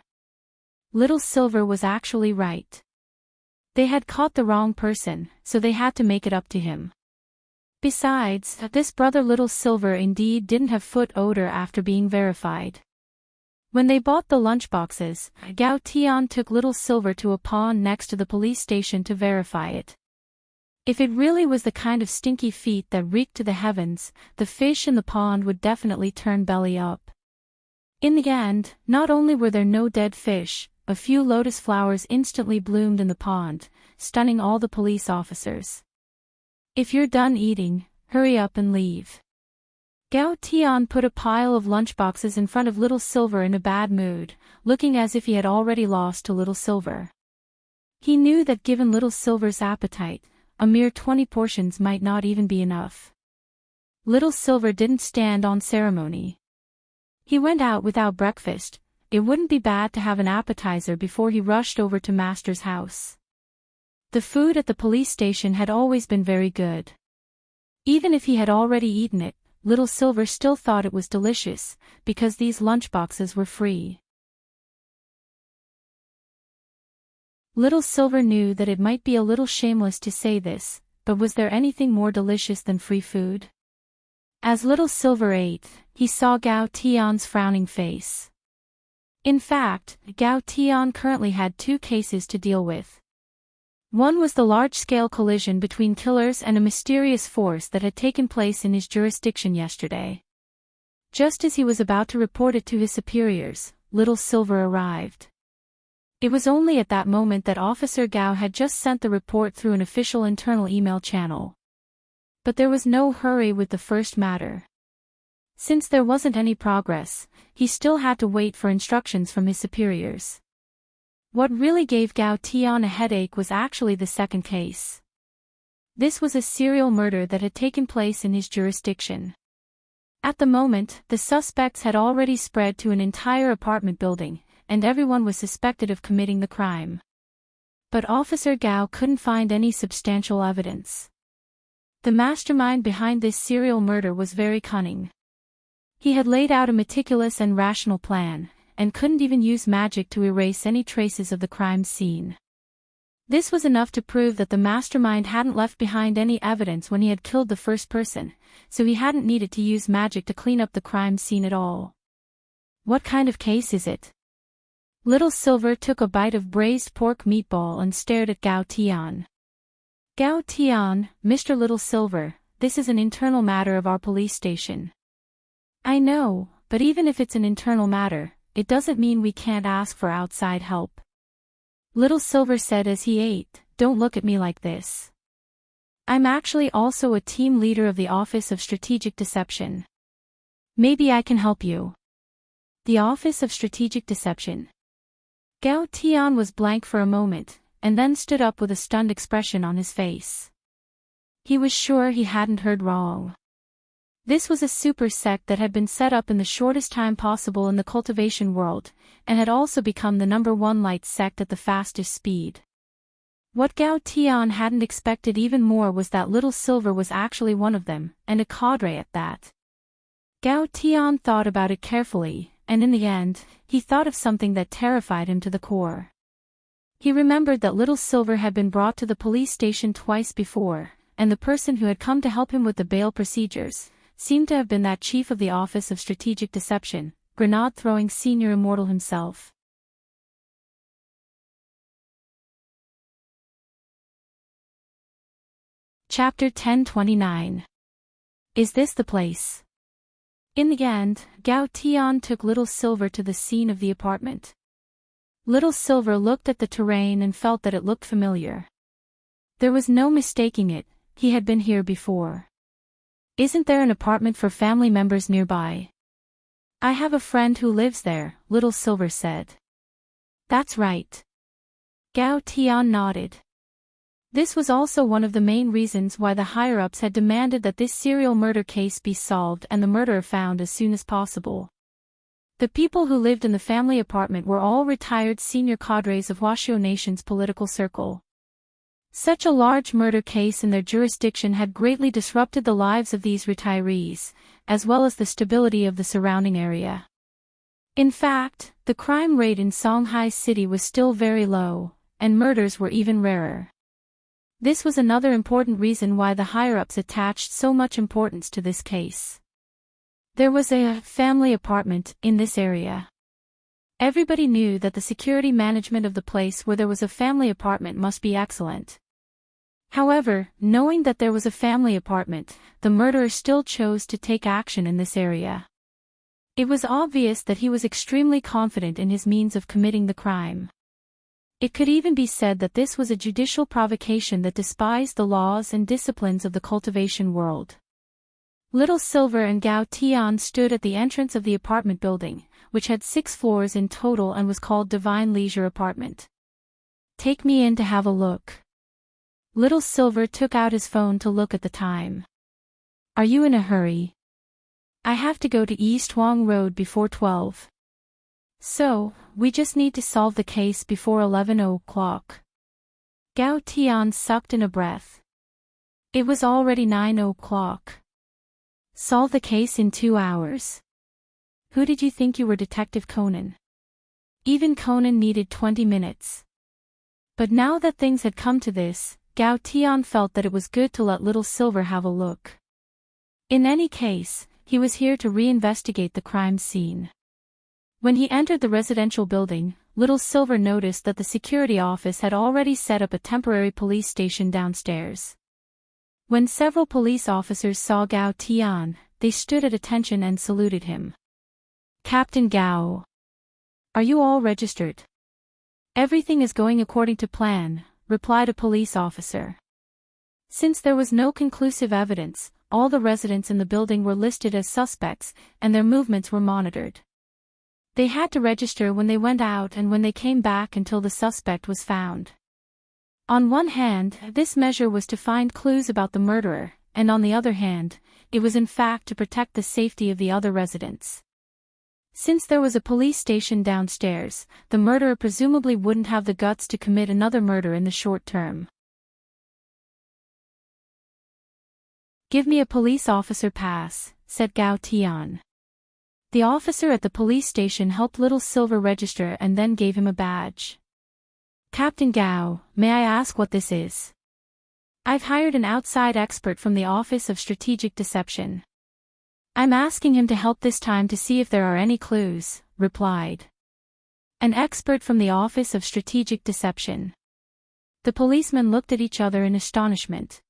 Little Silver was actually right. They had caught the wrong person, so they had to make it up to him. Besides, this brother Little Silver indeed didn't have foot odor after being verified. When they bought the lunchboxes, Gao Tian took Little Silver to a pond next to the police station to verify it. If it really was the kind of stinky feet that reeked to the heavens, the fish in the pond would definitely turn belly up. In the end, not only were there no dead fish, a few lotus flowers instantly bloomed in the pond, stunning all the police officers. If you're done eating, hurry up and leave. Gao Tian put a pile of lunchboxes in front of Little Silver in a bad mood, looking as if he had already lost to Little Silver. He knew that given Little Silver's appetite, a mere 20 portions might not even be enough. Little Silver didn't stand on ceremony. He went out without breakfast. It wouldn't be bad to have an appetizer before he rushed over to Master's house. The food at the police station had always been very good. Even if he had already eaten it, Little Silver still thought it was delicious, because these lunchboxes were free. Little Silver knew that it might be a little shameless to say this, but was there anything more delicious than free food? As Little Silver ate, he saw Gao Tian's frowning face. In fact, Gao Tian currently had 2 cases to deal with. One was the large-scale collision between killers and a mysterious force that had taken place in his jurisdiction yesterday. Just as he was about to report it to his superiors, Little Silver arrived. It was only at that moment that Officer Gao had just sent the report through an official internal email channel. But there was no hurry with the first matter. Since there wasn't any progress, he still had to wait for instructions from his superiors. What really gave Gao Tian a headache was actually the second case. This was a serial murder that had taken place in his jurisdiction. At the moment, the suspects had already spread to an entire apartment building, and everyone was suspected of committing the crime. But Officer Gao couldn't find any substantial evidence. The mastermind behind this serial murder was very cunning. He had laid out a meticulous and rational plan, and couldn't even use magic to erase any traces of the crime scene. This was enough to prove that the mastermind hadn't left behind any evidence when he had killed the first person, so he hadn't needed to use magic to clean up the crime scene at all. What kind of case is it? Little Silver took a bite of braised pork meatball and stared at Gao Tian. Gao Tian, Mr. Little Silver, this is an internal matter of our police station. I know, but even if it's an internal matter, it doesn't mean we can't ask for outside help. Little Silver said as he ate, don't look at me like this. I'm actually also a team leader of the Office of Strategic Deception. Maybe I can help you. The Office of Strategic Deception. Gao Tian was blank for a moment, and then stood up with a stunned expression on his face. He was sure he hadn't heard wrong. This was a super sect that had been set up in the shortest time possible in the cultivation world, and had also become the #1 light sect at the fastest speed. What Gao Tian hadn't expected even more was that Little Silver was actually one of them, and a cadre at that. Gao Tian thought about it carefully, and in the end, he thought of something that terrified him to the core. He remembered that Little Silver had been brought to the police station twice before, and the person who had come to help him with the bail procedures seemed to have been that chief of the Office of Strategic Deception, grenade-throwing senior immortal himself. Chapter 1029. Is this the place? In the end, Gao Tian took Little Silver to the scene of the apartment. Little Silver looked at the terrain and felt that it looked familiar. There was no mistaking it, he had been here before. Isn't there an apartment for family members nearby? I have a friend who lives there, Little Silver said. That's right. Gao Tian nodded. This was also one of the main reasons why the higher-ups had demanded that this serial murder case be solved and the murderer found as soon as possible. The people who lived in the family apartment were all retired senior cadres of Washoe Nation's political circle. Such a large murder case in their jurisdiction had greatly disrupted the lives of these retirees, as well as the stability of the surrounding area. In fact, the crime rate in Songhai City was still very low, and murders were even rarer. This was another important reason why the higher-ups attached so much importance to this case. There was a family apartment in this area. Everybody knew that the security management of the place where there was a family apartment must be excellent. However, knowing that there was a family apartment, the murderer still chose to take action in this area. It was obvious that he was extremely confident in his means of committing the crime. It could even be said that this was a judicial provocation that despised the laws and disciplines of the cultivation world. Little Silver and Gao Tian stood at the entrance of the apartment building, which had 6 floors in total and was called Divine Leisure Apartment. Take me in to have a look. Little Silver took out his phone to look at the time. Are you in a hurry? I have to go to East Wang Road before 12. So, we just need to solve the case before 11 o'clock. Gao Tian sucked in a breath. It was already 9 o'clock. Solve the case in 2 hours. Who did you think you were, Detective Conan? Even Conan needed 20 minutes. But now that things had come to this, Gao Tian felt that it was good to let Little Silver have a look. In any case, he was here to reinvestigate the crime scene. When he entered the residential building, Little Silver noticed that the security office had already set up a temporary police station downstairs. When several police officers saw Gao Tian, they stood at attention and saluted him. Captain Gao. Are you all registered? Everything is going according to plan, replied a police officer. Since there was no conclusive evidence, all the residents in the building were listed as suspects, and their movements were monitored. They had to register when they went out and when they came back until the suspect was found. On one hand, this measure was to find clues about the murderer, and on the other hand, it was in fact to protect the safety of the other residents. Since there was a police station downstairs, the murderer presumably wouldn't have the guts to commit another murder in the short term. Give me a police officer pass, said Gao Tian. The officer at the police station helped Little Silver register and then gave him a badge. Captain Gao, may I ask what this is? I've hired an outside expert from the Office of Strategic Deception. I'm asking him to help this time to see if there are any clues, replied. An expert from the Office of Strategic Deception. The policemen looked at each other in astonishment.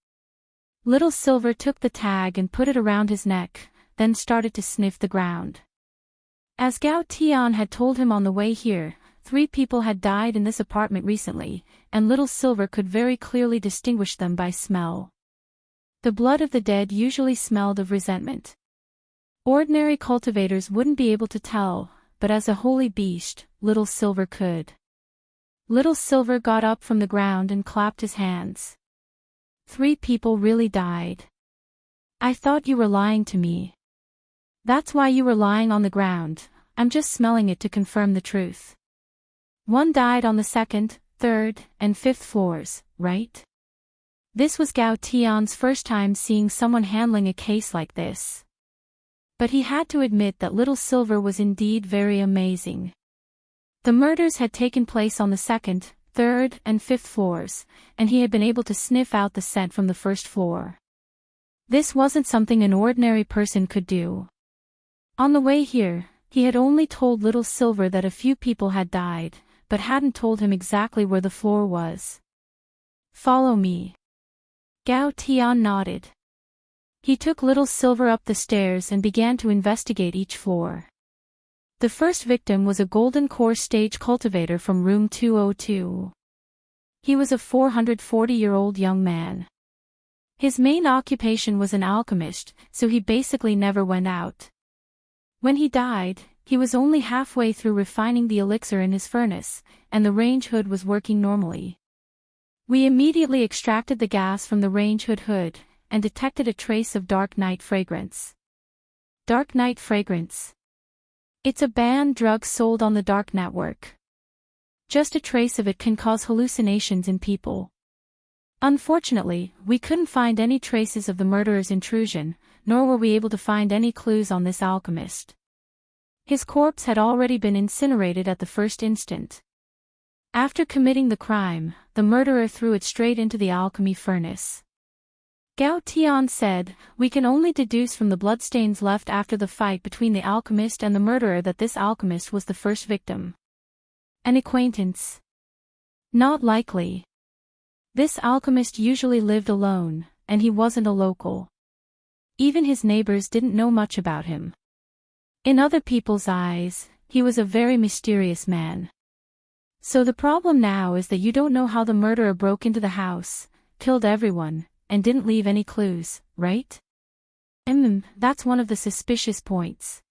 Little Silver took the tag and put it around his neck, then started to sniff the ground. As Gao Tian had told him on the way here, 3 people had died in this apartment recently, and Little Silver could very clearly distinguish them by smell. The blood of the dead usually smelled of resentment. Ordinary cultivators wouldn't be able to tell, but as a holy beast, Little Silver could. Little Silver got up from the ground and clapped his hands. 3 people really died. I thought you were lying to me. That's why you were lying on the ground, I'm just smelling it to confirm the truth. 1 died on the 2nd, 3rd, and 5th floors, right? This was Gao Tian's first time seeing someone handling a case like this. But he had to admit that Little Silver was indeed very amazing. The murders had taken place on the 2nd, 3rd, and 5th floors, and he had been able to sniff out the scent from the 1st floor. This wasn't something an ordinary person could do. On the way here, he had only told Little Silver that a few people had died, but hadn't told him exactly where the floor was. Follow me. Gao Tian nodded. He took Little Silver up the stairs and began to investigate each floor. The first victim was a golden core stage cultivator from room 202. He was a 440-year-old young man. His main occupation was an alchemist, so he basically never went out. When he died, he was only halfway through refining the elixir in his furnace, and the range hood was working normally. We immediately extracted the gas from the range hood, and detected a trace of dark night fragrance. Dark night fragrance. It's a banned drug sold on the dark network. Just a trace of it can cause hallucinations in people. Unfortunately, we couldn't find any traces of the murderer's intrusion, nor were we able to find any clues on this alchemist. His corpse had already been incinerated at the first instant. After committing the crime, the murderer threw it straight into the alchemy furnace. Gao Tian said, "We can only deduce from the bloodstains left after the fight between the alchemist and the murderer that this alchemist was the first victim. An acquaintance? Not likely. This alchemist usually lived alone, and he wasn't a local. Even his neighbors didn't know much about him. In other people's eyes, he was a very mysterious man. So the problem now is that you don't know how the murderer broke into the house, killed everyone, and didn't leave any clues, right? That's one of the suspicious points."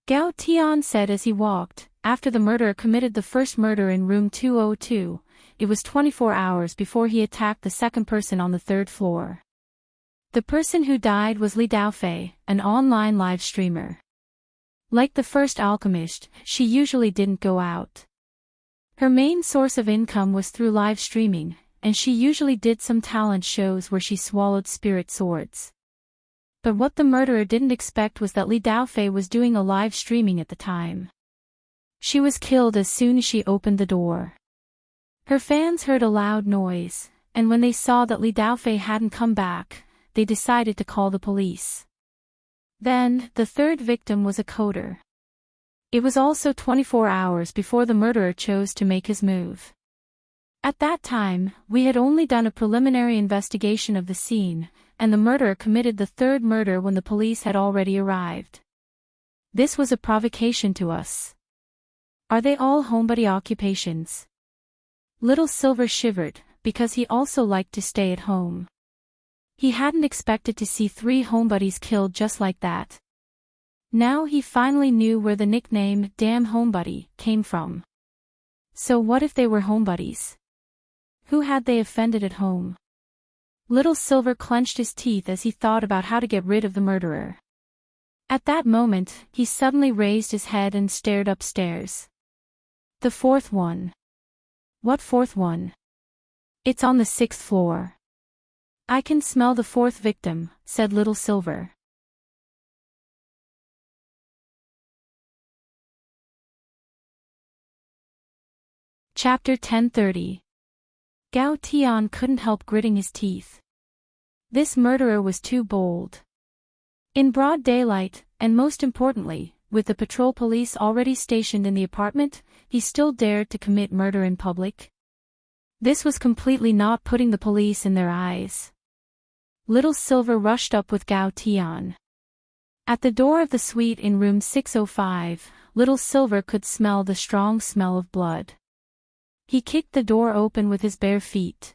Gao Tian said as he walked. After the murderer committed the first murder in room 202, it was 24 hours before he attacked the second person on the third floor. The person who died was Li Daofei, an online live streamer. Like the first alchemist, she usually didn't go out. Her main source of income was through live streaming, and she usually did some talent shows where she swallowed spirit swords. But what the murderer didn't expect was that Li Daofei was doing a live streaming at the time. She was killed as soon as she opened the door. Her fans heard a loud noise, and when they saw that Li Daofei hadn't come back, they decided to call the police. Then, the third victim was a coder. It was also 24 hours before the murderer chose to make his move. At that time, we had only done a preliminary investigation of the scene, and the murderer committed the third murder when the police had already arrived. This was a provocation to us. Are they all homebody occupations? Little Silver shivered, because he also liked to stay at home. He hadn't expected to see 3 homebodies killed just like that. Now he finally knew where the nickname, "Damn Homebody," came from. So what if they were homebodies? Who had they offended at home? Little Silver clenched his teeth as he thought about how to get rid of the murderer. At that moment, he suddenly raised his head and stared upstairs. The fourth one. What fourth one? It's on the 6th floor. I can smell the 4th victim, said Little Silver. Chapter 1030. Gao Tian couldn't help gritting his teeth. This murderer was too bold. In broad daylight, and most importantly, with the patrol police already stationed in the apartment, he still dared to commit murder in public. This was completely not putting the police in their eyes. Little Silver rushed up with Gao Tian. At the door of the suite in room 605, Little Silver could smell the strong smell of blood. He kicked the door open with his bare feet.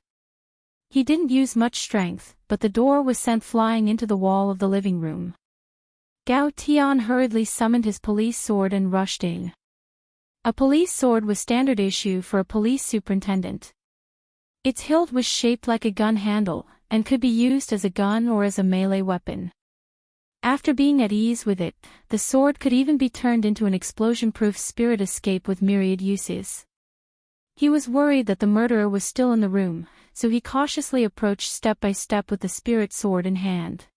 He didn't use much strength, but the door was sent flying into the wall of the living room. Gao Tian hurriedly summoned his police sword and rushed in. A police sword was standard issue for a police superintendent. Its hilt was shaped like a gun handle, and could be used as a gun or as a melee weapon. After being at ease with it, the sword could even be turned into an explosion-proof spirit escape with myriad uses. He was worried that the murderer was still in the room, so he cautiously approached step by step with the spirit sword in hand.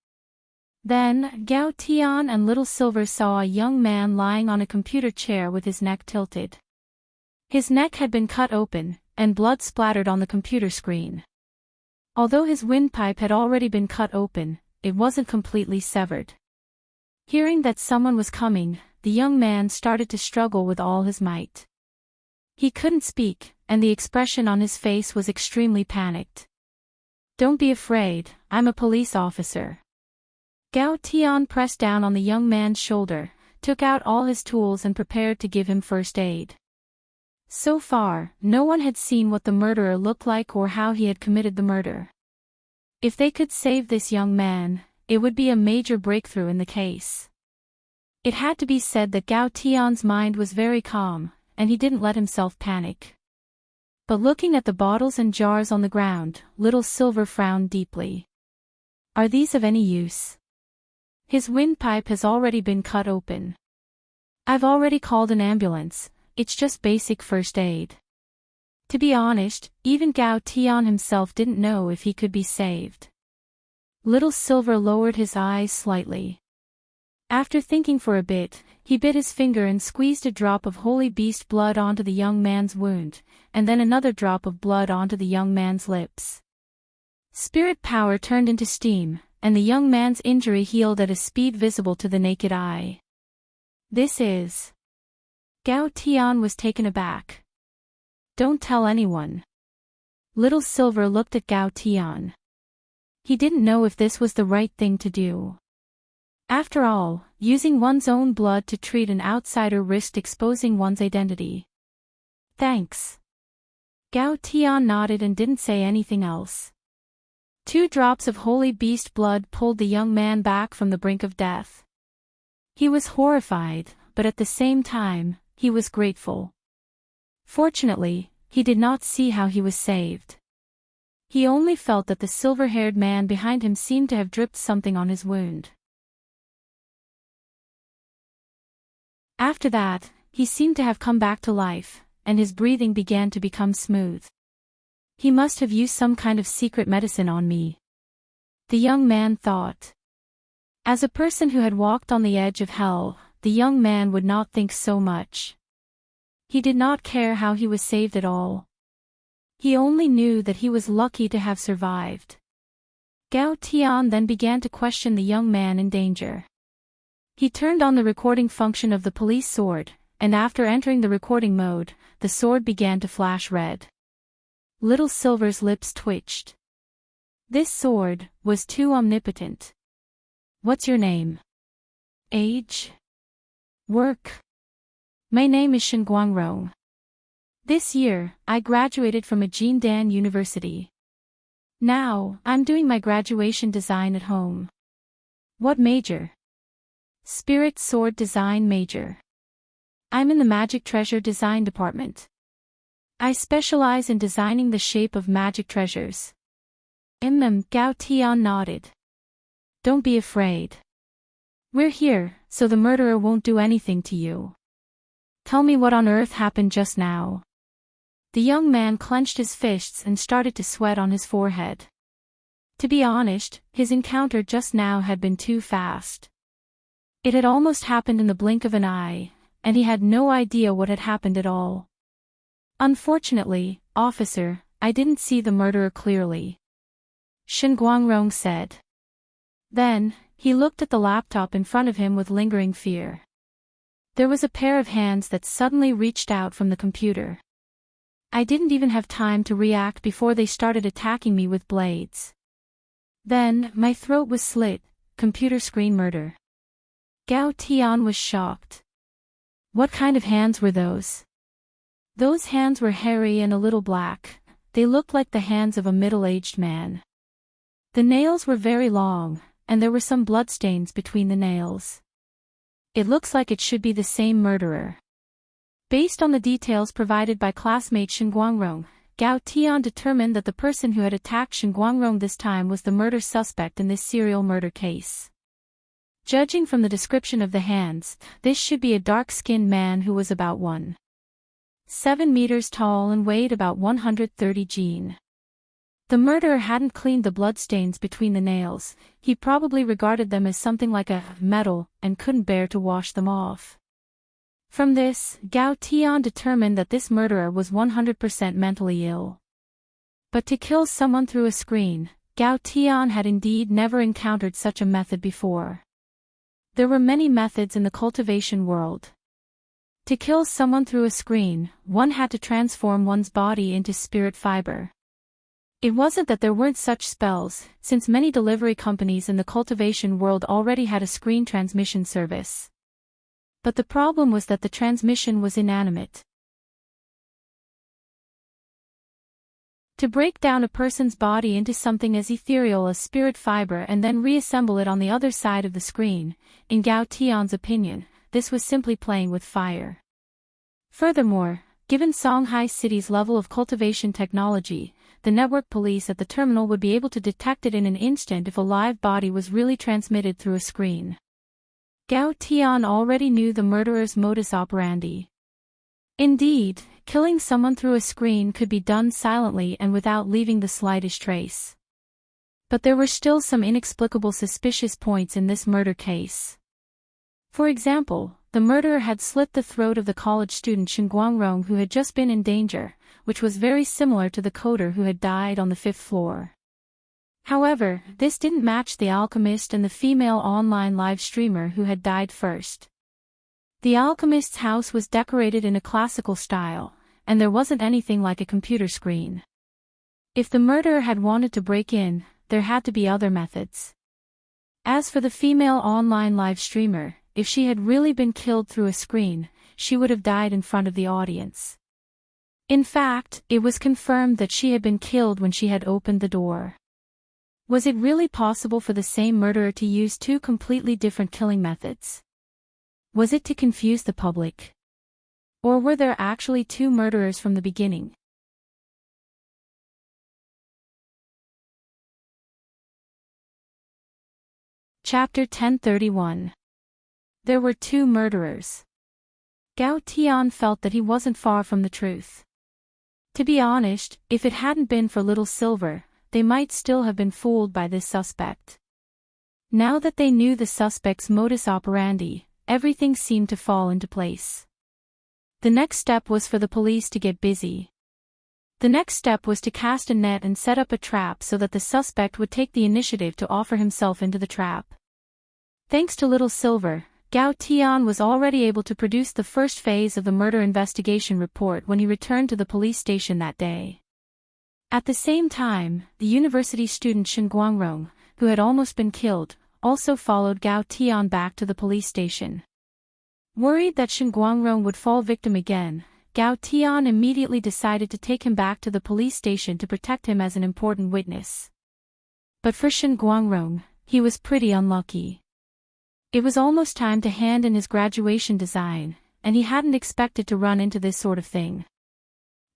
Then, Gao Tian and Little Silver saw a young man lying on a computer chair with his neck tilted. His neck had been cut open, and blood splattered on the computer screen. Although his windpipe had already been cut open, it wasn't completely severed. Hearing that someone was coming, the young man started to struggle with all his might. He couldn't speak, and the expression on his face was extremely panicked. "Don't be afraid, I'm a police officer." Gao Tian pressed down on the young man's shoulder, took out all his tools and prepared to give him first aid. So far, no one had seen what the murderer looked like or how he had committed the murder. If they could save this young man, it would be a major breakthrough in the case. It had to be said that Gao Tian's mind was very calm, and he didn't let himself panic. But looking at the bottles and jars on the ground, Little Silver frowned deeply. Are these of any use? His windpipe has already been cut open. I've already called an ambulance, it's just basic first aid. To be honest, even Gao Tian himself didn't know if he could be saved. Little Silver lowered his eyes slightly. After thinking for a bit, he bit his finger and squeezed a drop of holy beast blood onto the young man's wound, and then another drop of blood onto the young man's lips. Spirit power turned into steam, and the young man's injury healed at a speed visible to the naked eye. This is... Gao Tian was taken aback. Don't tell anyone. Little Silver looked at Gao Tian. He didn't know if this was the right thing to do. After all, using one's own blood to treat an outsider risked exposing one's identity. Thanks. Gao Tian nodded and didn't say anything else. 2 drops of holy beast blood pulled the young man back from the brink of death. He was horrified, but at the same time, he was grateful. Fortunately, he did not see how he was saved. He only felt that the silver-haired man behind him seemed to have dripped something on his wound. After that, he seemed to have come back to life, and his breathing began to become smooth. He must have used some kind of secret medicine on me. The young man thought. As a person who had walked on the edge of hell, the young man would not think so much. He did not care how he was saved at all. He only knew that he was lucky to have survived. Gao Tian then began to question the young man in danger. He turned on the recording function of the police sword, and after entering the recording mode, the sword began to flash red. Little Silver's lips twitched. This sword was too omnipotent. What's your name? Age? Work? My name is Shen Guangrong. This year, I graduated from a Jindan University. Now, I'm doing my graduation design at home. What major? Spirit Sword Design major. I'm in the Magic Treasure Design department. I specialize in designing the shape of magic treasures. Gao Tian nodded. Don't be afraid. We're here, so the murderer won't do anything to you. Tell me what on earth happened just now. The young man clenched his fists and started to sweat on his forehead. To be honest, his encounter just now had been too fast. It had almost happened in the blink of an eye, and he had no idea what had happened at all. Unfortunately, officer, I didn't see the murderer clearly. Shen Guangrong said. Then, he looked at the laptop in front of him with lingering fear. There was a pair of hands that suddenly reached out from the computer. I didn't even have time to react before they started attacking me with blades. Then, my throat was slit. Computer screen murder. Gao Tian was shocked. What kind of hands were those? Those hands were hairy and a little black. They looked like the hands of a middle-aged man. The nails were very long, and there were some bloodstains between the nails. It looks like it should be the same murderer. Based on the details provided by classmate Shen Guangrong, Gao Tian determined that the person who had attacked Shen Guangrong this time was the murder suspect in this serial murder case. Judging from the description of the hands, this should be a dark-skinned man who was about 1.7 meters tall and weighed about 130 kg. The murderer hadn't cleaned the bloodstains between the nails. He probably regarded them as something like a metal and couldn't bear to wash them off. From this, Gao Tian determined that this murderer was 100% mentally ill. But to kill someone through a screen, Gao Tian had indeed never encountered such a method before. There were many methods in the cultivation world. To kill someone through a screen, one had to transform one's body into spirit fiber. It wasn't that there weren't such spells, since many delivery companies in the cultivation world already had a screen transmission service. But the problem was that the transmission was inanimate. To break down a person's body into something as ethereal as spirit fiber and then reassemble it on the other side of the screen, in Gao Tian's opinion, this was simply playing with fire. Furthermore, given Shanghai City's level of cultivation technology, the network police at the terminal would be able to detect it in an instant if a live body was really transmitted through a screen. Gao Tian already knew the murderer's modus operandi. Indeed, killing someone through a screen could be done silently and without leaving the slightest trace. But there were still some inexplicable suspicious points in this murder case. For example, the murderer had slit the throat of the college student Shen Guangrong who had just been in danger, which was very similar to the coder who had died on the 5th floor. However, this didn't match the alchemist and the female online live streamer who had died first. The alchemist's house was decorated in a classical style, and there wasn't anything like a computer screen. If the murderer had wanted to break in, there had to be other methods. As for the female online live streamer, if she had really been killed through a screen, she would have died in front of the audience. In fact, it was confirmed that she had been killed when she had opened the door. Was it really possible for the same murderer to use two completely different killing methods? Was it to confuse the public? Or were there actually two murderers from the beginning? Chapter 1031. There were two murderers. Gao Tian felt that he wasn't far from the truth. To be honest, if it hadn't been for Little Silver, they might still have been fooled by this suspect. Now that they knew the suspect's modus operandi, everything seemed to fall into place. The next step was for the police to get busy. The next step was to cast a net and set up a trap so that the suspect would take the initiative to offer himself into the trap. Thanks to Little Silver, Gao Tian was already able to produce the first phase of the murder investigation report when he returned to the police station that day. At the same time, the university student Shen Guangrong, who had almost been killed, also followed Gao Tian back to the police station. Worried that Shen Guangrong would fall victim again, Gao Tian immediately decided to take him back to the police station to protect him as an important witness. But for Shen Guangrong, he was pretty unlucky. It was almost time to hand in his graduation design, and he hadn't expected to run into this sort of thing.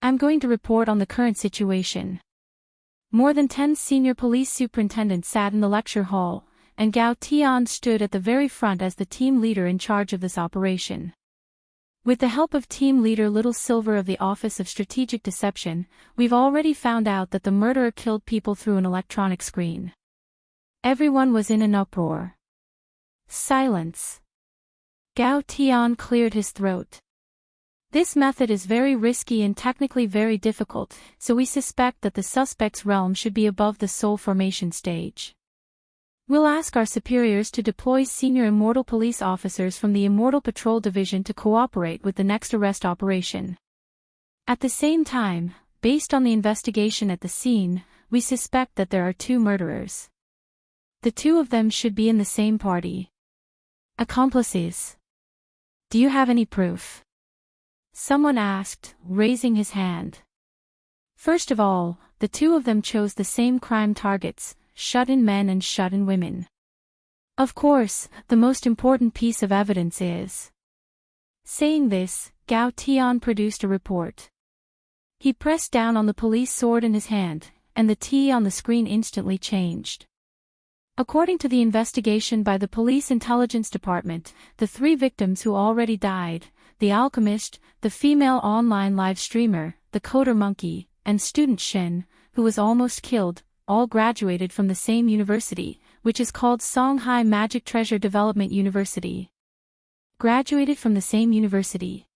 I'm going to report on the current situation. More than 10 senior police superintendents sat in the lecture hall, and Gao Tian stood at the very front as the team leader in charge of this operation. With the help of team leader Little Silver of the Office of Strategic Deception, we've already found out that the murderer killed people through an electronic screen. Everyone was in an uproar. Silence. Gao Tian cleared his throat. This method is very risky and technically very difficult, so we suspect that the suspect's realm should be above the soul formation stage. We'll ask our superiors to deploy senior Immortal police officers from the Immortal Patrol Division to cooperate with the next arrest operation. At the same time, based on the investigation at the scene, we suspect that there are two murderers. The two of them should be in the same party. Accomplices. Do you have any proof? Someone asked, raising his hand. First of all, the two of them chose the same crime targets, shut-in men and shut-in women. Of course, the most important piece of evidence is. Saying this, Gao Tian produced a report. He pressed down on the police sword in his hand, and the T on the screen instantly changed. According to the investigation by the Police Intelligence Department, the three victims who already died, the alchemist, the female online live streamer, the coder monkey, and student Shen, who was almost killed, all graduated from the same university, which is called Shanghai Magic Treasure Development University. Graduated from the same university.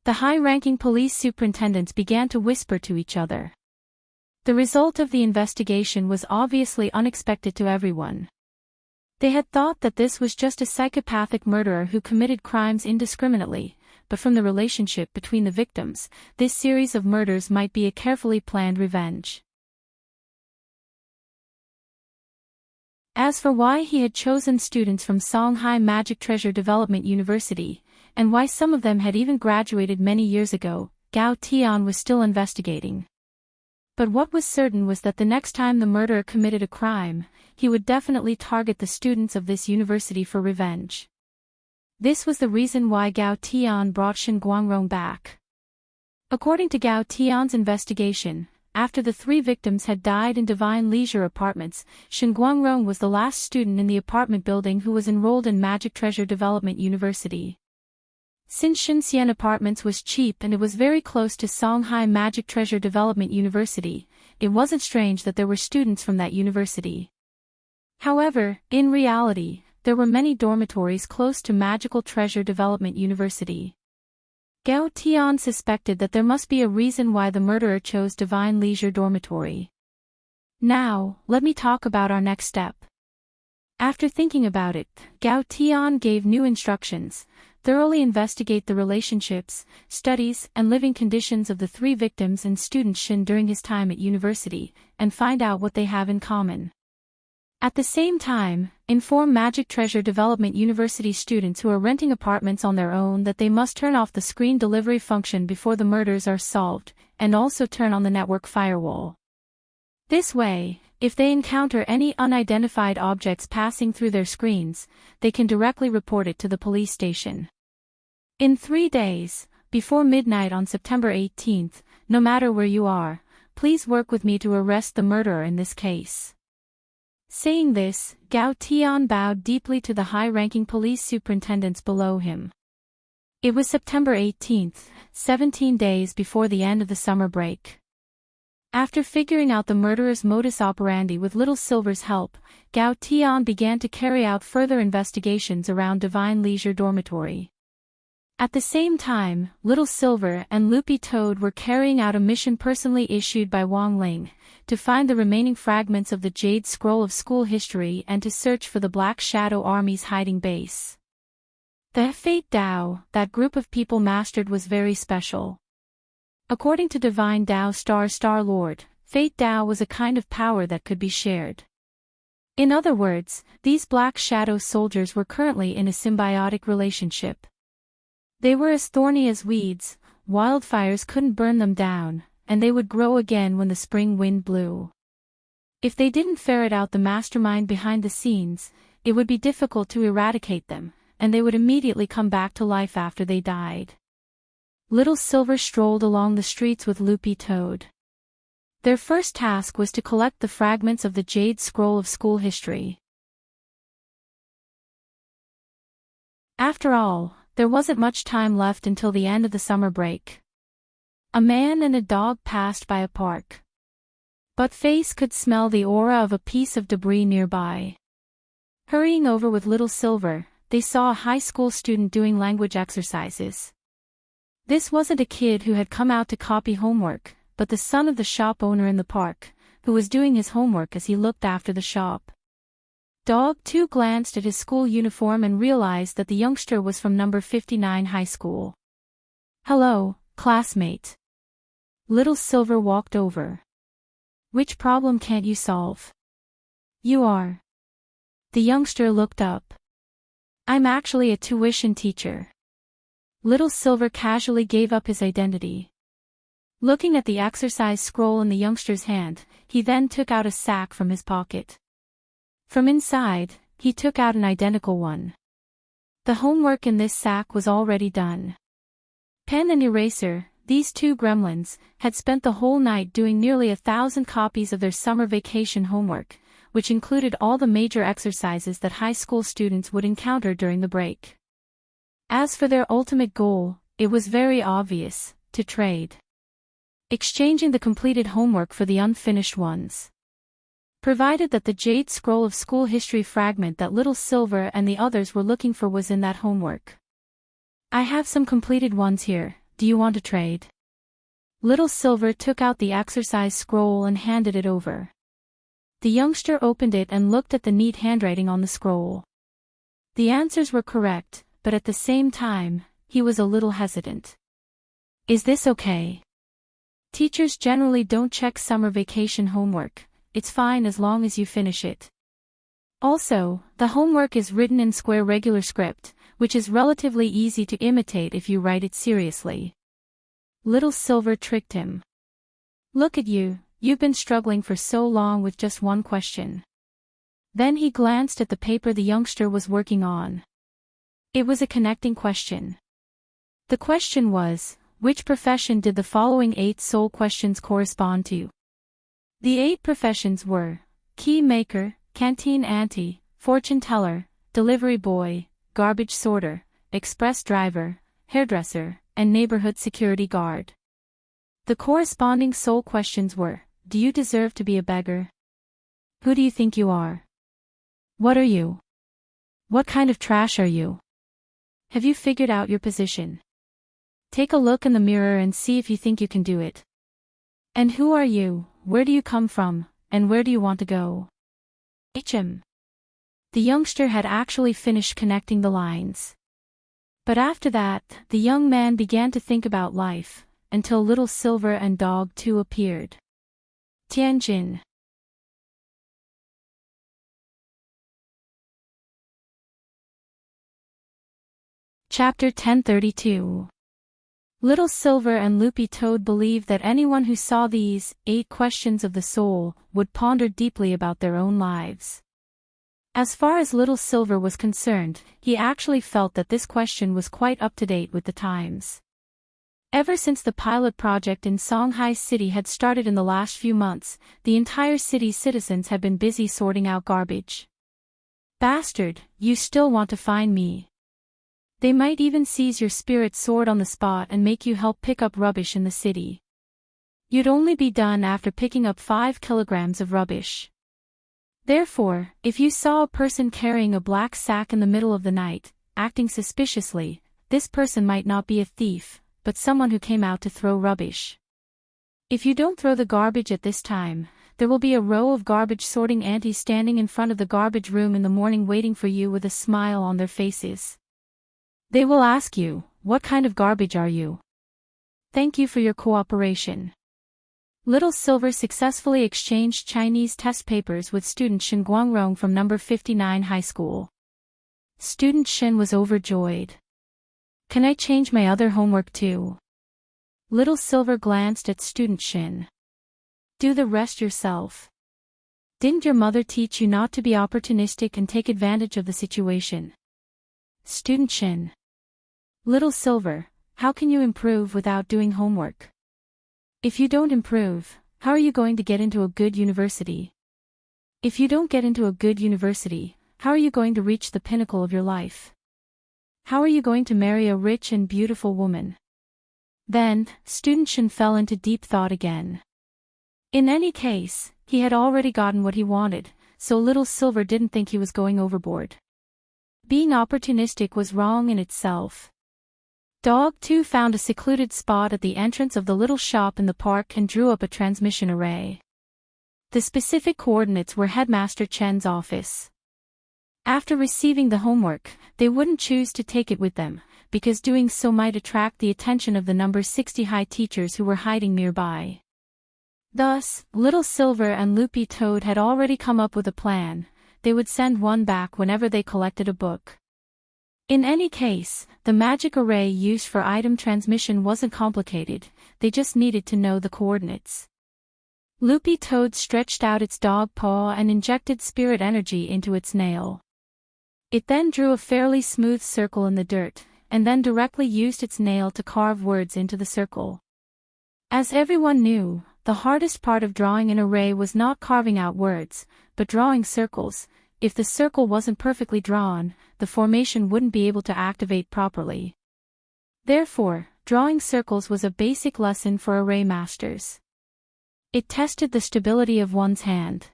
The high-ranking police superintendents began to whisper to each other. The result of the investigation was obviously unexpected to everyone. They had thought that this was just a psychopathic murderer who committed crimes indiscriminately, but from the relationship between the victims, this series of murders might be a carefully planned revenge. As for why he had chosen students from Shanghai Magic Treasure Development University, and why some of them had even graduated many years ago, Gao Tian was still investigating. But what was certain was that the next time the murderer committed a crime, he would definitely target the students of this university for revenge. This was the reason why Gao Tian brought Shen Guangrong back. According to Gao Tian's investigation, after the 3 victims had died in Divine Leisure Apartments, Shen Guangrong was the last student in the apartment building who was enrolled in Magic Treasure Development University. Since Shenxian Apartments was cheap and it was very close to Songhai Magic Treasure Development University, it wasn't strange that there were students from that university. However, in reality, there were many dormitories close to Magical Treasure Development University. Gao Tian suspected that there must be a reason why the murderer chose Divine Leisure Dormitory. Now, let me talk about our next step. After thinking about it, Gao Tian gave new instructions: thoroughly investigate the relationships, studies, and living conditions of the 3 victims and student Shen during his time at university, and find out what they have in common. At the same time, inform Magic Treasure Development University students who are renting apartments on their own that they must turn off the screen delivery function before the murders are solved, and also turn on the network firewall. This way, if they encounter any unidentified objects passing through their screens, they can directly report it to the police station. In 3 days, before midnight on September 18th, no matter where you are, please work with me to arrest the murderer in this case. Saying this, Gao Tian bowed deeply to the high-ranking police superintendents below him. It was September 18th, 17 days before the end of the summer break. After figuring out the murderer's modus operandi with Little Silver's help, Gao Tian began to carry out further investigations around Divine Leisure Dormitory. At the same time, Little Silver and Loopy Toad were carrying out a mission personally issued by Wang Ling, to find the remaining fragments of the Jade Scroll of school history and to search for the Black Shadow Army's hiding base. The Fate Dao that group of people mastered was very special. According to Divine Dao Star Lord, Fate Dao was a kind of power that could be shared. In other words, these Black Shadow soldiers were currently in a symbiotic relationship. They were as thorny as weeds, wildfires couldn't burn them down, and they would grow again when the spring wind blew. If they didn't ferret out the mastermind behind the scenes, it would be difficult to eradicate them, and they would immediately come back to life after they died. Little Silver strolled along the streets with Loopy Toad. Their first task was to collect the fragments of the Jade Scroll of school history. After all, there wasn't much time left until the end of the summer break. A man and a dog passed by a park. But Face could smell the aura of a piece of debris nearby. Hurrying over with Little Silver, they saw a high school student doing language exercises. This wasn't a kid who had come out to copy homework, but the son of the shop owner in the park, who was doing his homework as he looked after the shop. Dog too glanced at his school uniform and realized that the youngster was from number 59 high school. "Hello, classmate." Little Silver walked over. "Which problem can't you solve?" "You are." The youngster looked up. "I'm actually a tuition teacher." Little Silver casually gave up his identity. Looking at the exercise scroll in the youngster's hand, he then took out a sack from his pocket. From inside, he took out an identical one. The homework in this sack was already done. Pen and eraser, these 2 gremlins, had spent the whole night doing nearly 1,000 copies of their summer vacation homework, which included all the major exercises that high school students would encounter during the break. As for their ultimate goal, it was very obvious: to trade. Exchanging the completed homework for the unfinished ones. Provided that the Jade Scroll of school history fragment that Little Silver and the others were looking for was in that homework. "I have some completed ones here, do you want to trade?" Little Silver took out the exercise scroll and handed it over. The youngster opened it and looked at the neat handwriting on the scroll. The answers were correct, but at the same time, he was a little hesitant. "Is this okay?" Teachers generally don't check summer vacation homework. It's fine as long as you finish it. Also, the homework is written in square regular script, which is relatively easy to imitate if you write it seriously. Little Silver tricked him. "Look at you, You've been struggling for so long with just one question. Then he glanced at the paper the youngster was working on. It was a connecting question. The question was, which profession did the following 8 soul questions correspond to? The 8 professions were key maker, canteen auntie, fortune teller, delivery boy, garbage sorter, express driver, hairdresser, and neighborhood security guard. The corresponding soul questions were, do you deserve to be a beggar? Who do you think you are? What are you? What kind of trash are you? Have you figured out your position? Take a look in the mirror and see if you think you can do it. And who are you, where do you come from, and where do you want to go? The youngster had actually finished connecting the lines. But after that, the young man began to think about life, until Little Silver and Dog 2 appeared. Tianjin. Chapter 1032. Little Silver and Loopy Toad believed that anyone who saw these 8 questions of the soul would ponder deeply about their own lives. As far as Little Silver was concerned, he actually felt that this question was quite up to date with the times. Ever since the pilot project in Songhai City had started in the last few months, the entire city's citizens had been busy sorting out garbage. Bastard, you still want to find me? They might even seize your spirit sword on the spot and make you help pick up rubbish in the city. You'd only be done after picking up 5 kilograms of rubbish. Therefore, if you saw a person carrying a black sack in the middle of the night, acting suspiciously, this person might not be a thief, but someone who came out to throw rubbish. If you don't throw the garbage at this time, there will be a row of garbage sorting aunties standing in front of the garbage room in the morning waiting for you with a smile on their faces. They will ask you, what kind of garbage are you? Thank you for your cooperation. Little Silver successfully exchanged Chinese test papers with student Shin Guangrong from number 59 high school. Student Shin was overjoyed. Can I change my other homework too? Little Silver glanced at student Shin. Do the rest yourself. Didn't your mother teach you not to be opportunistic and take advantage of the situation? Student Shin. Little Silver, how can you improve without doing homework? If you don't improve, how are you going to get into a good university? If you don't get into a good university, how are you going to reach the pinnacle of your life? How are you going to marry a rich and beautiful woman? Then, student Shin fell into deep thought again. In any case, he had already gotten what he wanted, so Little Silver didn't think he was going overboard. Being opportunistic was wrong in itself. Dog 2 found a secluded spot at the entrance of the little shop in the park and drew up a transmission array. The specific coordinates were Headmaster Chen's office. After receiving the homework, they wouldn't choose to take it with them, because doing so might attract the attention of the number 60 high teachers who were hiding nearby. Thus, Little Silver and Loopy Toad had already come up with a plan. They would send one back whenever they collected a book. In any case, the magic array used for item transmission wasn't complicated, they just needed to know the coordinates. Loopy Toad stretched out its dog paw and injected spirit energy into its nail. It then drew a fairly smooth circle in the dirt, and then directly used its nail to carve words into the circle. As everyone knew, the hardest part of drawing an array was not carving out words, but drawing circles. If the circle wasn't perfectly drawn, the formation wouldn't be able to activate properly. Therefore, drawing circles was a basic lesson for array masters. It tested the stability of one's hand.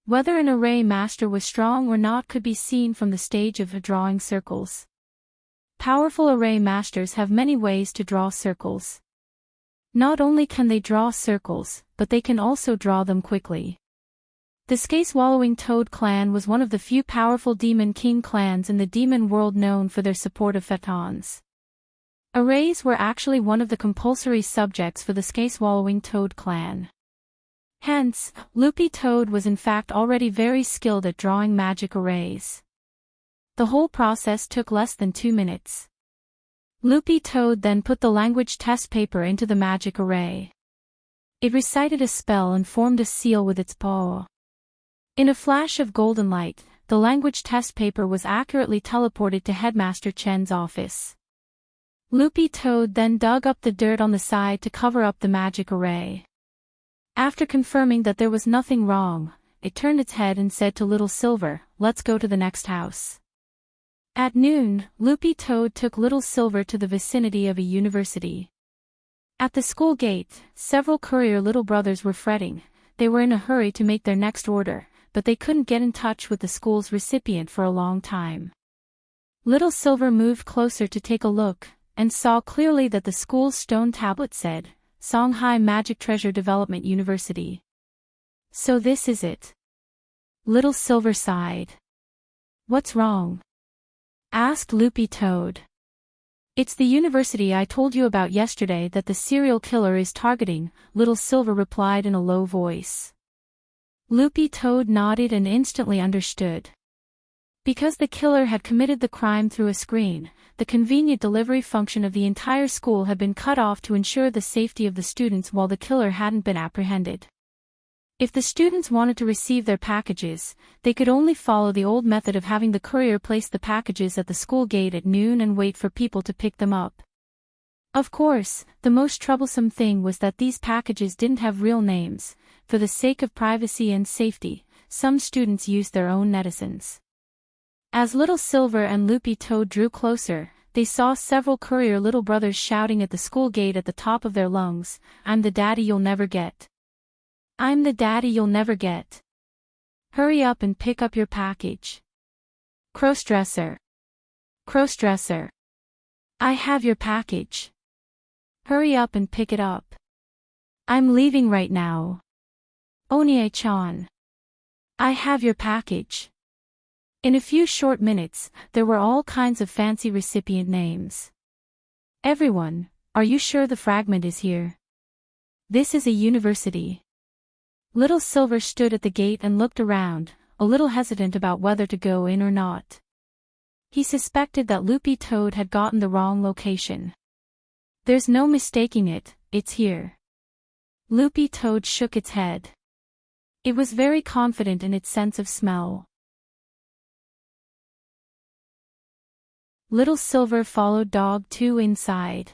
Whether an array master was strong or not could be seen from the stage of drawing circles. Powerful array masters have many ways to draw circles. Not only can they draw circles, but they can also draw them quickly. The Sky-Swallowing Toad clan was one of the few powerful Demon King clans in the demon world known for their support of photons. Arrays were actually one of the compulsory subjects for the Sky-Swallowing Toad clan. Hence, Loopy Toad was in fact already very skilled at drawing magic arrays. The whole process took less than 2 minutes. Loopy Toad then put the language test paper into the magic array. It recited a spell and formed a seal with its paw. In a flash of golden light, the language test paper was accurately teleported to Headmaster Chen's office. Loopy Toad then dug up the dirt on the side to cover up the magic array. After confirming that there was nothing wrong, it turned its head and said to Little Silver, "Let's go to the next house." At noon, Loopy Toad took Little Silver to the vicinity of a university. At the school gate, several courier little brothers were fretting. They were in a hurry to make their next order, but they couldn't get in touch with the school's recipient for a long time. Little Silver moved closer to take a look, and saw clearly that the school's stone tablet said, "Songhai Magic Treasure Development University." So this is it. Little Silver sighed. "What's wrong?" asked Loopy Toad. "It's the university I told you about yesterday that the serial killer is targeting," Little Silver replied in a low voice. Loopy Toad nodded and instantly understood. Because the killer had committed the crime through a screen, the convenient delivery function of the entire school had been cut off to ensure the safety of the students while the killer hadn't been apprehended. If the students wanted to receive their packages, they could only follow the old method of having the courier place the packages at the school gate at noon and wait for people to pick them up. Of course, the most troublesome thing was that these packages didn't have real names. For the sake of privacy and safety, some students used their own netizens. As Little Silver and Loopy Toad drew closer, they saw several courier little brothers shouting at the school gate at the top of their lungs, "I'm the daddy you'll never get. I'm the daddy you'll never get. Hurry up and pick up your package. Crossdresser. Crossdresser. I have your package. Hurry up and pick it up. I'm leaving right now. Onie-chan. I have your package." In a few short minutes, there were all kinds of fancy recipient names. "Everyone, are you sure the fragment is here? This is a university." Little Silver stood at the gate and looked around, a little hesitant about whether to go in or not. He suspected that Loopy Toad had gotten the wrong location. "There's no mistaking it, it's here." Loopy Toad shook its head. It was very confident in its sense of smell. Little Silver followed Dog 2 inside.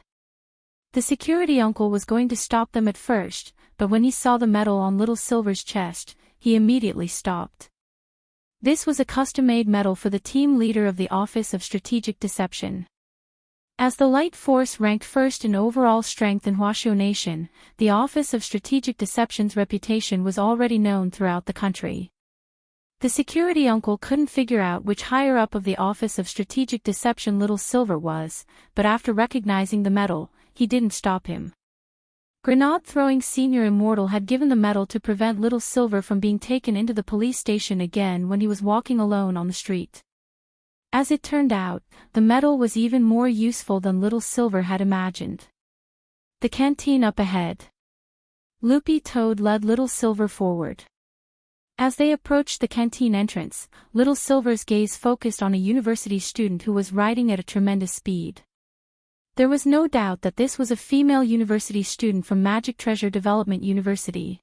The security uncle was going to stop them at first, but when he saw the medal on Little Silver's chest, he immediately stopped. This was a custom-made medal for the team leader of the Office of Strategic Deception. As the Light Force ranked first in overall strength in Huashuo Nation, the Office of Strategic Deception's reputation was already known throughout the country. The security uncle couldn't figure out which higher-up of the Office of Strategic Deception Little Silver was, but after recognizing the medal, he didn't stop him. Grenade-throwing Senior Immortal had given the medal to prevent Little Silver from being taken into the police station again when he was walking alone on the street. As it turned out, the medal was even more useful than Little Silver had imagined. The canteen up ahead. Loopy Toad led Little Silver forward. As they approached the canteen entrance, Little Silver's gaze focused on a university student who was riding at a tremendous speed. There was no doubt that this was a female university student from Magic Treasure Development University.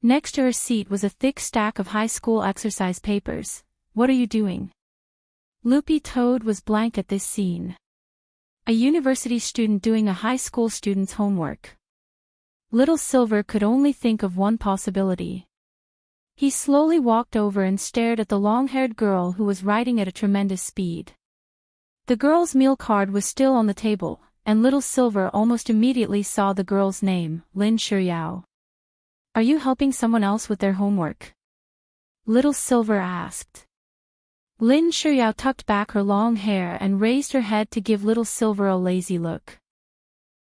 Next to her seat was a thick stack of high school exercise papers. "What are you doing?" Loopy Toad was blank at this scene. A university student doing a high school student's homework. Little Silver could only think of one possibility. He slowly walked over and stared at the long-haired girl who was riding at a tremendous speed. The girl's meal card was still on the table, and Little Silver almost immediately saw the girl's name, Lin Shuyao. "Are you helping someone else with their homework?" Little Silver asked. Lin Shuyao tucked back her long hair and raised her head to give Little Silver a lazy look.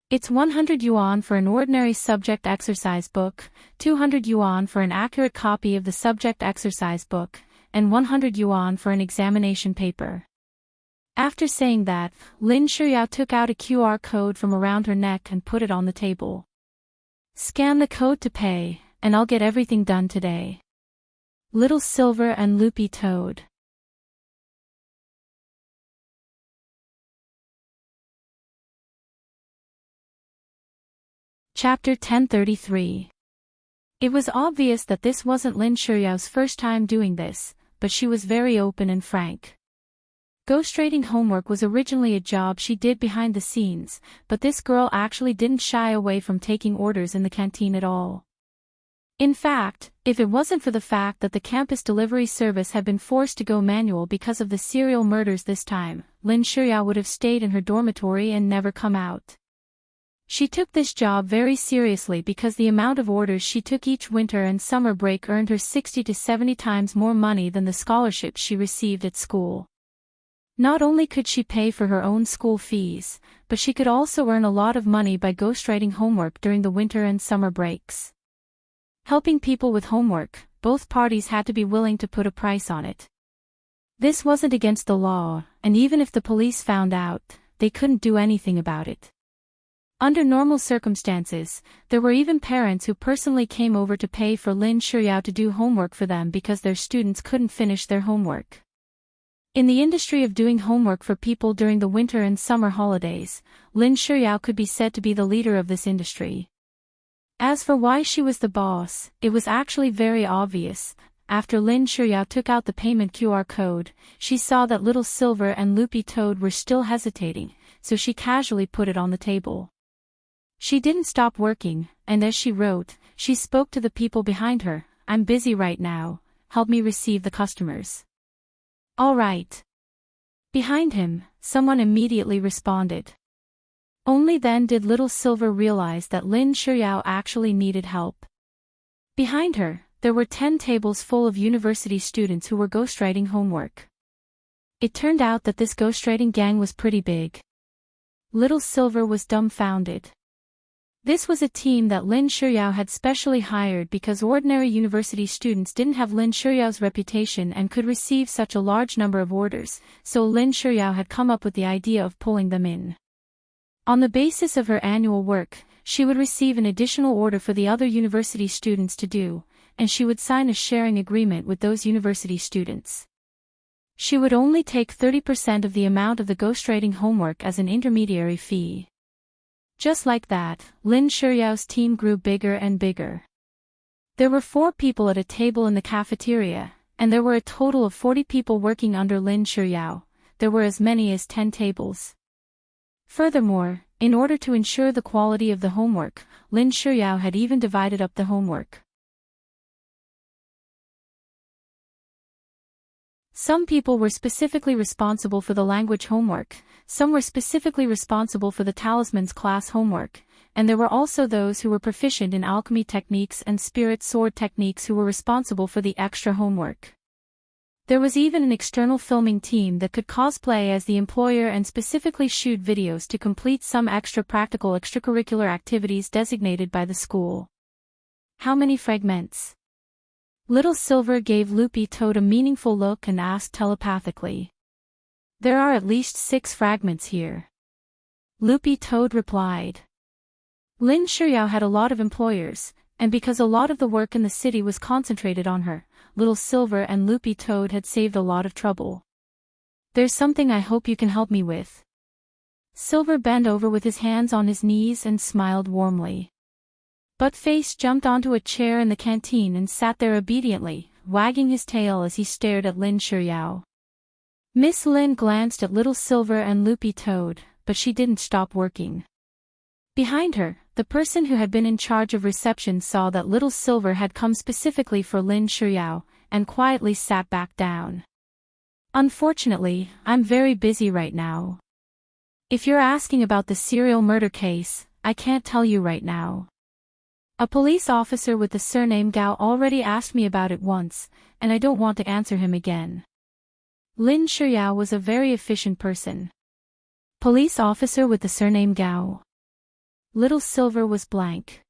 "It's 100 yuan for an ordinary subject exercise book, 200 yuan for an accurate copy of the subject exercise book, and 100 yuan for an examination paper." After saying that, Lin Shuyao took out a QR code from around her neck and put it on the table. "Scan the code to pay, and I'll get everything done today." Little Silver and Loopy Toad. Chapter 1033. It was obvious that this wasn't Lin Shiyao's first time doing this, but she was very open and frank. Ghostwriting homework was originally a job she did behind the scenes, but this girl actually didn't shy away from taking orders in the canteen at all. In fact, if it wasn't for the fact that the campus delivery service had been forced to go manual because of the serial murders this time, Lin Shiyao would have stayed in her dormitory and never come out. She took this job very seriously because the amount of orders she took each winter and summer break earned her 60 to 70 times more money than the scholarships she received at school. Not only could she pay for her own school fees, but she could also earn a lot of money by ghostwriting homework during the winter and summer breaks. Helping people with homework, both parties had to be willing to put a price on it. This wasn't against the law, and even if the police found out, they couldn't do anything about it. Under normal circumstances, there were even parents who personally came over to pay for Lin Shiyao to do homework for them because their students couldn't finish their homework. In the industry of doing homework for people during the winter and summer holidays, Lin Shiyao could be said to be the leader of this industry. As for why she was the boss, it was actually very obvious. After Lin Shiyao took out the payment QR code, she saw that Little Silver and Loopy Toad were still hesitating, so she casually put it on the table. She didn't stop working, and as she wrote, she spoke to the people behind her. "I'm busy right now, help me receive the customers." "All right." Behind him, someone immediately responded. Only then did Little Silver realize that Lin Shiyao actually needed help. Behind her, there were 10 tables full of university students who were ghostwriting homework. It turned out that this ghostwriting gang was pretty big. Little Silver was dumbfounded. This was a team that Lin Shiyao had specially hired because ordinary university students didn't have Lin Shiyao's reputation and could receive such a large number of orders, so Lin Shiyao had come up with the idea of pulling them in. On the basis of her annual work, she would receive an additional order for the other university students to do, and she would sign a sharing agreement with those university students. She would only take 30% of the amount of the ghostwriting homework as an intermediary fee. Just like that, Lin Shiyao's team grew bigger and bigger. There were 4 people at a table in the cafeteria, and there were a total of 40 people working under Lin Shiyao. There were as many as 10 tables. Furthermore, in order to ensure the quality of the homework, Lin Shiyao had even divided up the homework. Some people were specifically responsible for the language homework, some were specifically responsible for the talismans class homework, and there were also those who were proficient in alchemy techniques and spirit sword techniques who were responsible for the extra homework. There was even an external filming team that could cosplay as the employer and specifically shoot videos to complete some extra practical extracurricular activities designated by the school. How many fragments? Little Silver gave Loopy Toad a meaningful look and asked telepathically. "There are at least 6 fragments here." Loopy Toad replied. Lin Shiyao had a lot of employers, and because a lot of the work in the city was concentrated on her, Little Silver and Loopy Toad had saved a lot of trouble. "There's something I hope you can help me with." Silver bent over with his hands on his knees and smiled warmly. Buttface jumped onto a chair in the canteen and sat there obediently, wagging his tail as he stared at Lin Shiyao. Miss Lin glanced at Little Silver and Loopy Toad, but she didn't stop working. Behind her, the person who had been in charge of reception saw that Little Silver had come specifically for Lin Shiyao, and quietly sat back down. "Unfortunately, I'm very busy right now. If you're asking about the serial murder case, I can't tell you right now. A police officer with the surname Gao already asked me about it once, and I don't want to answer him again." Lin Shiyao was a very efficient person. Police officer with the surname Gao. Little Silver was blank.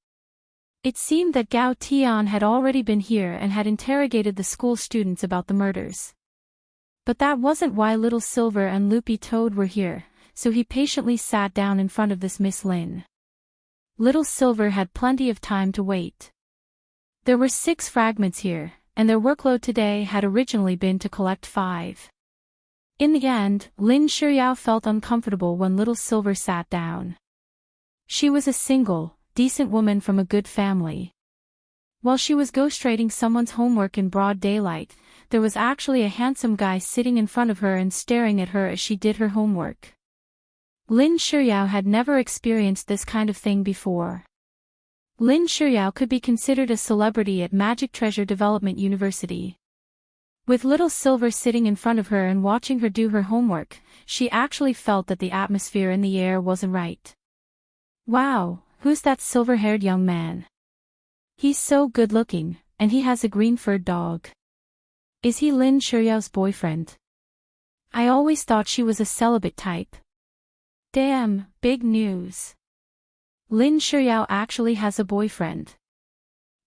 It seemed that Gao Tian had already been here and had interrogated the school students about the murders. But that wasn't why Little Silver and Loopy Toad were here, so he patiently sat down in front of this Miss Lin. Little Silver had plenty of time to wait. There were 6 fragments here, and their workload today had originally been to collect 5. In the end, Lin Shiyao felt uncomfortable when Little Silver sat down. She was a single, decent woman from a good family. While she was ghostwriting someone's homework in broad daylight, there was actually a handsome guy sitting in front of her and staring at her as she did her homework. Lin Shuyao had never experienced this kind of thing before. Lin Shuyao could be considered a celebrity at Magic Treasure Development University. With little Silver sitting in front of her and watching her do her homework, she actually felt that the atmosphere in the air wasn't right. Wow, who's that silver-haired young man? He's so good-looking, and he has a green-furred dog. Is he Lin Shuyao's boyfriend? I always thought she was a celibate type. Damn, big news. Lin Shuyao actually has a boyfriend.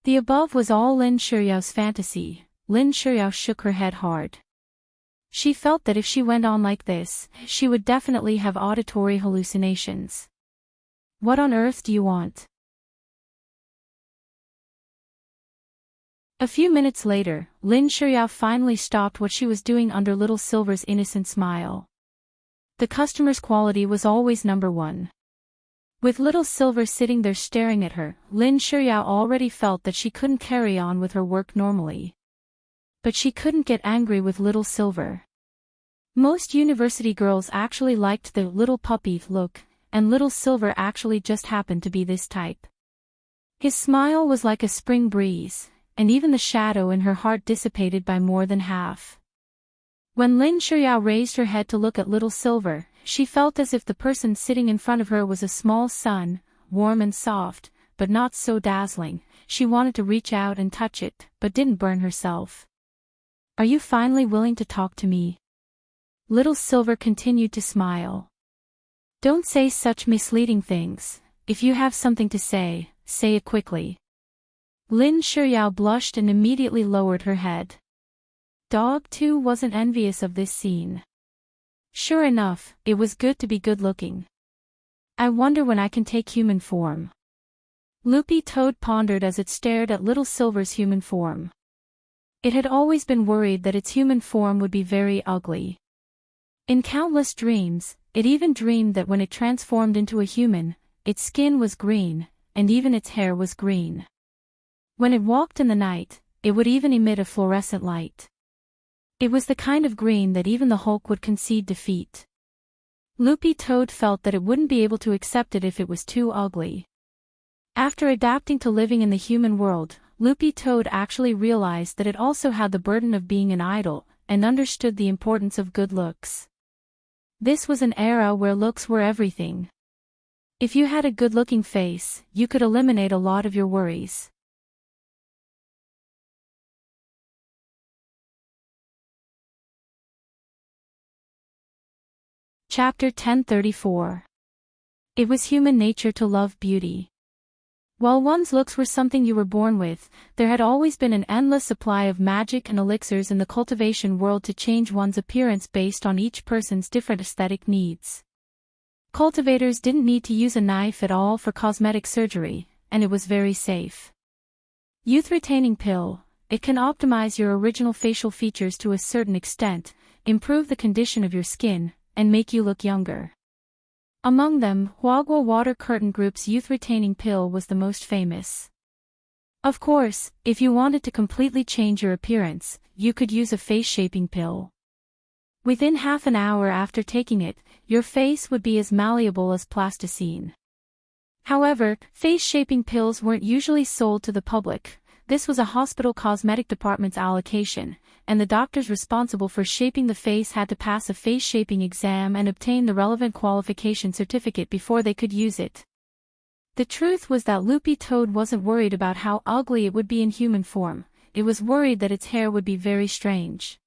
The above was all Lin Shuyao's fantasy. Lin Shuyao shook her head hard. She felt that if she went on like this, she would definitely have auditory hallucinations. What on earth do you want? A few minutes later, Lin Shuyao finally stopped what she was doing under Little Silver's innocent smile. The customer's quality was always number one. With Little Silver sitting there staring at her, Lin Shuyao already felt that she couldn't carry on with her work normally. But she couldn't get angry with Little Silver. Most university girls actually liked the little puppy look, and Little Silver actually just happened to be this type. His smile was like a spring breeze, and even the shadow in her heart dissipated by more than half. When Lin Shuyao raised her head to look at Little Silver, she felt as if the person sitting in front of her was a small sun, warm and soft, but not so dazzling. She wanted to reach out and touch it, but didn't burn herself. Are you finally willing to talk to me? Little Silver continued to smile. Don't say such misleading things. If you have something to say, say it quickly. Lin Shuyao blushed and immediately lowered her head. Dog too wasn't envious of this scene. Sure enough, it was good to be good-looking. I wonder when I can take human form. Loopy Toad pondered as it stared at Little Silver's human form. It had always been worried that its human form would be very ugly. In countless dreams, it even dreamed that when it transformed into a human, its skin was green, and even its hair was green. When it walked in the night, it would even emit a fluorescent light. It was the kind of green that even the Hulk would concede defeat. Loopy Toad felt that it wouldn't be able to accept it if it was too ugly. After adapting to living in the human world, Loopy Toad actually realized that it also had the burden of being an idol, and understood the importance of good looks. This was an era where looks were everything. If you had a good-looking face, you could eliminate a lot of your worries. Chapter 1034. It was human nature to love beauty. While one's looks were something you were born with, there had always been an endless supply of magic and elixirs in the cultivation world to change one's appearance based on each person's different aesthetic needs. Cultivators didn't need to use a knife at all for cosmetic surgery, and it was very safe. Youth Retaining Pill. It can optimize your original facial features to a certain extent, improve the condition of your skin, and make you look younger. Among them, Huagua Water Curtain Group's Youth Retaining Pill was the most famous. Of course, if you wanted to completely change your appearance, you could use a face-shaping pill. Within half an hour after taking it, your face would be as malleable as plasticine. However, face-shaping pills weren't usually sold to the public. This was a hospital cosmetic department's allocation, and the doctors responsible for shaping the face had to pass a face-shaping exam and obtain the relevant qualification certificate before they could use it. The truth was that Loopy Toad wasn't worried about how ugly it would be in human form, it was worried that its hair would be very strange.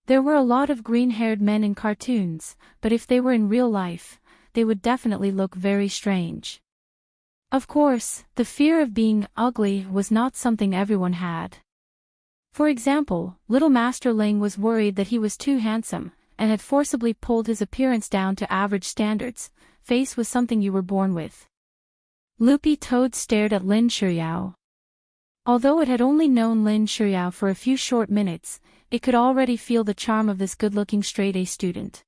There were a lot of green-haired men in cartoons, but if they were in real life, they would definitely look very strange. Of course, the fear of being ugly was not something everyone had. For example, Little Master Ling was worried that he was too handsome, and had forcibly pulled his appearance down to average standards. Face was something you were born with. Loopy Toad stared at Lin Shuyao. Although it had only known Lin Shuyao for a few short minutes, it could already feel the charm of this good-looking straight-A student.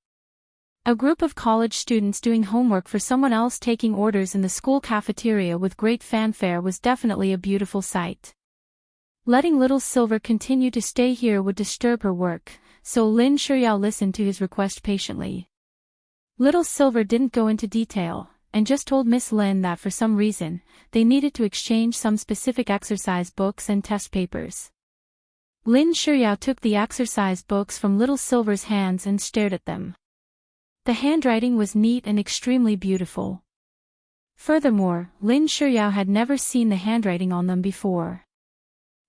A group of college students doing homework for someone else taking orders in the school cafeteria with great fanfare was definitely a beautiful sight. Letting little Silver continue to stay here would disturb her work, so Lin Shuryao listened to his request patiently. Little Silver didn't go into detail, and just told Miss Lin that for some reason, they needed to exchange some specific exercise books and test papers. Lin Shuryao took the exercise books from Little Silver's hands and stared at them. The handwriting was neat and extremely beautiful. Furthermore, Lin Shuryao had never seen the handwriting on them before.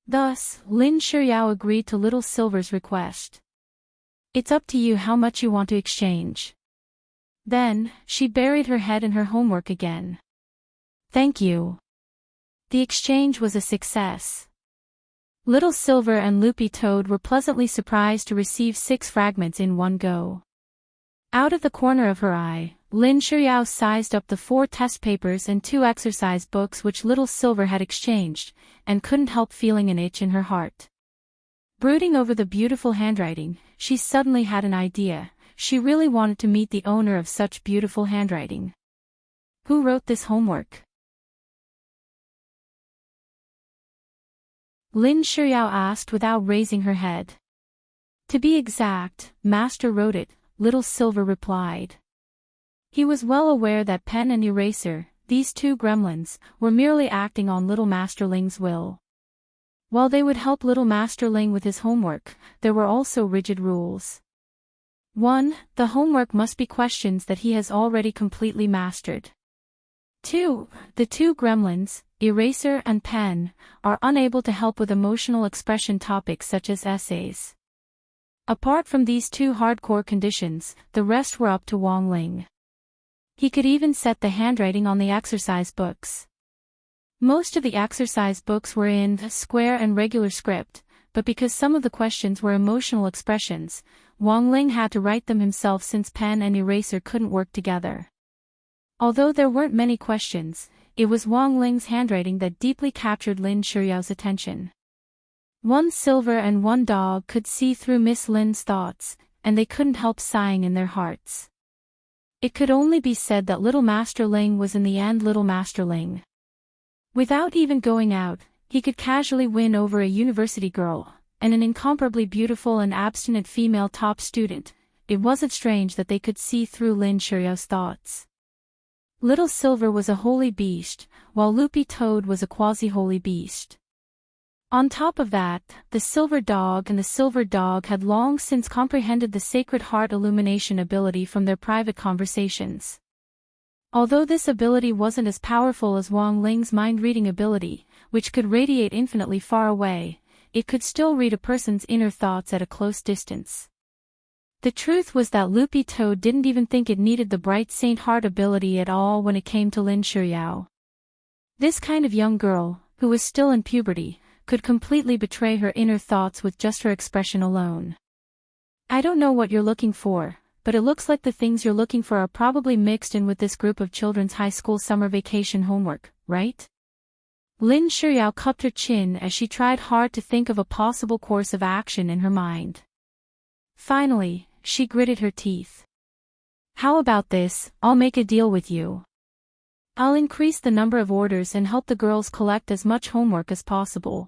Thus, Lin Shuryao agreed to Little Silver's request. "It's up to you how much you want to exchange." Then, she buried her head in her homework again. "Thank you." The exchange was a success. Little Silver and Loopy Toad were pleasantly surprised to receive 6 fragments in one go. Out of the corner of her eye, Lin Shuryao sized up the 4 test papers and 2 exercise books which Little Silver had exchanged, and couldn't help feeling an itch in her heart. Brooding over the beautiful handwriting, she suddenly had an idea. She really wanted to meet the owner of such beautiful handwriting. Who wrote this homework? Lin Shuryao asked without raising her head. To be exact, Master wrote it, Little Silver replied. He was well aware that Pen and Eraser, these 2 gremlins, were merely acting on Little Master Ling's will. While they would help Little Master Ling with his homework, there were also rigid rules. 1. The homework must be questions that he has already completely mastered. 2. The 2 gremlins, Eraser and Pen, are unable to help with emotional expression topics such as essays. Apart from these 2 hardcore conditions, the rest were up to Wang Ling. He could even set the handwriting on the exercise books. Most of the exercise books were in square and regular script, but because some of the questions were emotional expressions, Wang Ling had to write them himself since Pen and Eraser couldn't work together. Although there weren't many questions, it was Wang Ling's handwriting that deeply captured Lin Shuryao's attention. 1 Silver and 1 Dog could see through Miss Lin's thoughts, and they couldn't help sighing in their hearts. It could only be said that Little Master Ling was in the end Little Master Ling. Without even going out, he could casually win over a university girl, and an incomparably beautiful and abstinent female top student. It wasn't strange that they could see through Lin Shuyao's thoughts. Little Silver was a holy beast, while Loopy Toad was a quasi-holy beast. On top of that, the Silver Dog and the Silver Dog had long since comprehended the Sacred Heart illumination ability from their private conversations. Although this ability wasn't as powerful as Wang Ling's mind-reading ability, which could radiate infinitely far away, it could still read a person's inner thoughts at a close distance. The truth was that Loopy Toad didn't even think it needed the Bright Saint Heart ability at all when it came to Lin Shuryao. This kind of young girl, who was still in puberty, could completely betray her inner thoughts with just her expression alone. I don't know what you're looking for, but it looks like the things you're looking for are probably mixed in with this group of children's high school summer vacation homework, right? Lin Shuryao cupped her chin as she tried hard to think of a possible course of action in her mind. Finally, she gritted her teeth. How about this? I'll make a deal with you. I'll increase the number of orders and help the girls collect as much homework as possible.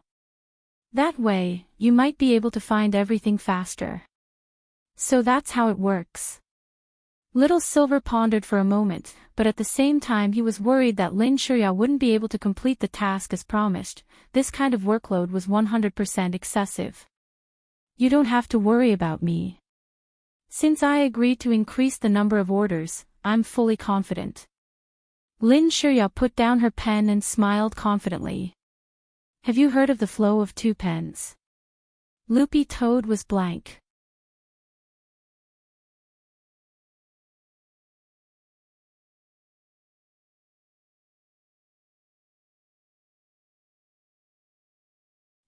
That way, you might be able to find everything faster. So that's how it works. Little Silver pondered for a moment, but at the same time he was worried that Lin Shuryao wouldn't be able to complete the task as promised. This kind of workload was 100% excessive. You don't have to worry about me. Since I agreed to increase the number of orders, I'm fully confident. Lin Shuryao put down her pen and smiled confidently. Have you heard of the flow of 2 pens? Loopy Toad was blank.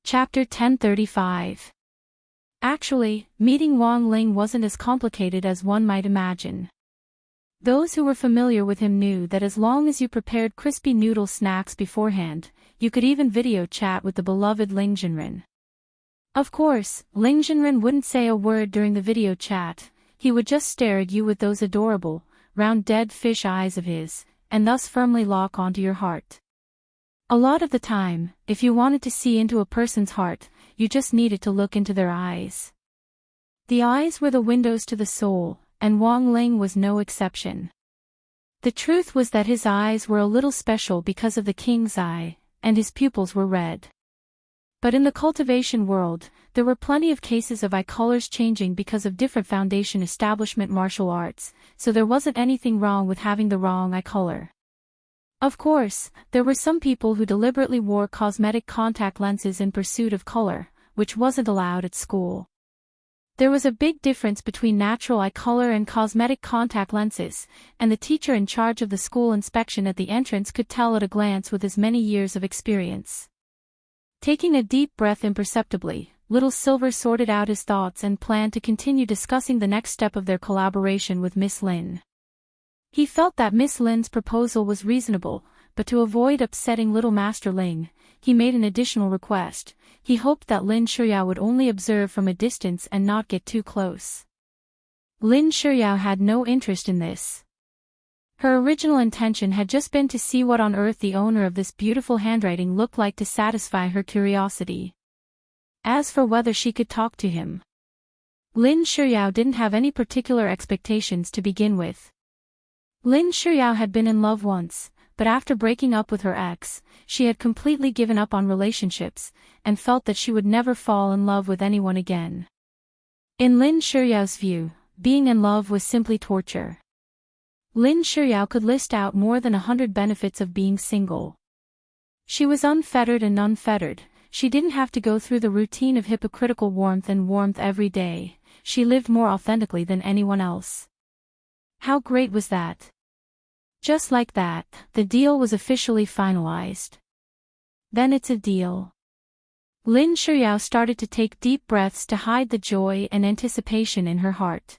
Chapter 1035. Actually, meeting Wang Ling wasn't as complicated as one might imagine. Those who were familiar with him knew that as long as you prepared crispy noodle snacks beforehand, you could even video chat with the beloved Ling Jinren. Of course, Ling Jinren wouldn't say a word during the video chat. he would just stare at you with those adorable, round dead fish eyes of his, and thus firmly lock onto your heart. A lot of the time, if you wanted to see into a person's heart, you just needed to look into their eyes. The eyes were the windows to the soul, and Wang Ling was no exception. The truth was that his eyes were a little special because of the king's eye, and his pupils were red. But in the cultivation world, there were plenty of cases of eye colors changing because of different foundation establishment martial arts, so there wasn't anything wrong with having the wrong eye color. Of course, there were some people who deliberately wore cosmetic contact lenses in pursuit of color, which wasn't allowed at school. There was a big difference between natural eye color and cosmetic contact lenses, and the teacher in charge of the school inspection at the entrance could tell at a glance with his many years of experience. Taking a deep breath imperceptibly, Little Silver sorted out his thoughts and planned to continue discussing the next step of their collaboration with Miss Lin. He felt that Miss Lin's proposal was reasonable, but to avoid upsetting Little Master Ling, he made an additional request. He hoped that Lin Shuyao would only observe from a distance and not get too close. Lin Shuyao had no interest in this. Her original intention had just been to see what on earth the owner of this beautiful handwriting looked like to satisfy her curiosity. As for whether she could talk to him, Lin Shuyao didn't have any particular expectations to begin with. Lin Shuyao had been in love once, but after breaking up with her ex, she had completely given up on relationships, and felt that she would never fall in love with anyone again. In Lin Shuyao's view, being in love was simply torture. Lin Shuyao could list out more than 100 benefits of being single. She was unfettered and unfettered, she didn't have to go through the routine of hypocritical warmth and warmth every day, she lived more authentically than anyone else. How great was that? Just like that, the deal was officially finalized. Then it's a deal. Lin Shuyao started to take deep breaths to hide the joy and anticipation in her heart.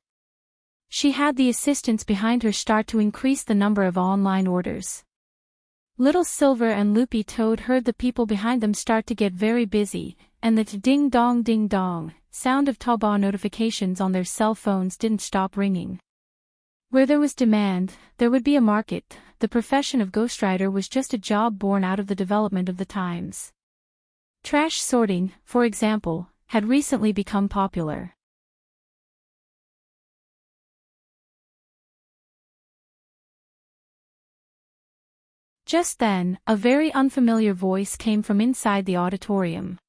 She had the assistants behind her start to increase the number of online orders. Little Silver and Loopy Toad heard the people behind them start to get very busy, and the ding-dong sound of Taobao notifications on their cell phones didn't stop ringing. Where there was demand, there would be a market. The profession of ghostwriter was just a job born out of the development of the times. Trash sorting, for example, had recently become popular. Just then, a very unfamiliar voice came from inside the auditorium.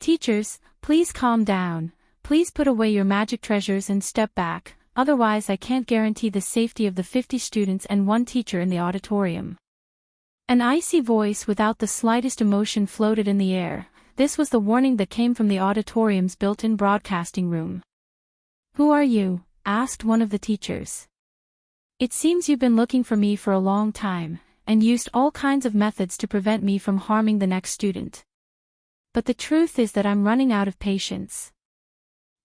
"Teachers, please calm down, please put away your magic treasures and step back. Otherwise I can't guarantee the safety of the 50 students and one teacher in the auditorium." An icy voice without the slightest emotion floated in the air. This was the warning that came from the auditorium's built-in broadcasting room. "Who are you?" asked one of the teachers. "It seems you've been looking for me for a long time, and used all kinds of methods to prevent me from harming the next student. But the truth is that I'm running out of patience.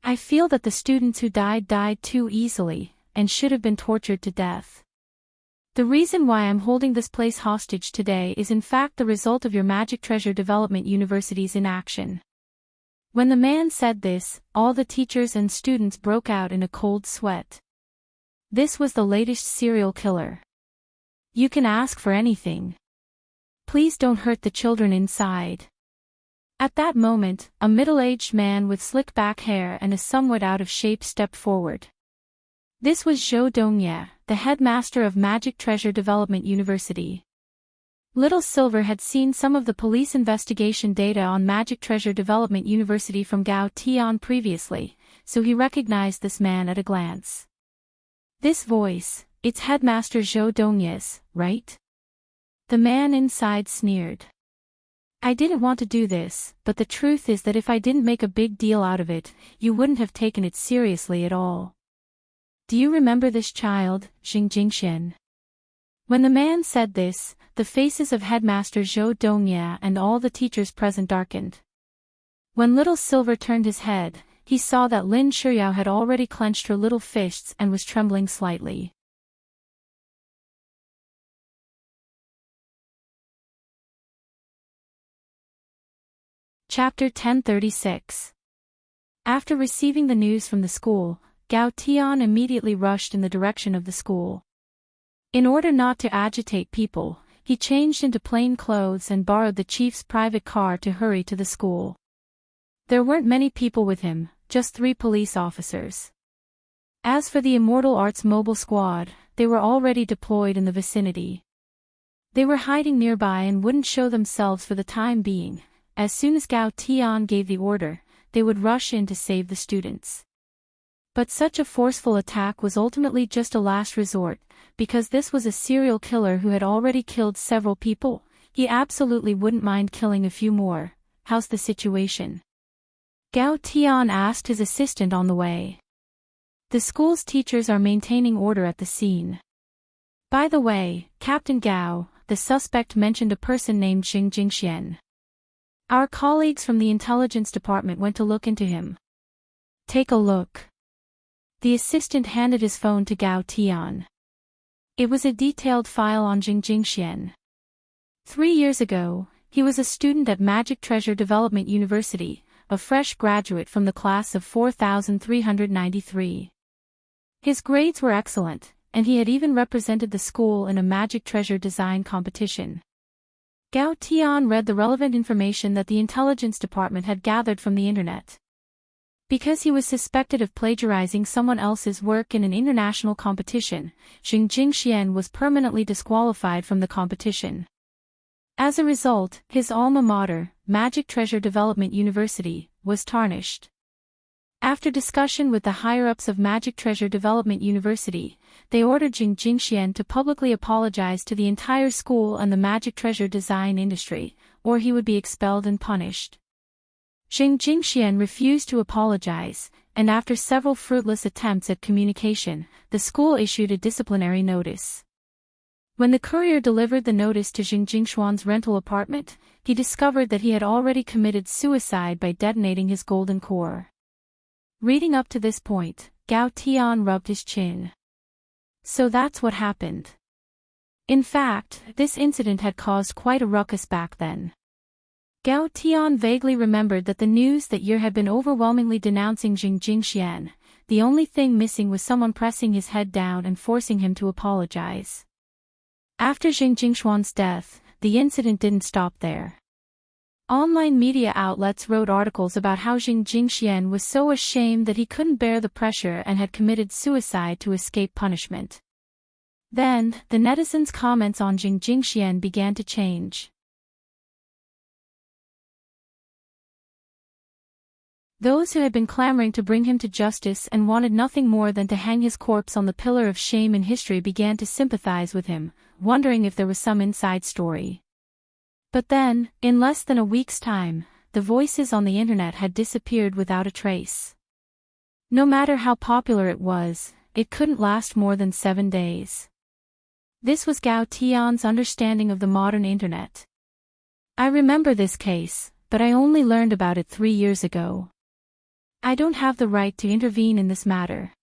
I feel that the students who died too easily, and should have been tortured to death. The reason why I'm holding this place hostage today is in fact the result of your Magic Treasure Development University's inaction." When the man said this, all the teachers and students broke out in a cold sweat. This was the latest serial killer. You can ask for anything. Please don't hurt the children inside. At that moment, a middle-aged man with slick back hair and a somewhat out-of-shape stepped forward. This was Zhou Dongye, the headmaster of Magic Treasure Development University. Little Silver had seen some of the police investigation data on Magic Treasure Development University from Gao Tian previously, so he recognized this man at a glance. This voice, it's Headmaster Zhou Dongye's, right? The man inside sneered. "I didn't want to do this, but the truth is that if I didn't make a big deal out of it, you wouldn't have taken it seriously at all. Do you remember this child, Xing Jingxian?" When the man said this, the faces of Headmaster Zhou Dongye and all the teachers present darkened. When Little Silver turned his head, he saw that Lin Shuyao had already clenched her little fists and was trembling slightly. Chapter 1036. After receiving the news from the school, Gao Tian immediately rushed in the direction of the school. In order not to agitate people, he changed into plain clothes and borrowed the chief's private car to hurry to the school. There weren't many people with him, just 3 police officers. As for the Immortal Arts mobile squad, they were already deployed in the vicinity. They were hiding nearby and wouldn't show themselves for the time being. As soon as Gao Tian gave the order, they would rush in to save the students. But such a forceful attack was ultimately just a last resort, because this was a serial killer who had already killed several people. He absolutely wouldn't mind killing a few more. How's the situation? Gao Tian asked his assistant on the way. The school's teachers are maintaining order at the scene. By the way, Captain Gao, the suspect mentioned a person named Xing Jingxian. Our colleagues from the intelligence department went to look into him. Take a look. The assistant handed his phone to Gao Tian. It was a detailed file on Xing Jingxian. 3 years ago, he was a student at Magic Treasure Development University, a fresh graduate from the class of 4,393. His grades were excellent, and he had even represented the school in a Magic Treasure design competition. Gao Tian read the relevant information that the intelligence department had gathered from the internet. Because he was suspected of plagiarizing someone else's work in an international competition, Xing Jingxian was permanently disqualified from the competition. As a result, his alma mater, Magic Treasure Development University, was tarnished. After discussion with the higher-ups of Magic Treasure Development University, they ordered Xing Jingxian to publicly apologize to the entire school and the Magic Treasure design industry, or he would be expelled and punished. Xing Jingxian refused to apologize, and after several fruitless attempts at communication, the school issued a disciplinary notice. When the courier delivered the notice to Xing Jingxuan's rental apartment, he discovered that he had already committed suicide by detonating his golden core. Reading up to this point, Gao Tian rubbed his chin. So that's what happened. In fact, this incident had caused quite a ruckus back then. Gao Tian vaguely remembered that the news that year had been overwhelmingly denouncing Xing Jingxian. The only thing missing was someone pressing his head down and forcing him to apologize. After Xing Jingxuan's death, the incident didn't stop there. Online media outlets wrote articles about how Xing Jingxian was so ashamed that he couldn't bear the pressure and had committed suicide to escape punishment. Then, the netizens' comments on Xing Jingxian began to change. Those who had been clamoring to bring him to justice and wanted nothing more than to hang his corpse on the pillar of shame in history began to sympathize with him, wondering if there was some inside story. But then, in less than a week's time, the voices on the internet had disappeared without a trace. No matter how popular it was, it couldn't last more than 7 days. This was Gao Tian's understanding of the modern internet. I remember this case, but I only learned about it 3 years ago. I don't have the right to intervene in this matter.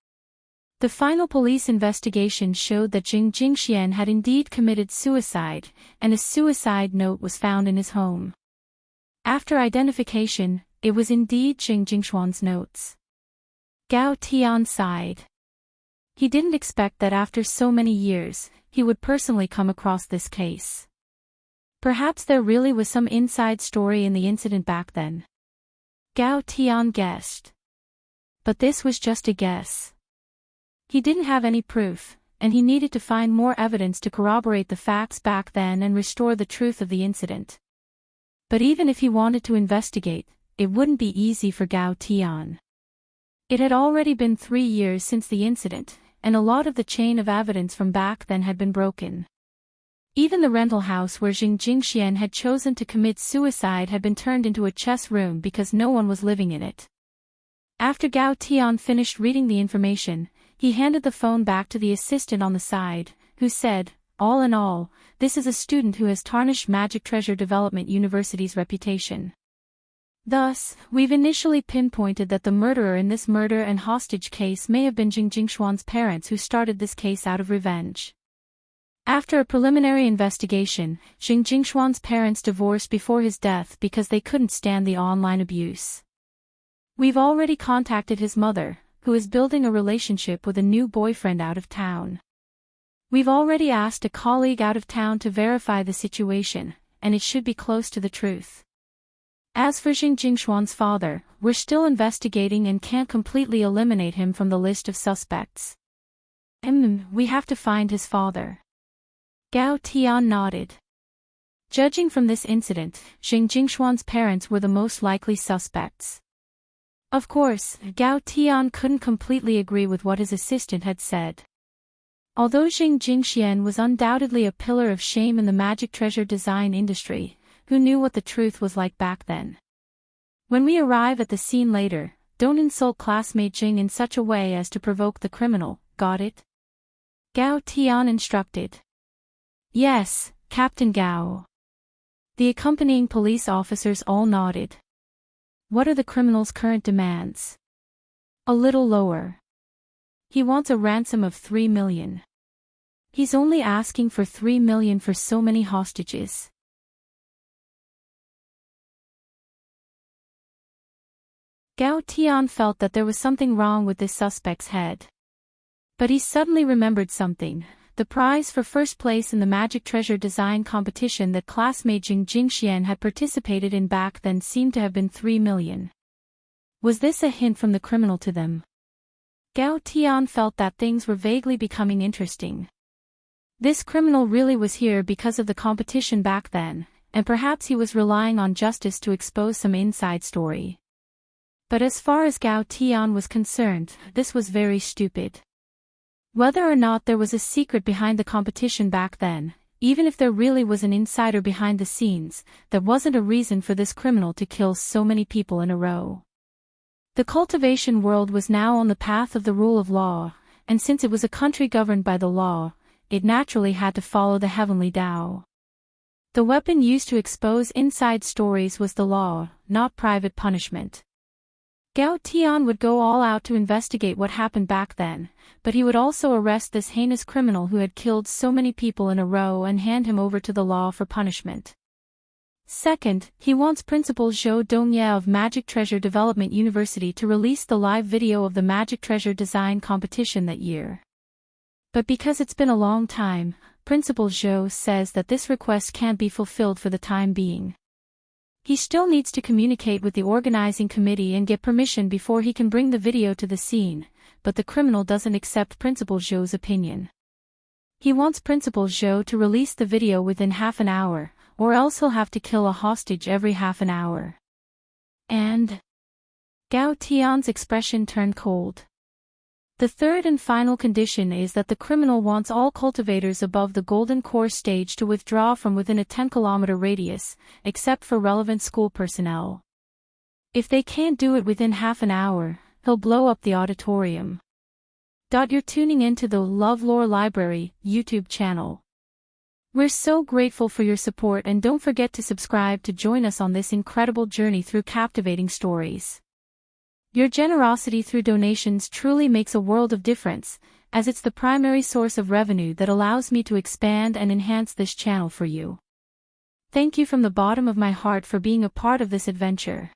The final police investigation showed that Xing Jingxian had indeed committed suicide, and a suicide note was found in his home. After identification, it was indeed Xing Jingxuan's notes. Gao Tian sighed. He didn't expect that after so many years, he would personally come across this case. Perhaps there really was some inside story in the incident back then. Gao Tian guessed. But this was just a guess. He didn't have any proof, and he needed to find more evidence to corroborate the facts back then and restore the truth of the incident. But even if he wanted to investigate, it wouldn't be easy for Gao Tian. It had already been 3 years since the incident, and a lot of the chain of evidence from back then had been broken. Even the rental house where Xing Jingxian had chosen to commit suicide had been turned into a chess room because no one was living in it. After Gao Tian finished reading the information, he handed the phone back to the assistant on the side, who said, "All in all, this is a student who has tarnished Magic Treasure Development University's reputation. Thus, we've initially pinpointed that the murderer in this murder and hostage case may have been Xing Jingxuan's parents who started this case out of revenge. After a preliminary investigation, Xing Jingxuan's parents divorced before his death because they couldn't stand the online abuse. We've already contacted his mother, who is building a relationship with a new boyfriend out of town. We've already asked a colleague out of town to verify the situation, and it should be close to the truth. As for Jing Jingshuan's father, we're still investigating and can't completely eliminate him from the list of suspects. We have to find his father. Gao Tian nodded. Judging from this incident, Jing Jingshuan's parents were the most likely suspects. Of course, Gao Tian couldn't completely agree with what his assistant had said. Although Jing Jingxian was undoubtedly a pillar of shame in the magic treasure design industry, who knew what the truth was like back then? When we arrive at the scene later, don't insult classmate Jing in such a way as to provoke the criminal, got it? Gao Tian instructed. Yes, Captain Gao. The accompanying police officers all nodded. What are the criminal's current demands? A little lower. He wants a ransom of 3 million. He's only asking for 3 million for so many hostages. Gao Tian felt that there was something wrong with this suspect's head. But he suddenly remembered something. The prize for first place in the magic treasure design competition that classmate Jing Jingxian had participated in back then seemed to have been 3 million. Was this a hint from the criminal to them? Gao Tian felt that things were vaguely becoming interesting. This criminal really was here because of the competition back then, and perhaps he was relying on justice to expose some inside story. But as far as Gao Tian was concerned, this was very stupid. Whether or not there was a secret behind the competition back then, even if there really was an insider behind the scenes, that wasn't a reason for this criminal to kill so many people in a row. The cultivation world was now on the path of the rule of law, and since it was a country governed by the law, it naturally had to follow the heavenly Tao. The weapon used to expose inside stories was the law, not private punishment. Gao Tian would go all out to investigate what happened back then, but he would also arrest this heinous criminal who had killed so many people in a row and hand him over to the law for punishment. Second, he wants Principal Zhou Dongye of Magic Treasure Development University to release the live video of the Magic Treasure Design competition that year. But because it's been a long time, Principal Zhou says that this request can't be fulfilled for the time being. He still needs to communicate with the organizing committee and get permission before he can bring the video to the scene, but the criminal doesn't accept Principal Zhou's opinion. He wants Principal Zhou to release the video within half an hour, or else he'll have to kill a hostage every half an hour. And Gao Tian's expression turned cold. The third and final condition is that the criminal wants all cultivators above the Golden Core stage to withdraw from within a 10-kilometer radius, except for relevant school personnel. If they can't do it within half an hour, he'll blow up the auditorium. You're tuning into the LoveLore Library YouTube channel. We're so grateful for your support, and don't forget to subscribe to join us on this incredible journey through captivating stories. Your generosity through donations truly makes a world of difference, as it's the primary source of revenue that allows me to expand and enhance this channel for you. Thank you from the bottom of my heart for being a part of this adventure.